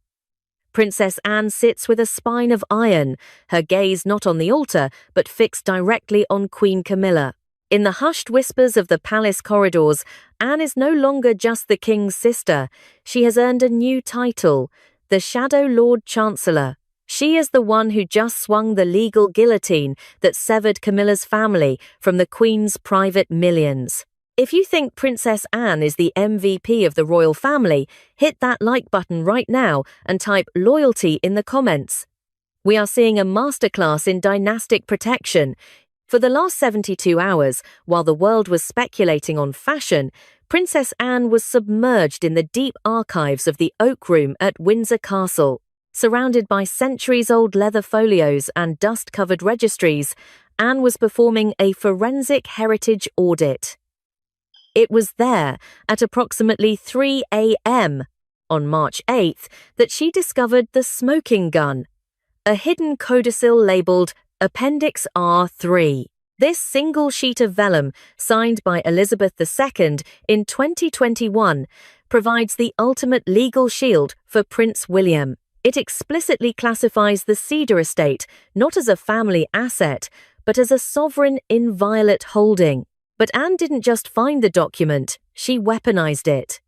Princess Anne sits with a spine of iron, her gaze not on the altar, but fixed directly on Queen Camilla. In the hushed whispers of the palace corridors, Anne is no longer just the king's sister. She has earned a new title, the Shadow Lord Chancellor. She is the one who just swung the legal guillotine that severed Camilla's family from the Queen's private millions. If you think Princess Anne is the MVP of the royal family, hit that like button right now and type loyalty in the comments. We are seeing a masterclass in dynastic protection. For the last 72 hours, while the world was speculating on fashion, Princess Anne was submerged in the deep archives of the Oak Room at Windsor Castle. Surrounded by centuries-old leather folios and dust-covered registries, Anne was performing a forensic heritage audit. It was there, at approximately 3 a.m. on March 8th, that she discovered the smoking gun, a hidden codicil labelled Appendix R3. This single sheet of vellum, signed by Elizabeth II in 2021, provides the ultimate legal shield for Prince William. It explicitly classifies the Cedar estate not as a family asset, but as a sovereign inviolate holding. But Anne didn't just find the document, she weaponized it.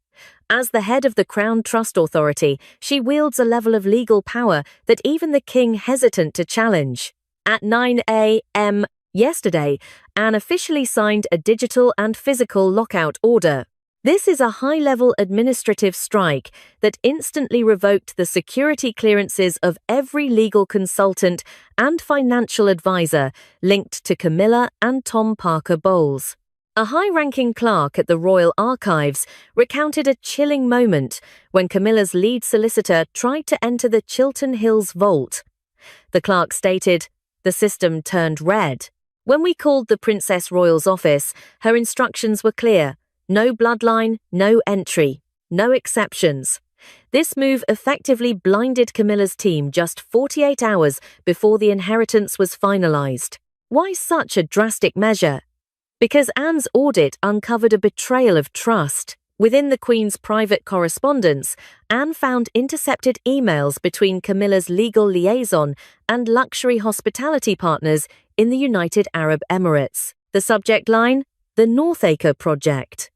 As the head of the Crown Trust Authority, she wields a level of legal power that even the king hesitant to challenge. At 9 a.m. yesterday, Anne officially signed a digital and physical lockout order. This is a high-level administrative strike that instantly revoked the security clearances of every legal consultant and financial advisor linked to Camilla and Tom Parker Bowles. A high-ranking clerk at the Royal Archives recounted a chilling moment when Camilla's lead solicitor tried to enter the Chiltern Hills vault. The clerk stated, "The system turned red. When we called the Princess Royal's office, her instructions were clear. No bloodline, no entry, no exceptions." This move effectively blinded Camilla's team just 48 hours before the inheritance was finalized. Why such a drastic measure? Because Anne's audit uncovered a betrayal of trust. Within the Queen's private correspondence, Anne found intercepted emails between Camilla's legal liaison and luxury hospitality partners in the United Arab Emirates. The subject line? The Northacre Project.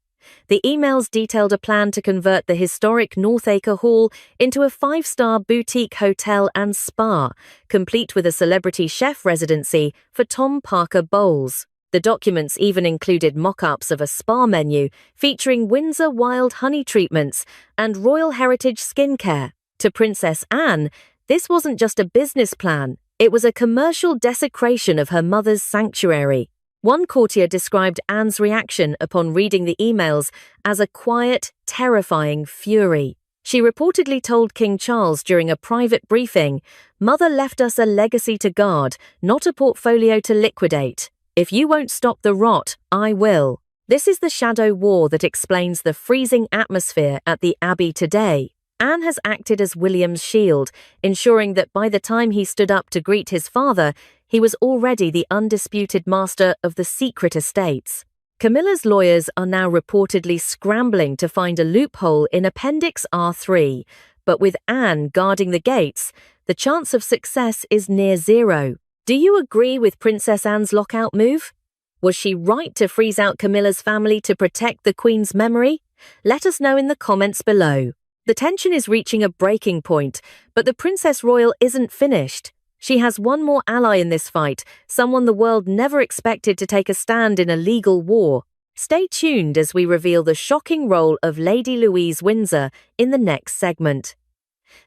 The emails detailed a plan to convert the historic Northacre Hall into a 5-star boutique hotel and spa, complete with a celebrity chef residency for Tom Parker Bowles. The documents even included mock-ups of a spa menu featuring Windsor wild honey treatments and Royal Heritage skincare. To Princess Anne, this wasn't just a business plan, it was a commercial desecration of her mother's sanctuary. One courtier described Anne's reaction upon reading the emails as a quiet, terrifying fury. She reportedly told King Charles during a private briefing, "Mother left us a legacy to guard, not a portfolio to liquidate. If you won't stop the rot, I will." This is the shadow war that explains the freezing atmosphere at the Abbey today. Anne has acted as William's shield, ensuring that by the time he stood up to greet his father, he was already the undisputed master of the secret estates. Camilla's lawyers are now reportedly scrambling to find a loophole in Appendix R3, but with Anne guarding the gates, the chance of success is near zero. Do you agree with Princess Anne's lockout move? Was she right to freeze out Camilla's family to protect the Queen's memory? Let us know in the comments below. The tension is reaching a breaking point, but the Princess Royal isn't finished. She has one more ally in this fight, someone the world never expected to take a stand in a legal war. Stay tuned as we reveal the shocking role of Lady Louise Windsor in the next segment.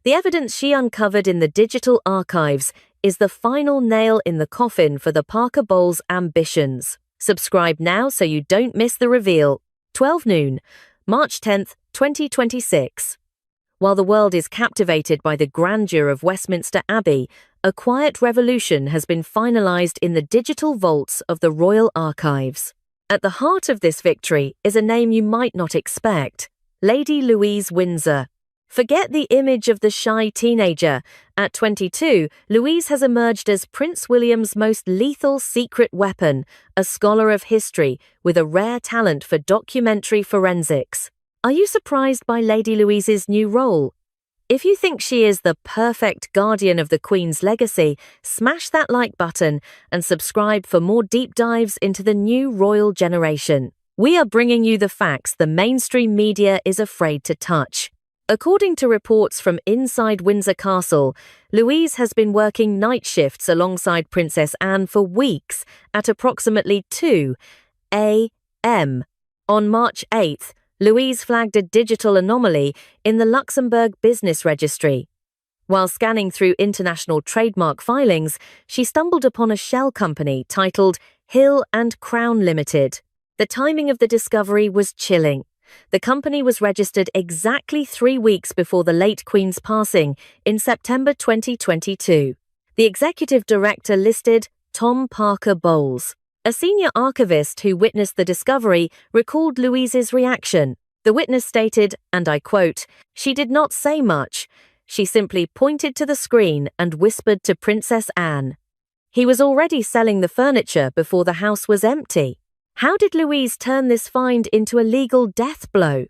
The evidence she uncovered in the digital archives is the final nail in the coffin for the Parker Bowles ambitions. Subscribe now so you don't miss the reveal. 12 noon, March 10th, 2026. While the world is captivated by the grandeur of Westminster Abbey, a quiet revolution has been finalized in the digital vaults of the Royal Archives. At the heart of this victory is a name you might not expect, Lady Louise Windsor. Forget the image of the shy teenager. At 22, Louise has emerged as Prince William's most lethal secret weapon, a scholar of history with a rare talent for documentary forensics. Are you surprised by Lady Louise's new role? If you think she is the perfect guardian of the Queen's legacy, smash that like button and subscribe for more deep dives into the new royal generation. We are bringing you the facts the mainstream media is afraid to touch. According to reports from inside Windsor Castle, Louise has been working night shifts alongside Princess Anne for weeks at approximately 2 a.m. On March 8th, Louise flagged a digital anomaly in the Luxembourg Business Registry. While scanning through international trademark filings, she stumbled upon a shell company titled Hill and Crown Limited. The timing of the discovery was chilling. The company was registered exactly 3 weeks before the late Queen's passing in September 2022. The executive director listed Tom Parker Bowles. A senior archivist who witnessed the discovery recalled Louise's reaction. The witness stated, and I quote, "She did not say much. She simply pointed to the screen and whispered to Princess Anne. He was already selling the furniture before the house was empty. How did Louise turn this find into a legal death blow?"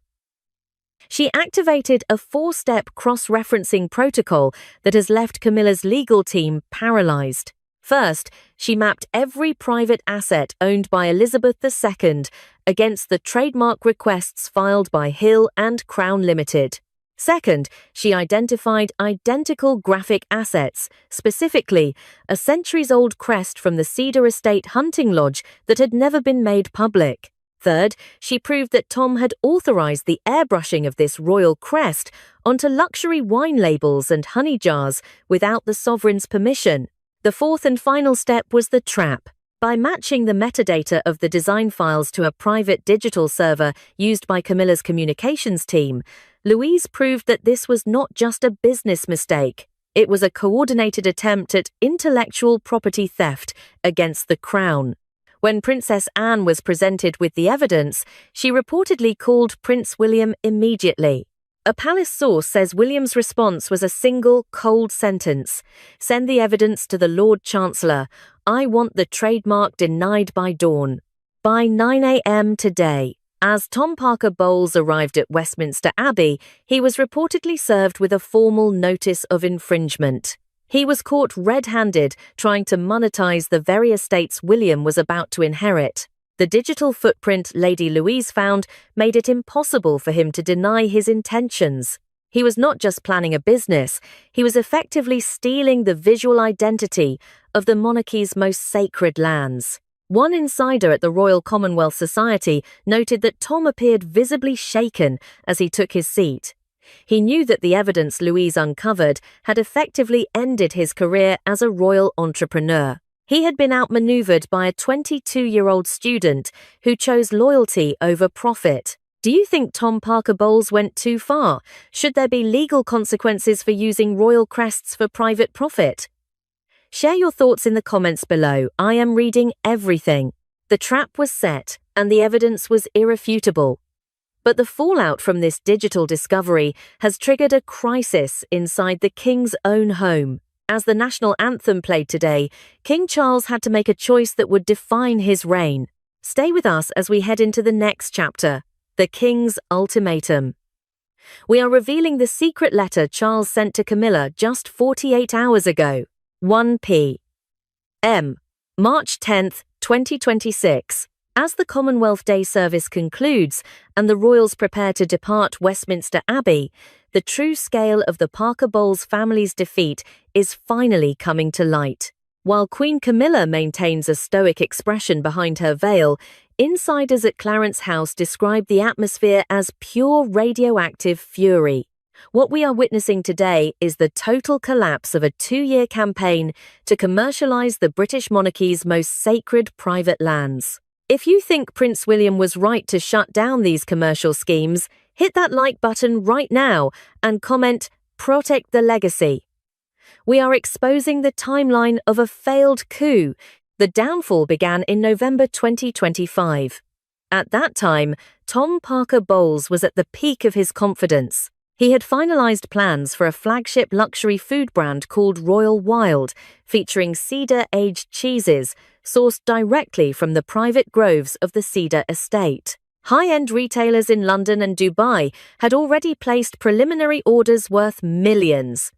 She activated a 4-step cross-referencing protocol that has left Camilla's legal team paralyzed. First, she mapped every private asset owned by Elizabeth II against the trademark requests filed by Hill and Crown Limited. Second, she identified identical graphic assets, specifically a centuries-old crest from the Cedar Estate hunting lodge that had never been made public. Third, she proved that Tom had authorized the airbrushing of this royal crest onto luxury wine labels and honey jars without the sovereign's permission. The fourth and final step was the trap. By matching the metadata of the design files to a private digital server used by Camilla's communications team, Louise proved that this was not just a business mistake. It was a coordinated attempt at intellectual property theft against the crown. When Princess Anne was presented with the evidence, she reportedly called Prince William immediately. A palace source says William's response was a single, cold sentence. "Send the evidence to the Lord Chancellor. I want the trademark denied by dawn." By 9 a.m. today, as Tom Parker Bowles arrived at Westminster Abbey, he was reportedly served with a formal notice of infringement. He was caught red-handed trying to monetize the very estates William was about to inherit. The digital footprint Lady Louise found made it impossible for him to deny his intentions. He was not just planning a business, he was effectively stealing the visual identity of the monarchy's most sacred lands. One insider at the Royal Commonwealth Society noted that Tom appeared visibly shaken as he took his seat. He knew that the evidence Louise uncovered had effectively ended his career as a royal entrepreneur. He had been outmaneuvered by a 22-year-old student who chose loyalty over profit. Do you think Tom Parker Bowles went too far? Should there be legal consequences for using royal crests for private profit? Share your thoughts in the comments below. I am reading everything. The trap was set, and the evidence was irrefutable. But the fallout from this digital discovery has triggered a crisis inside the King's own home. As the national anthem played today, King Charles had to make a choice that would define his reign. Stay with us as we head into the next chapter, the King's ultimatum. We are revealing the secret letter Charles sent to Camilla just 48 hours ago. 1 p.m. March 10th, 2026. As the Commonwealth Day service concludes and the royals prepare to depart Westminster Abbey, the true scale of the Parker Bowles family's defeat is finally coming to light. While Queen Camilla maintains a stoic expression behind her veil, insiders at Clarence House describe the atmosphere as pure radioactive fury. What we are witnessing today is the total collapse of a 2-year campaign to commercialize the British monarchy's most sacred private lands. If you think Prince William was right to shut down these commercial schemes, hit that like button right now and comment, "Protect the legacy." We are exposing the timeline of a failed coup. The downfall began in November 2025. At that time, Tom Parker Bowles was at the peak of his confidence. He had finalized plans for a flagship luxury food brand called Royal Wild, featuring cedar-aged cheeses sourced directly from the private groves of the Cedar Estate. High-end retailers in London and Dubai had already placed preliminary orders worth millions.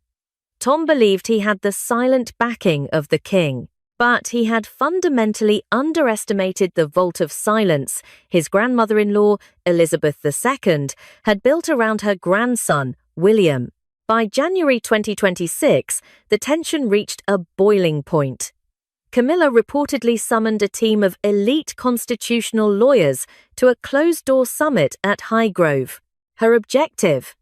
Tom believed he had the silent backing of the king, but he had fundamentally underestimated the vault of silence his grandmother-in-law, Elizabeth II, had built around her grandson, William. By January 2026, the tension reached a boiling point. Camilla reportedly summoned a team of elite constitutional lawyers to a closed-door summit at Highgrove. Her objective?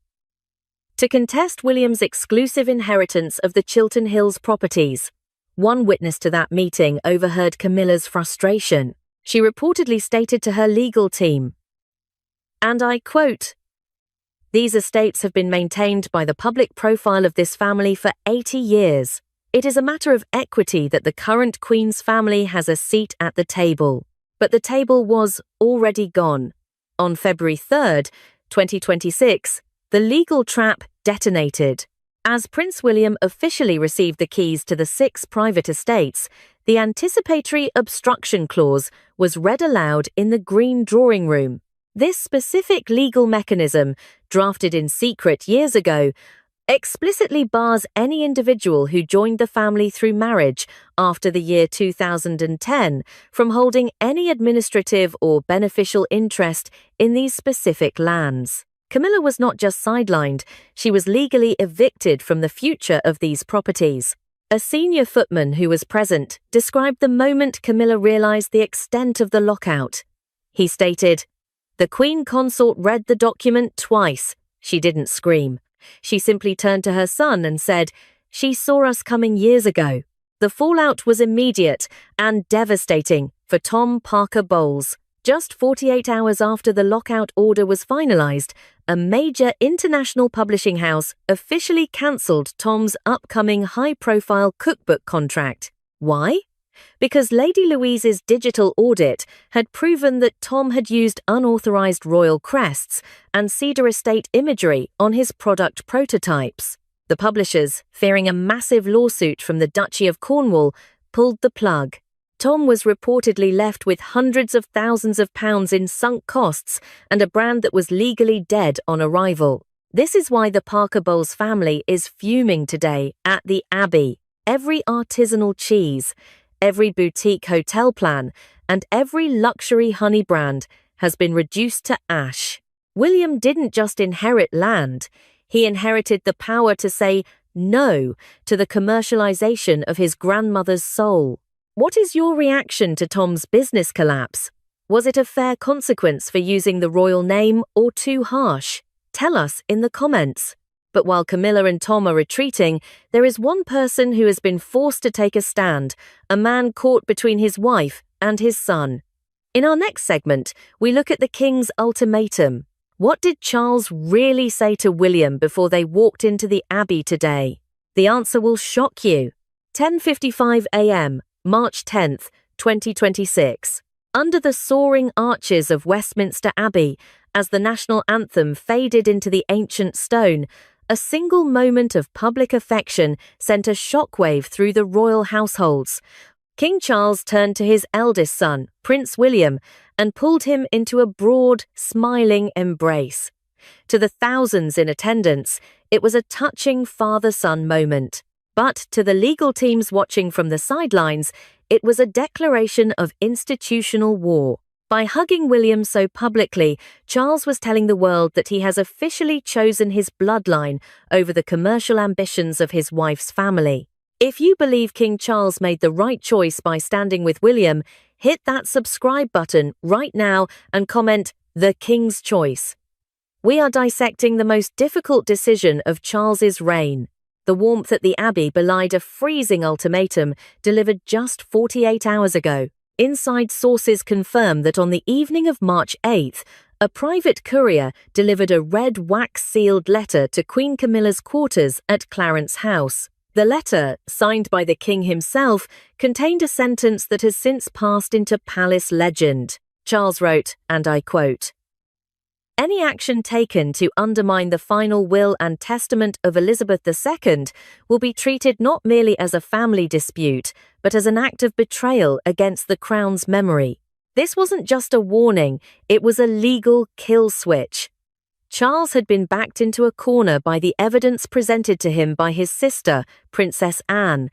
To contest William's exclusive inheritance of the Chiltern Hills properties. One witness to that meeting overheard Camilla's frustration. She reportedly stated to her legal team, and I quote, "These estates have been maintained by the public profile of this family for 80 years. It is a matter of equity that the current Queen's family has a seat at the table." But the table was already gone. On February 3rd, 2026, the legal trap detonated. As Prince William officially received the keys to the 6 private estates, the anticipatory obstruction clause was read aloud in the Green Drawing Room. This specific legal mechanism, drafted in secret years ago, explicitly bars any individual who joined the family through marriage after the year 2010 from holding any administrative or beneficial interest in these specific lands. Camilla was not just sidelined, she was legally evicted from the future of these properties. A senior footman who was present described the moment Camilla realized the extent of the lockout. He stated, "The Queen Consort read the document twice. She didn't scream. She simply turned to her son and said, 'She saw us coming years ago.'" The fallout was immediate and devastating for Tom Parker Bowles. Just 48 hours after the lockout order was finalized, a major international publishing house officially cancelled Tom's upcoming high-profile cookbook contract. Why? Because Lady Louise's digital audit had proven that Tom had used unauthorized royal crests and Cedar Estate imagery on his product prototypes. The publishers, fearing a massive lawsuit from the Duchy of Cornwall, pulled the plug. Tom was reportedly left with hundreds of thousands of pounds in sunk costs and a brand that was legally dead on arrival. This is why the Parker Bowles family is fuming today at the Abbey. Every artisanal cheese, every boutique hotel plan, and every luxury honey brand has been reduced to ash. William didn't just inherit land, he inherited the power to say no to the commercialization of his grandmother's soul. What is your reaction to Tom's business collapse? Was it a fair consequence for using the royal name or too harsh? Tell us in the comments. But while Camilla and Tom are retreating, there is one person who has been forced to take a stand, a man caught between his wife and his son. In our next segment, we look at the King's ultimatum. What did Charles really say to William before they walked into the Abbey today? The answer will shock you. 10:55 a.m., March 10th, 2026. Under the soaring arches of Westminster Abbey, as the national anthem faded into the ancient stone, a single moment of public affection sent a shockwave through the royal households. King Charles turned to his eldest son, Prince William, and pulled him into a broad, smiling embrace. To the thousands in attendance, it was a touching father-son moment. But to the legal teams watching from the sidelines, it was a declaration of institutional war. By hugging William so publicly, Charles was telling the world that he has officially chosen his bloodline over the commercial ambitions of his wife's family. If you believe King Charles made the right choice by standing with William, hit that subscribe button right now and comment, "The King's Choice." We are dissecting the most difficult decision of Charles's reign. The warmth at the Abbey belied a freezing ultimatum delivered just 48 hours ago. Inside sources confirm that on the evening of March 8th, a private courier delivered a red wax-sealed letter to Queen Camilla's quarters at Clarence House. The letter, signed by the king himself, contained a sentence that has since passed into palace legend. Charles wrote, and I quote, "Any action taken to undermine the final will and testament of Elizabeth II will be treated not merely as a family dispute, but as an act of betrayal against the Crown's memory." This wasn't just a warning, it was a legal kill switch. Charles had been backed into a corner by the evidence presented to him by his sister, Princess Anne,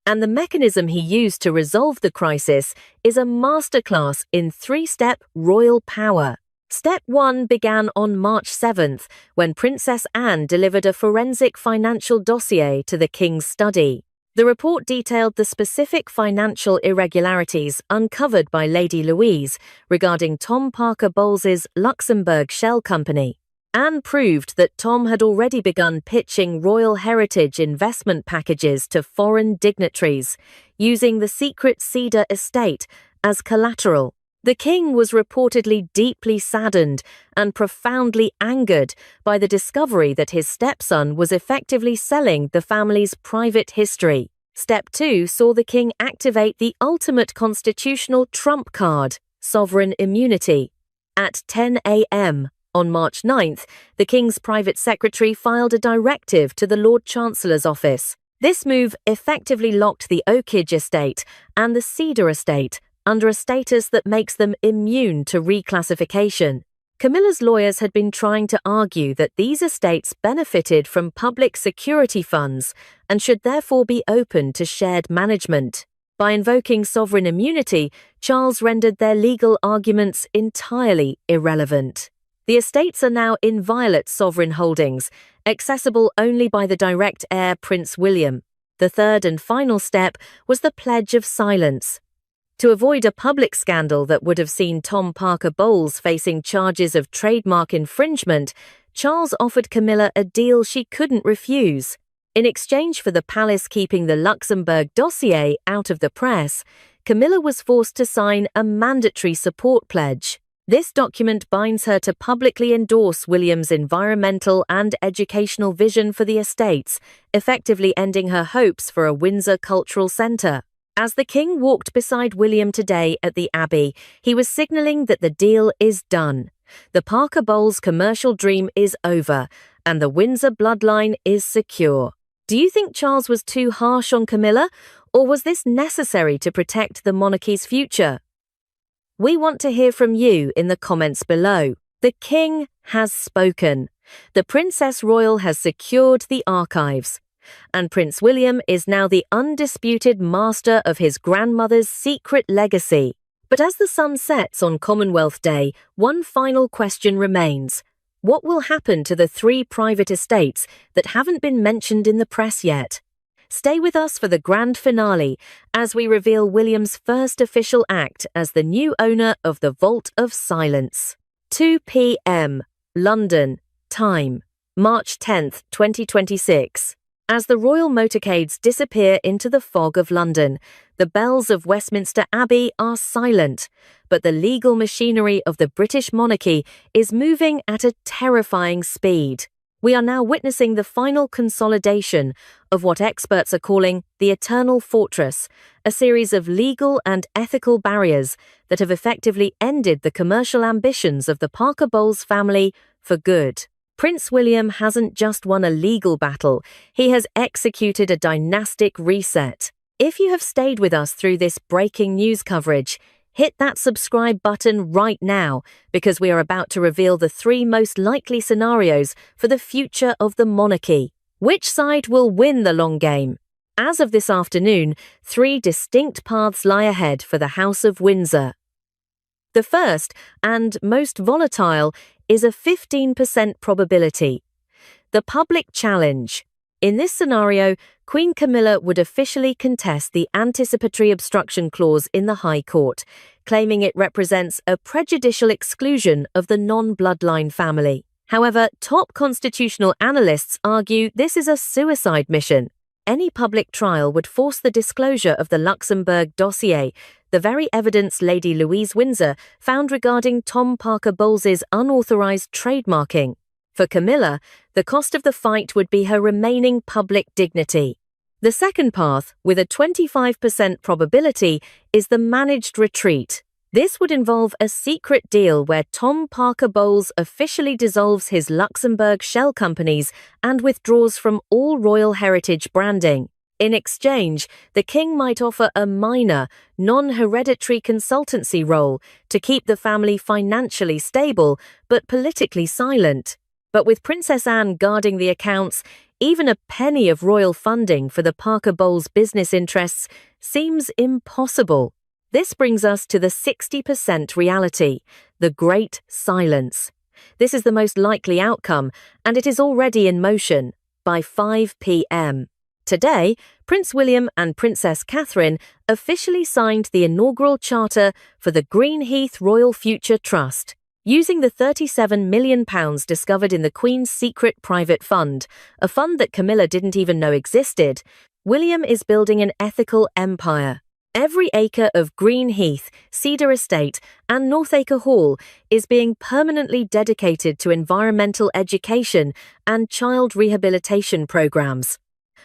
and the mechanism he used to resolve the crisis is a masterclass in three-step royal power. Step 1 began on March 7th, when Princess Anne delivered a forensic financial dossier to the King's study. The report detailed the specific financial irregularities uncovered by Lady Louise regarding Tom Parker Bowles's Luxembourg shell company. Anne proved that Tom had already begun pitching royal heritage investment packages to foreign dignitaries, using the secret Cedar Estate as collateral. The king was reportedly deeply saddened and profoundly angered by the discovery that his stepson was effectively selling the family's private history. Step 2 saw the king activate the ultimate constitutional trump card, sovereign immunity. At 10 a.m. on March 9th, the king's private secretary filed a directive to the Lord Chancellor's office. This move effectively locked the Oakage estate and the Cedar estate under a status that makes them immune to reclassification. Camilla's lawyers had been trying to argue that these estates benefited from public security funds and should therefore be open to shared management. By invoking sovereign immunity, Charles rendered their legal arguments entirely irrelevant. The estates are now inviolate sovereign holdings, accessible only by the direct heir Prince William. The third and final step was the Pledge of Silence. To avoid a public scandal that would have seen Tom Parker Bowles facing charges of trademark infringement, Charles offered Camilla a deal she couldn't refuse. In exchange for the palace keeping the Luxembourg dossier out of the press, Camilla was forced to sign a mandatory support pledge. This document binds her to publicly endorse William's environmental and educational vision for the estates, effectively ending her hopes for a Windsor cultural centre. As the king walked beside William today at the Abbey, he was signalling that the deal is done. The Parker Bowles commercial dream is over, and the Windsor bloodline is secure. Do you think Charles was too harsh on Camilla, or was this necessary to protect the monarchy's future? We want to hear from you in the comments below. The king has spoken. The Princess Royal has secured the archives. And Prince William is now the undisputed master of his grandmother's secret legacy. But as the sun sets on Commonwealth Day, one final question remains. What will happen to the 3 private estates that haven't been mentioned in the press yet? Stay with us for the grand finale as we reveal William's first official act as the new owner of the Vault of Silence. 2 p.m. London. Time. March 10th, 2026. As the royal motorcades disappear into the fog of London, the bells of Westminster Abbey are silent, but the legal machinery of the British monarchy is moving at a terrifying speed. We are now witnessing the final consolidation of what experts are calling the Eternal Fortress, a series of legal and ethical barriers that have effectively ended the commercial ambitions of the Parker Bowles family for good. Prince William hasn't just won a legal battle, he has executed a dynastic reset. If you have stayed with us through this breaking news coverage, hit that subscribe button right now because we are about to reveal the 3 most likely scenarios for the future of the monarchy. Which side will win the long game? As of this afternoon, 3 distinct paths lie ahead for the House of Windsor. The first, and most volatile, is a 15% probability. The public challenge. In this scenario, Queen Camilla would officially contest the anticipatory obstruction clause in the High Court, claiming it represents a prejudicial exclusion of the non-bloodline family. However, top constitutional analysts argue this is a suicide mission. Any public trial would force the disclosure of the Luxembourg dossier, the very evidence Lady Louise Windsor found regarding Tom Parker Bowles' unauthorized trademarking. For Camilla, the cost of the fight would be her remaining public dignity. The second path, with a 25% probability, is the managed retreat. This would involve a secret deal where Tom Parker Bowles officially dissolves his Luxembourg shell companies and withdraws from all royal heritage branding. In exchange, the king might offer a minor, non-hereditary consultancy role to keep the family financially stable but politically silent. But with Princess Anne guarding the accounts, even a penny of royal funding for the Parker Bowles business interests seems impossible. This brings us to the 60% reality, the Great Silence. This is the most likely outcome, and it is already in motion by 5 p.m. Today, Prince William and Princess Catherine officially signed the inaugural charter for the Greenheath Royal Future Trust. Using the £37 million discovered in the Queen's secret private fund, a fund that Camilla didn't even know existed, William is building an ethical empire. Every acre of Greenheath, Cedar Estate, and Northacre Hall is being permanently dedicated to environmental education and child rehabilitation programs.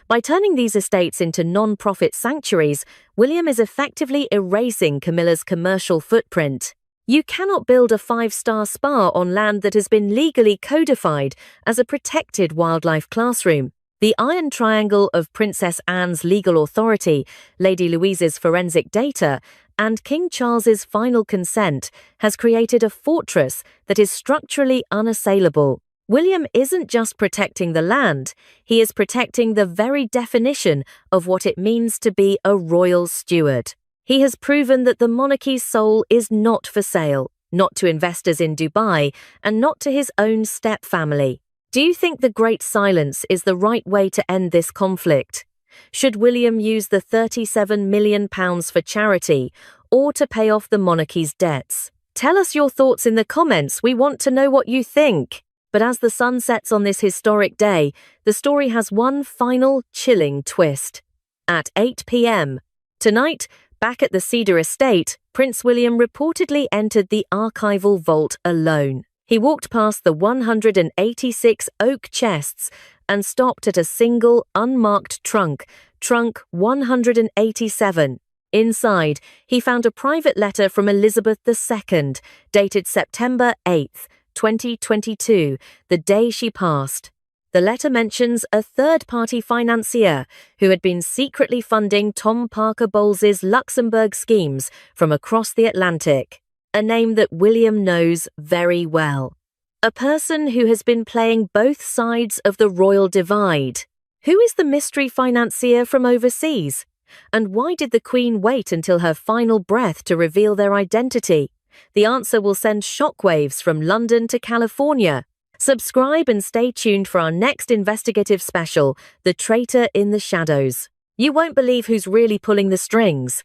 By turning these estates into non-profit sanctuaries, William is effectively erasing Camilla's commercial footprint. You cannot build a 5-star spa on land that has been legally codified as a protected wildlife classroom. The iron triangle of Princess Anne's legal authority, Lady Louise's forensic data, and King Charles's final consent has created a fortress that is structurally unassailable. William isn't just protecting the land, he is protecting the very definition of what it means to be a royal steward. He has proven that the monarchy's soul is not for sale, not to investors in Dubai, and not to his own step-family. Do you think the Great Silence is the right way to end this conflict? Should William use the £37 million for charity, or to pay off the monarchy's debts? Tell us your thoughts in the comments. We want to know what you think. But as the sun sets on this historic day, the story has one final chilling twist. At 8 p.m. tonight, back at the Cedar Estate, Prince William reportedly entered the archival vault alone. He walked past the 186 oak chests and stopped at a single unmarked trunk 187. Inside, he found a private letter from Elizabeth II, dated September 8th, 2022, the day she passed. The letter mentions a third-party financier who had been secretly funding Tom Parker Bowles's Luxembourg schemes from across the Atlantic, a name that William knows very well. A person who has been playing both sides of the royal divide. Who is the mystery financier from overseas? And why did the Queen wait until her final breath to reveal their identity? The answer will send shockwaves from London to California. Subscribe and stay tuned for our next investigative special, The Traitor in the Shadows. You won't believe who's really pulling the strings.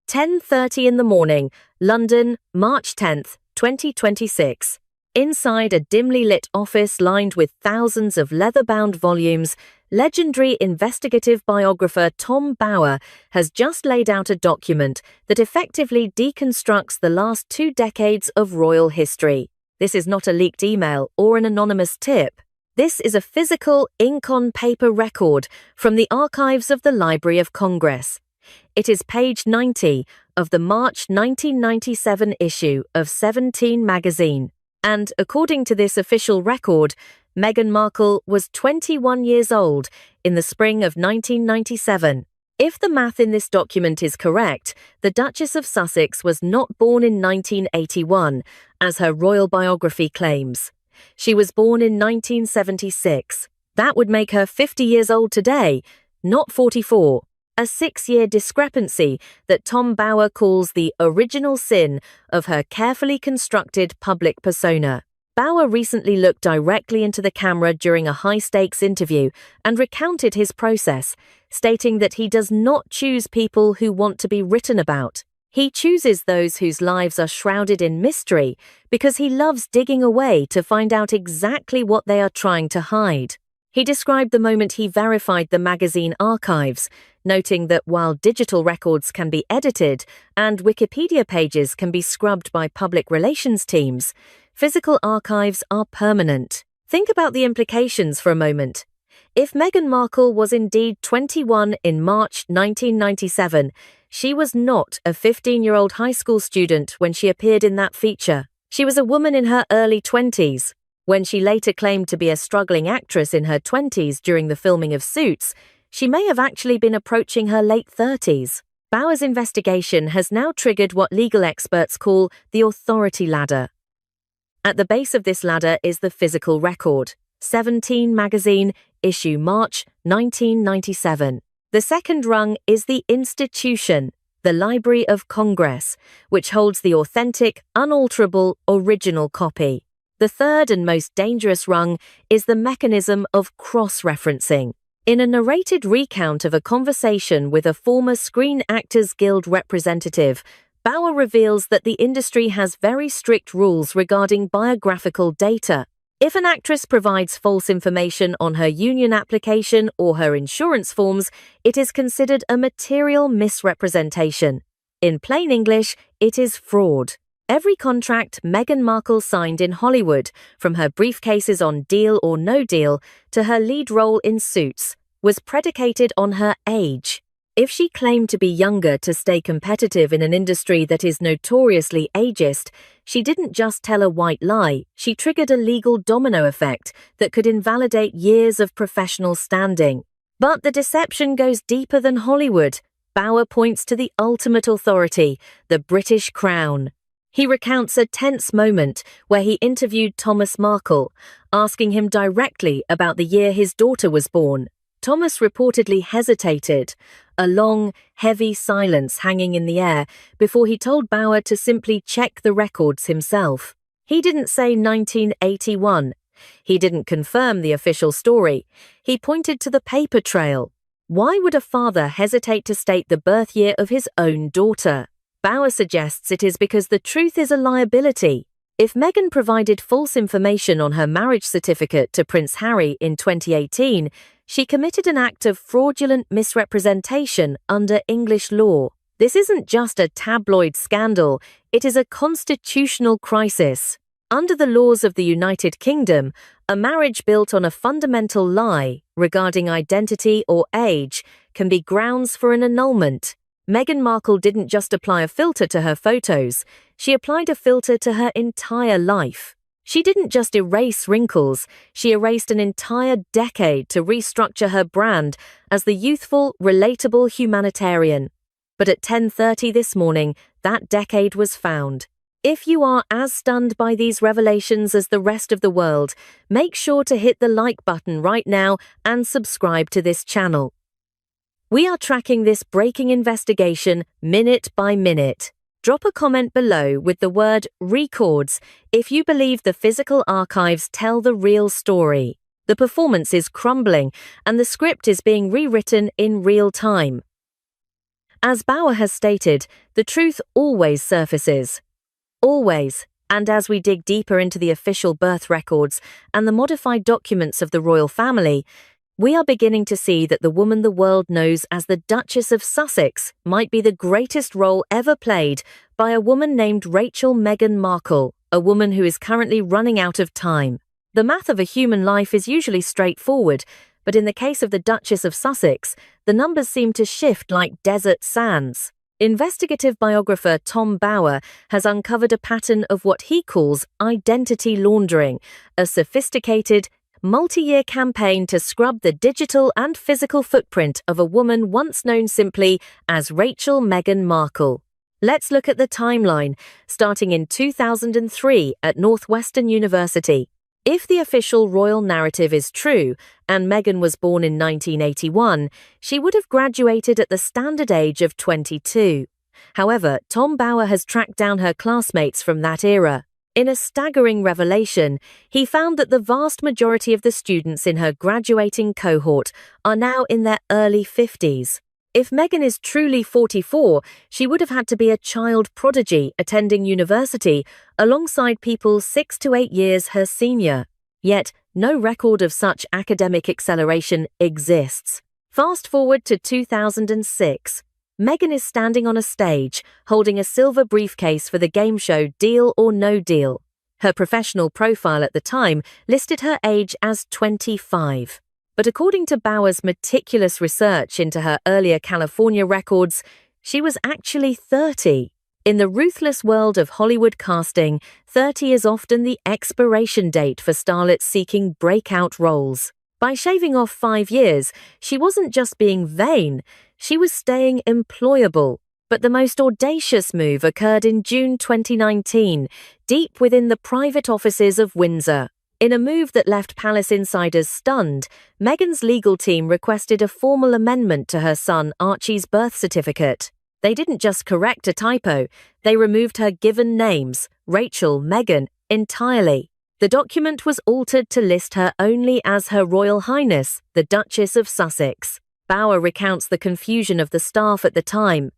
10:30 in the morning, London, March 10th, 2026. Inside a dimly lit office lined with thousands of leather-bound volumes, legendary investigative biographer Tom Bower has just laid out a document that effectively deconstructs the last 2 decades of royal history. This is not a leaked email or an anonymous tip. This is a physical, ink-on-paper record from the archives of the Library of Congress. It is page 90 of the March 1997 issue of 17 magazine. And according to this official record, Meghan Markle was 21 years old in the spring of 1997. If the math in this document is correct, the Duchess of Sussex was not born in 1981, as her royal biography claims. She was born in 1976. That would make her 50 years old today, not 44. A 6-year discrepancy that Tom Bower calls the original sin of her carefully constructed public persona. Bower recently looked directly into the camera during a high-stakes interview and recounted his process, stating that he does not choose people who want to be written about. He chooses those whose lives are shrouded in mystery because he loves digging away to find out exactly what they are trying to hide. He described the moment he verified the magazine archives, noting that while digital records can be edited and Wikipedia pages can be scrubbed by public relations teams, physical archives are permanent. Think about the implications for a moment. If Meghan Markle was indeed 21 in March 1997, she was not a 15-year-old high school student when she appeared in that feature. She was a woman in her early 20s. When she later claimed to be a struggling actress in her 20s during the filming of Suits, she may have actually been approaching her late 30s. Bower's investigation has now triggered what legal experts call the authority ladder. At the base of this ladder is the physical record, 17 magazine, issue March 1997. The second rung is the institution, the Library of Congress, which holds the authentic, unalterable, original copy. The third and most dangerous rung is the mechanism of cross-referencing. In a narrated recount of a conversation with a former Screen Actors Guild representative, Bower reveals that the industry has very strict rules regarding biographical data. If an actress provides false information on her union application or her insurance forms, it is considered a material misrepresentation. In plain English, it is fraud. Every contract Meghan Markle signed in Hollywood, from her briefcases on Deal or No Deal to her lead role in Suits, was predicated on her age. If she claimed to be younger to stay competitive in an industry that is notoriously ageist, she didn't just tell a white lie, she triggered a legal domino effect that could invalidate years of professional standing. But the deception goes deeper than Hollywood. Bower points to the ultimate authority, the British Crown. He recounts a tense moment where he interviewed Thomas Markle, asking him directly about the year his daughter was born. Thomas reportedly hesitated, a long, heavy silence hanging in the air before he told Bower to simply check the records himself. He didn't say 1981. He didn't confirm the official story. He pointed to the paper trail. Why would a father hesitate to state the birth year of his own daughter? Bauer suggests it is because the truth is a liability. If Meghan provided false information on her marriage certificate to Prince Harry in 2018, she committed an act of fraudulent misrepresentation under English law. This isn't just a tabloid scandal, it is a constitutional crisis. Under the laws of the United Kingdom, a marriage built on a fundamental lie regarding identity or age can be grounds for an annulment. Meghan Markle didn't just apply a filter to her photos, she applied a filter to her entire life. She didn't just erase wrinkles, she erased an entire decade to restructure her brand as the youthful, relatable humanitarian. But at 10:30 this morning, that decade was found. If you are as stunned by these revelations as the rest of the world, make sure to hit the like button right now and subscribe to this channel. We are tracking this breaking investigation minute by minute. Drop a comment below with the word records if you believe the physical archives tell the real story. The performance is crumbling and the script is being rewritten in real time. As Bauer has stated, the truth always surfaces. Always. And as we dig deeper into the official birth records and the modified documents of the royal family, we are beginning to see that the woman the world knows as the Duchess of Sussex might be the greatest role ever played by a woman named Rachel Meghan Markle, a woman who is currently running out of time. The math of a human life is usually straightforward, but in the case of the Duchess of Sussex, the numbers seem to shift like desert sands. Investigative biographer Tom Bauer has uncovered a pattern of what he calls identity laundering, a sophisticated, multi-year campaign to scrub the digital and physical footprint of a woman once known simply as Rachel Meghan Markle. Let's look at the timeline, starting in 2003 at Northwestern University. If the official royal narrative is true, and Meghan was born in 1981, she would have graduated at the standard age of 22. However, Tom Bauer has tracked down her classmates from that era. In a staggering revelation, he found that the vast majority of the students in her graduating cohort are now in their early 50s. If Meghan is truly 44, she would have had to be a child prodigy attending university alongside people 6 to 8 years her senior. Yet, no record of such academic acceleration exists. Fast forward to 2006. Meghan is standing on a stage, holding a silver briefcase for the game show Deal or No Deal. Her professional profile at the time listed her age as 25. But according to Bauer's meticulous research into her earlier California records, she was actually 30. In the ruthless world of Hollywood casting, 30 is often the expiration date for starlets seeking breakout roles. By shaving off 5 years, she wasn't just being vain, she was staying employable. But the most audacious move occurred in June 2019, deep within the private offices of Windsor. In a move that left palace insiders stunned, Meghan's legal team requested a formal amendment to her son Archie's birth certificate. They didn't just correct a typo, they removed her given names, Rachel Meghan, entirely. The document was altered to list her only as Her Royal Highness, the Duchess of Sussex. Bauer recounts the confusion of the staff at the time.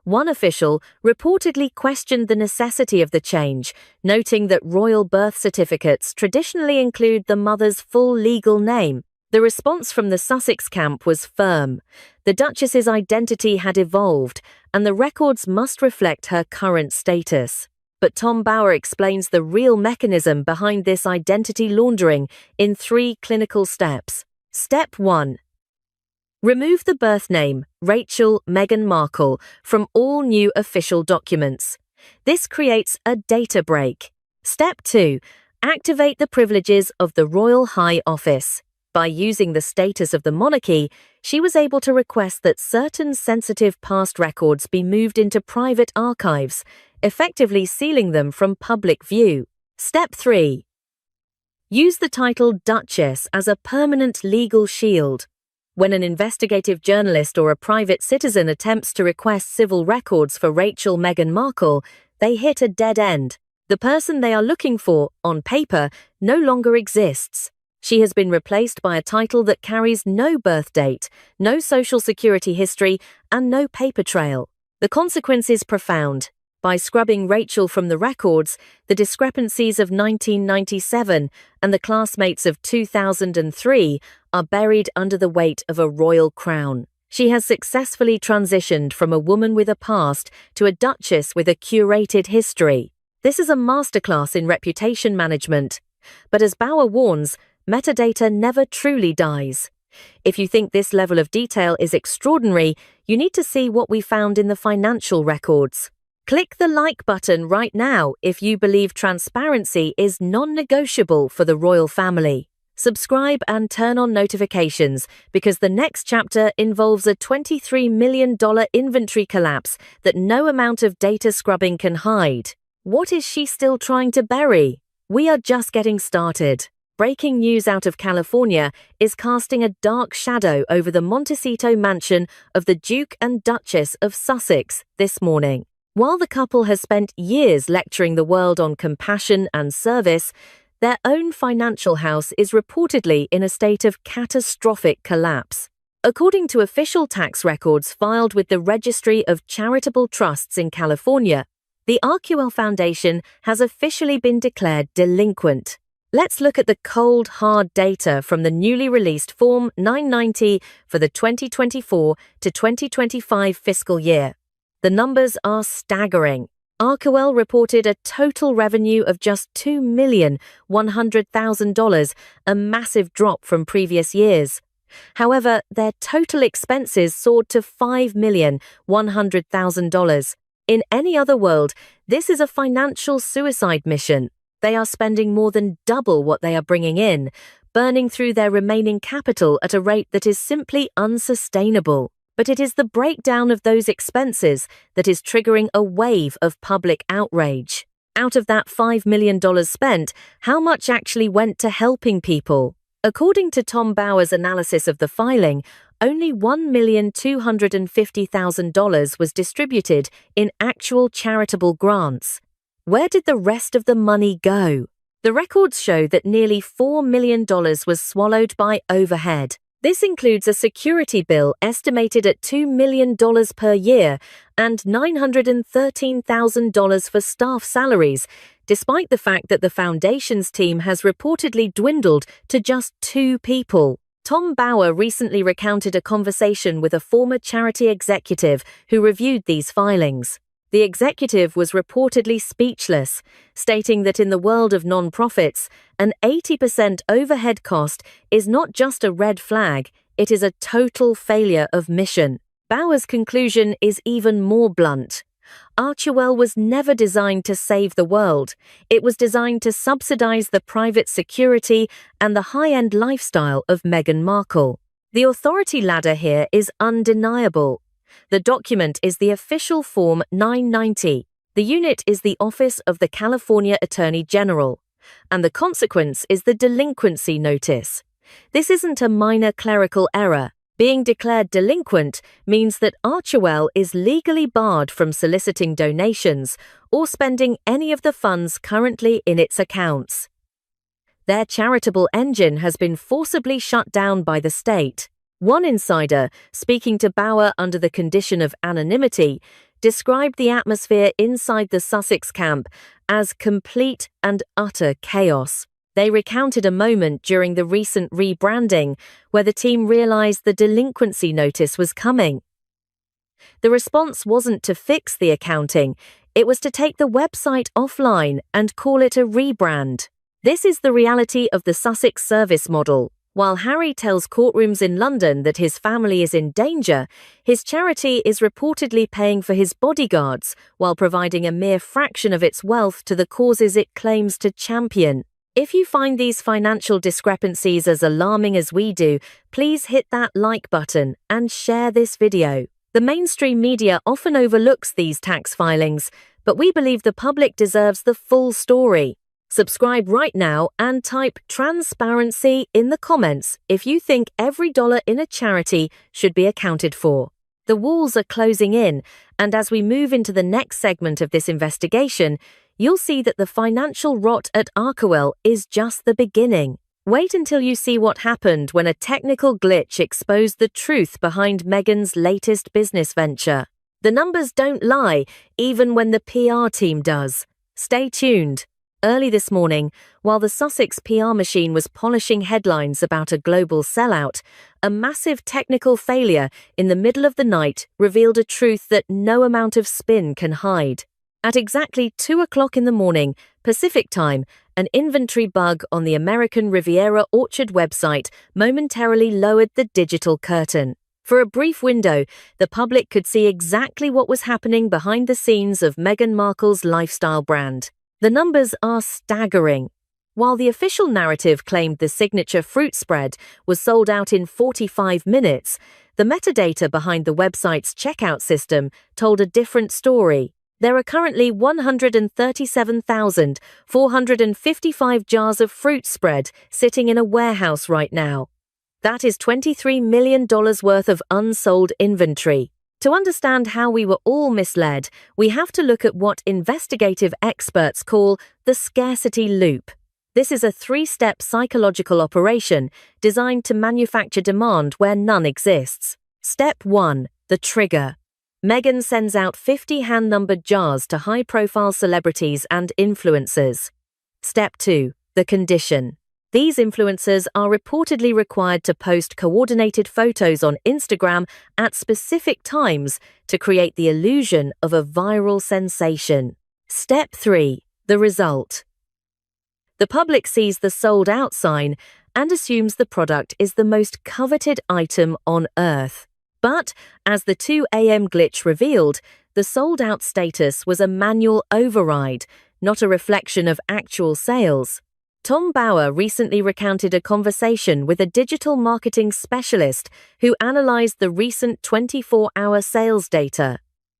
One official reportedly questioned the necessity of the change, noting that royal birth certificates traditionally include the mother's full legal name. The response from the Sussex camp was firm. The Duchess's identity had evolved, and the records must reflect her current status. But Tom Bauer explains the real mechanism behind this identity laundering in 3 clinical steps. Step 1. Remove the birth name, Rachel Meghan Markle, from all new official documents. This creates a data break. Step 2. Activate the privileges of the Royal High Office. By using the status of the monarchy, she was able to request that certain sensitive past records be moved into private archives, effectively sealing them from public view. Step 3. Use the title Duchess as a permanent legal shield. When an investigative journalist or a private citizen attempts to request civil records for Rachel Meghan Markle, they hit a dead end. The person they are looking for, on paper, no longer exists. She has been replaced by a title that carries no birth date, no social security history, and no paper trail. The consequence is profound. By scrubbing Rachel from the records, the discrepancies of 1997 and the classmates of 2003 are buried under the weight of a royal crown. She has successfully transitioned from a woman with a past to a duchess with a curated history. This is a masterclass in reputation management. But as Bauer warns, metadata never truly dies. If you think this level of detail is extraordinary, you need to see what we found in the financial records. Click the like button right now if you believe transparency is non-negotiable for the royal family. Subscribe and turn on notifications because the next chapter involves a $23 million inventory collapse that no amount of data scrubbing can hide. What is she still trying to bury? We are just getting started. Breaking news out of California is casting a dark shadow over the Montecito mansion of the Duke and Duchess of Sussex this morning. While the couple has spent years lecturing the world on compassion and service, their own financial house is reportedly in a state of catastrophic collapse. According to official tax records filed with the Registry of Charitable Trusts in California, the RQL Foundation has officially been declared delinquent. Let's look at the cold, hard data from the newly released Form 990 for the 2024 to 2025 fiscal year. The numbers are staggering. RQL reported a total revenue of just $2,100,000, a massive drop from previous years. However, their total expenses soared to $5,100,000. In any other world, this is a financial suicide mission. They are spending more than double what they are bringing in, burning through their remaining capital at a rate that is simply unsustainable. But it is the breakdown of those expenses that is triggering a wave of public outrage. Out of that $5 million spent, how much actually went to helping people? According to Tom Bauer's analysis of the filing, only $1,250,000 was distributed in actual charitable grants. Where did the rest of the money go? The records show that nearly $4 million was swallowed by overhead. This includes a security bill estimated at $2 million per year and $913,000 for staff salaries, despite the fact that the foundation's team has reportedly dwindled to just 2 people. Tom Bauer recently recounted a conversation with a former charity executive who reviewed these filings. The executive was reportedly speechless, stating that in the world of non-profits, an 80% overhead cost is not just a red flag, it is a total failure of mission. Bauer's conclusion is even more blunt. RQL was never designed to save the world. It was designed to subsidize the private security and the high-end lifestyle of Meghan Markle. The authority ladder here is undeniable. The document is the official Form 990. The unit is the Office of the California Attorney General, and the consequence is the delinquency notice. This isn't a minor clerical error. Being declared delinquent means that RQL is legally barred from soliciting donations or spending any of the funds currently in its accounts. Their charitable engine has been forcibly shut down by the state. One insider, speaking to Bauer under the condition of anonymity, described the atmosphere inside the Sussex camp as complete and utter chaos. They recounted a moment during the recent rebranding where the team realized the delinquency notice was coming. The response wasn't to fix the accounting, it was to take the website offline and call it a rebrand. This is the reality of the Sussex service model. While Harry tells courtrooms in London that his family is in danger, his charity is reportedly paying for his bodyguards while providing a mere fraction of its wealth to the causes it claims to champion. If you find these financial discrepancies as alarming as we do, please hit that like button and share this video. The mainstream media often overlooks these tax filings, but we believe the public deserves the full story. Subscribe right now and type transparency in the comments if you think every dollar in a charity should be accounted for. The walls are closing in, and as we move into the next segment of this investigation, you'll see that the financial rot at RQL is just the beginning. Wait until you see what happened when a technical glitch exposed the truth behind Meghan's latest business venture. The numbers don't lie, even when the PR team does. Stay tuned. Early this morning, while the Sussex PR machine was polishing headlines about a global sellout, a massive technical failure in the middle of the night revealed a truth that no amount of spin can hide. At exactly 2 o'clock in the morning, Pacific time, an inventory bug on the American Riviera Orchard website momentarily lowered the digital curtain. For a brief window, the public could see exactly what was happening behind the scenes of Meghan Markle's lifestyle brand. The numbers are staggering. While the official narrative claimed the signature fruit spread was sold out in 45 minutes, the metadata behind the website's checkout system told a different story. There are currently 137,455 jars of fruit spread sitting in a warehouse right now. That is $23 million worth of unsold inventory. To understand how we were all misled, we have to look at what investigative experts call the scarcity loop. This is a 3-step psychological operation designed to manufacture demand where none exists. Step 1. The trigger. Meghan sends out 50 hand-numbered jars to high-profile celebrities and influencers. Step 2. The condition. These influencers are reportedly required to post coordinated photos on Instagram at specific times to create the illusion of a viral sensation. Step 3. The result. The public sees the sold out sign and assumes the product is the most coveted item on Earth. But, as the 2 a.m. glitch revealed, the sold out status was a manual override, not a reflection of actual sales. Tom Bower recently recounted a conversation with a digital marketing specialist who analyzed the recent 24-hour sales data.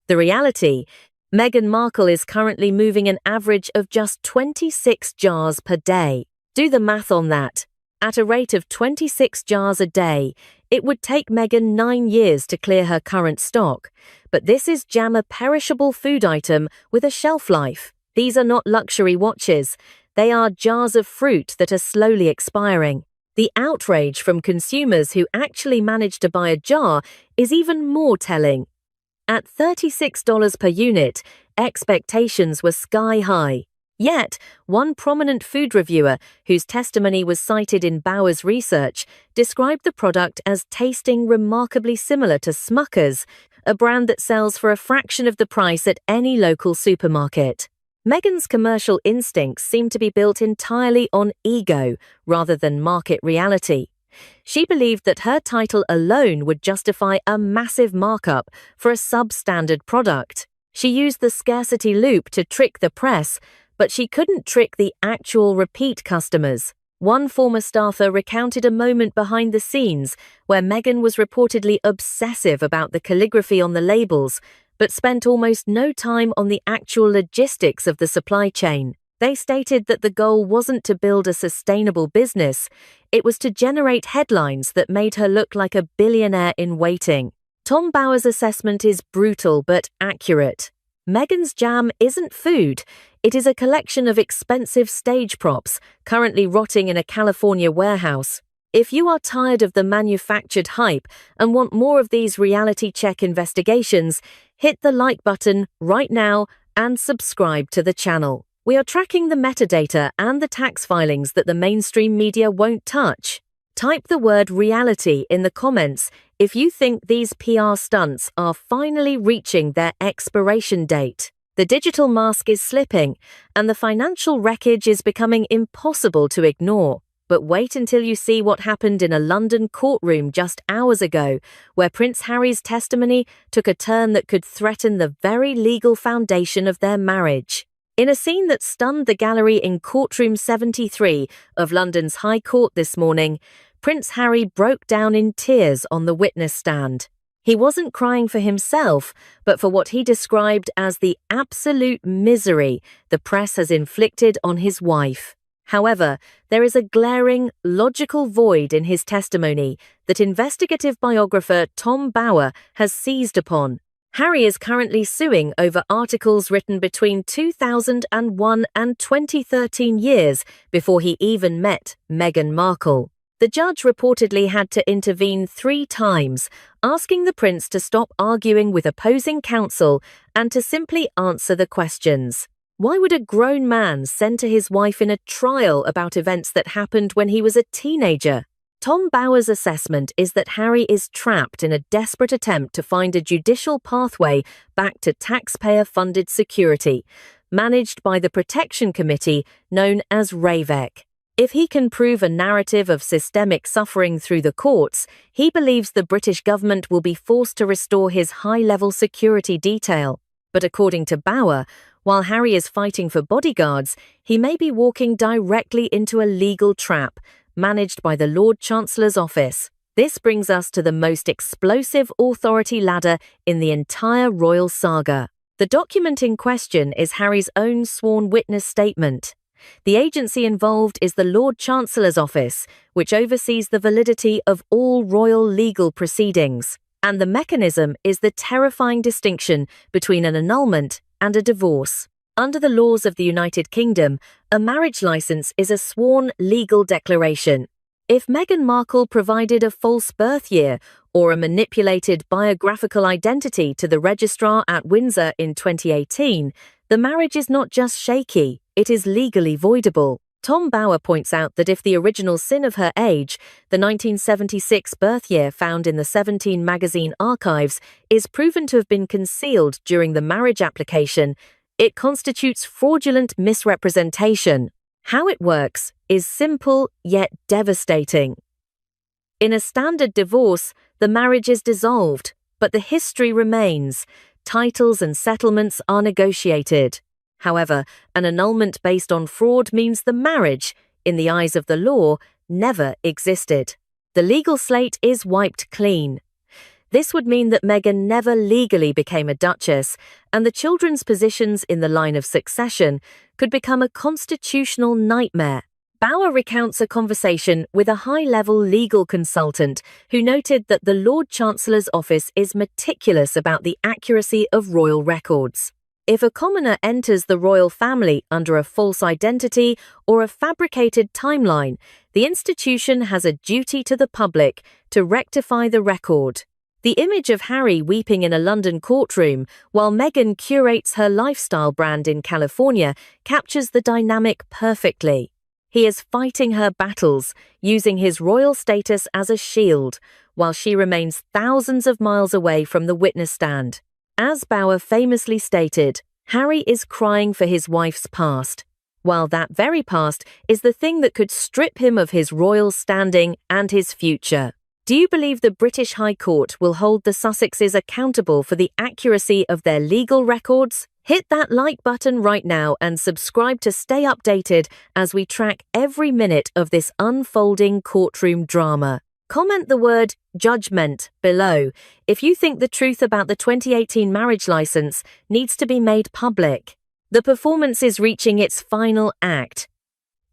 The reality: Meghan Markle is currently moving an average of just 26 jars per day. Do the math on that. At a rate of 26 jars a day, it would take Meghan 9 years to clear her current stock. But this is a perishable food item with a shelf life. These are not luxury watches. They are jars of fruit that are slowly expiring. The outrage from consumers who actually managed to buy a jar is even more telling. At $36 per unit, expectations were sky high. Yet, one prominent food reviewer, whose testimony was cited in Bower's research, described the product as tasting remarkably similar to Smucker's, a brand that sells for a fraction of the price at any local supermarket. Meghan's commercial instincts seem to be built entirely on ego rather than market reality. She believed that her title alone would justify a massive markup for a substandard product. She used the scarcity loop to trick the press, but she couldn't trick the actual repeat customers. One former staffer recounted a moment behind the scenes where Meghan was reportedly obsessive about the calligraphy on the labels, but spent almost no time on the actual logistics of the supply chain. They stated that the goal wasn't to build a sustainable business, it was to generate headlines that made her look like a billionaire in waiting. Tom Bower's assessment is brutal but accurate. Meghan's jam isn't food, it is a collection of expensive stage props currently rotting in a California warehouse. If you are tired of the manufactured hype and want more of these reality check investigations, hit the like button right now and subscribe to the channel. We are tracking the metadata and the tax filings that the mainstream media won't touch. Type the word reality in the comments if you think these PR stunts are finally reaching their expiration date. The digital mask is slipping, and the financial wreckage is becoming impossible to ignore. But wait until you see what happened in a London courtroom just hours ago, where Prince Harry's testimony took a turn that could threaten the very legal foundation of their marriage. In a scene that stunned the gallery in courtroom 73 of London's High Court this morning, Prince Harry broke down in tears on the witness stand. He wasn't crying for himself, but for what he described as the absolute misery the press has inflicted on his wife. However, there is a glaring, logical void in his testimony that investigative biographer Tom Bower has seized upon. Harry is currently suing over articles written between 2001 and 2013 years before he even met Meghan Markle. The judge reportedly had to intervene 3 times, asking the prince to stop arguing with opposing counsel and to simply answer the questions. Why would a grown man center his wife in a trial about events that happened when he was a teenager? Tom Bower's assessment is that Harry is trapped in a desperate attempt to find a judicial pathway back to taxpayer-funded security, managed by the Protection Committee known as RAVEC. If he can prove a narrative of systemic suffering through the courts, he believes the British government will be forced to restore his high-level security detail. But according to Bower, while Harry is fighting for bodyguards, he may be walking directly into a legal trap, managed by the Lord Chancellor's office. This brings us to the most explosive authority ladder in the entire royal saga. The document in question is Harry's own sworn witness statement. The agency involved is the Lord Chancellor's office, which oversees the validity of all royal legal proceedings. And the mechanism is the terrifying distinction between an annulment and a divorce. Under the laws of the United Kingdom, a marriage license is a sworn legal declaration. If Meghan Markle provided a false birth year or a manipulated biographical identity to the registrar at Windsor in 2018, the marriage is not just shaky, it is legally voidable. Tom Bower points out that if the original sin of her age, the 1976 birth year found in the 17 magazine archives, is proven to have been concealed during the marriage application, it constitutes fraudulent misrepresentation. How it works is simple yet devastating. In a standard divorce, the marriage is dissolved, but the history remains. Titles and settlements are negotiated. However, an annulment based on fraud means the marriage, in the eyes of the law, never existed. The legal slate is wiped clean. This would mean that Meghan never legally became a duchess, and the children's positions in the line of succession could become a constitutional nightmare. Bower recounts a conversation with a high-level legal consultant who noted that the Lord Chancellor's office is meticulous about the accuracy of royal records. If a commoner enters the royal family under a false identity or a fabricated timeline, the institution has a duty to the public to rectify the record. The image of Harry weeping in a London courtroom while Meghan curates her lifestyle brand in California captures the dynamic perfectly. He is fighting her battles, using his royal status as a shield, while she remains thousands of miles away from the witness stand. As Bower famously stated, Harry is crying for his wife's past, while that very past is the thing that could strip him of his royal standing and his future. Do you believe the British High Court will hold the Sussexes accountable for the accuracy of their legal records? Hit that like button right now and subscribe to stay updated as we track every minute of this unfolding courtroom drama. Comment the word judgment below if you think the truth about the 2018 marriage license needs to be made public. The performance is reaching its final act.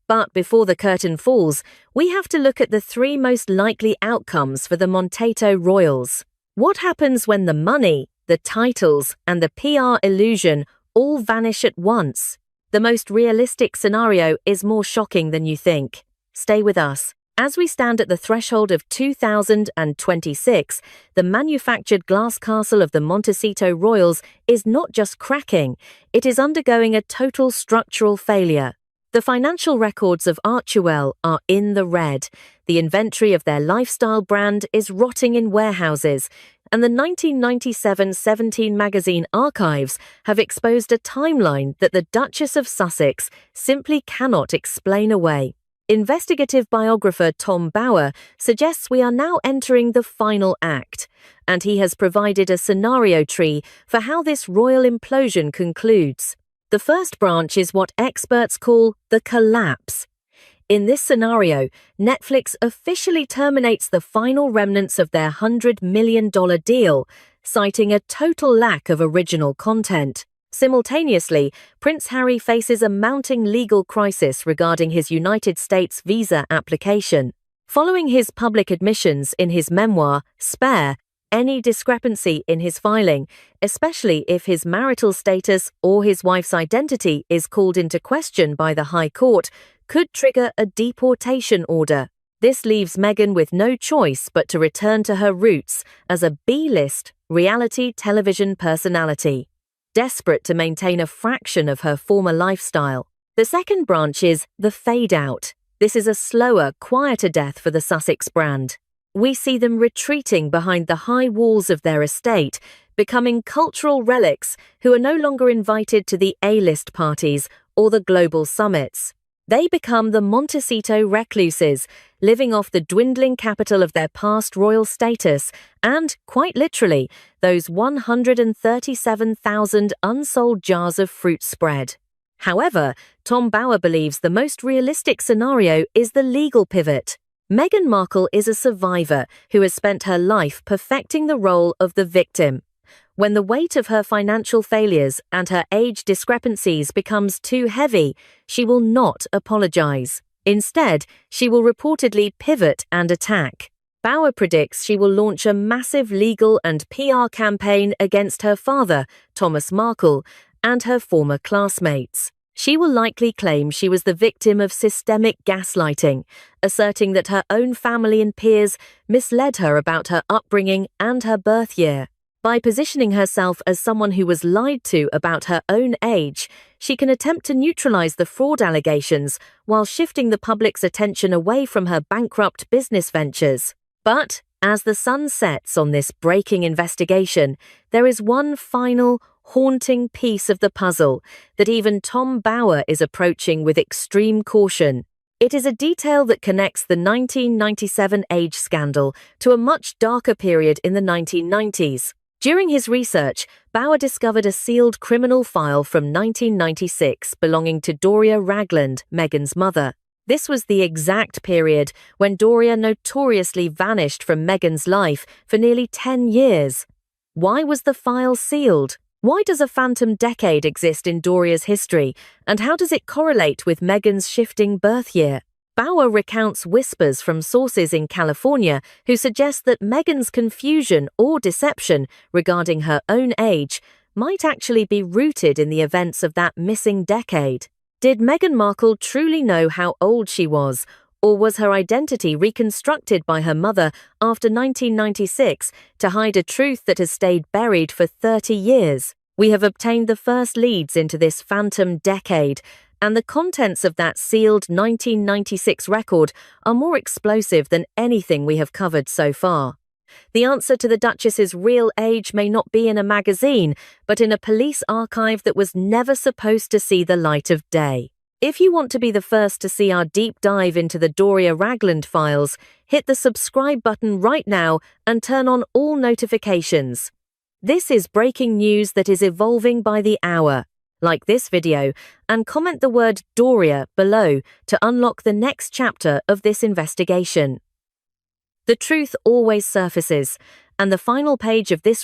But before the curtain falls, we have to look at the 3 most likely outcomes for the Montato royals. What happens when the money, the titles, and the PR illusion all vanish at once? The most realistic scenario is more shocking than you think. Stay with us. As we stand at the threshold of 2026, the manufactured glass castle of the Montecito royals is not just cracking, it is undergoing a total structural failure. The financial records of Archewell are in the red, the inventory of their lifestyle brand is rotting in warehouses, and the 1997 17 magazine archives have exposed a timeline that the Duchess of Sussex simply cannot explain away. Investigative biographer Tom Bower suggests we are now entering the final act, and he has provided a scenario tree for how this royal implosion concludes. The first branch is what experts call the collapse. In this scenario, Netflix officially terminates the final remnants of their $100 million deal, citing a total lack of original content. Simultaneously, Prince Harry faces a mounting legal crisis regarding his United States visa application. Following his public admissions in his memoir, Spare, any discrepancy in his filing, especially if his marital status or his wife's identity is called into question by the High Court, could trigger a deportation order. This leaves Meghan with no choice but to return to her roots as a B-list reality television personality, desperate to maintain a fraction of her former lifestyle. The second branch is the fade-out. This is a slower, quieter death for the Sussex brand. We see them retreating behind the high walls of their estate, becoming cultural relics who are no longer invited to the A-list parties or the global summits. They become the Montecito recluses, living off the dwindling capital of their past royal status and, quite literally, those 137,000 unsold jars of fruit spread. However, Tom Bower believes the most realistic scenario is the legal pivot. Meghan Markle is a survivor who has spent her life perfecting the role of the victim. When the weight of her financial failures and her age discrepancies becomes too heavy, she will not apologize. Instead, she will reportedly pivot and attack. Bower predicts she will launch a massive legal and PR campaign against her father, Thomas Markle, and her former classmates. She will likely claim she was the victim of systemic gaslighting, asserting that her own family and peers misled her about her upbringing and her birth year. By positioning herself as someone who was lied to about her own age, she can attempt to neutralize the fraud allegations while shifting the public's attention away from her bankrupt business ventures. But, as the sun sets on this breaking investigation, there is one final, haunting piece of the puzzle that even Tom Bower is approaching with extreme caution. It is a detail that connects the 1997 age scandal to a much darker period in the 1990s. During his research, Bower discovered a sealed criminal file from 1996 belonging to Doria Ragland, Meghan's mother. This was the exact period when Doria notoriously vanished from Meghan's life for nearly 10 years. Why was the file sealed? Why does a phantom decade exist in Doria's history, and how does it correlate with Meghan's shifting birth year? Bower recounts whispers from sources in California who suggest that Meghan's confusion or deception regarding her own age might actually be rooted in the events of that missing decade. Did Meghan Markle truly know how old she was, or was her identity reconstructed by her mother after 1996 to hide a truth that has stayed buried for 30 years? We have obtained the first leads into this phantom decade, and the contents of that sealed 1996 record are more explosive than anything we have covered so far. The answer to the Duchess's real age may not be in a magazine, but in a police archive that was never supposed to see the light of day. If you want to be the first to see our deep dive into the Doria Ragland files, hit the subscribe button right now and turn on all notifications. This is breaking news that is evolving by the hour. Like this video and comment the word Doria below to unlock the next chapter of this investigation. The truth always surfaces, and the final page of this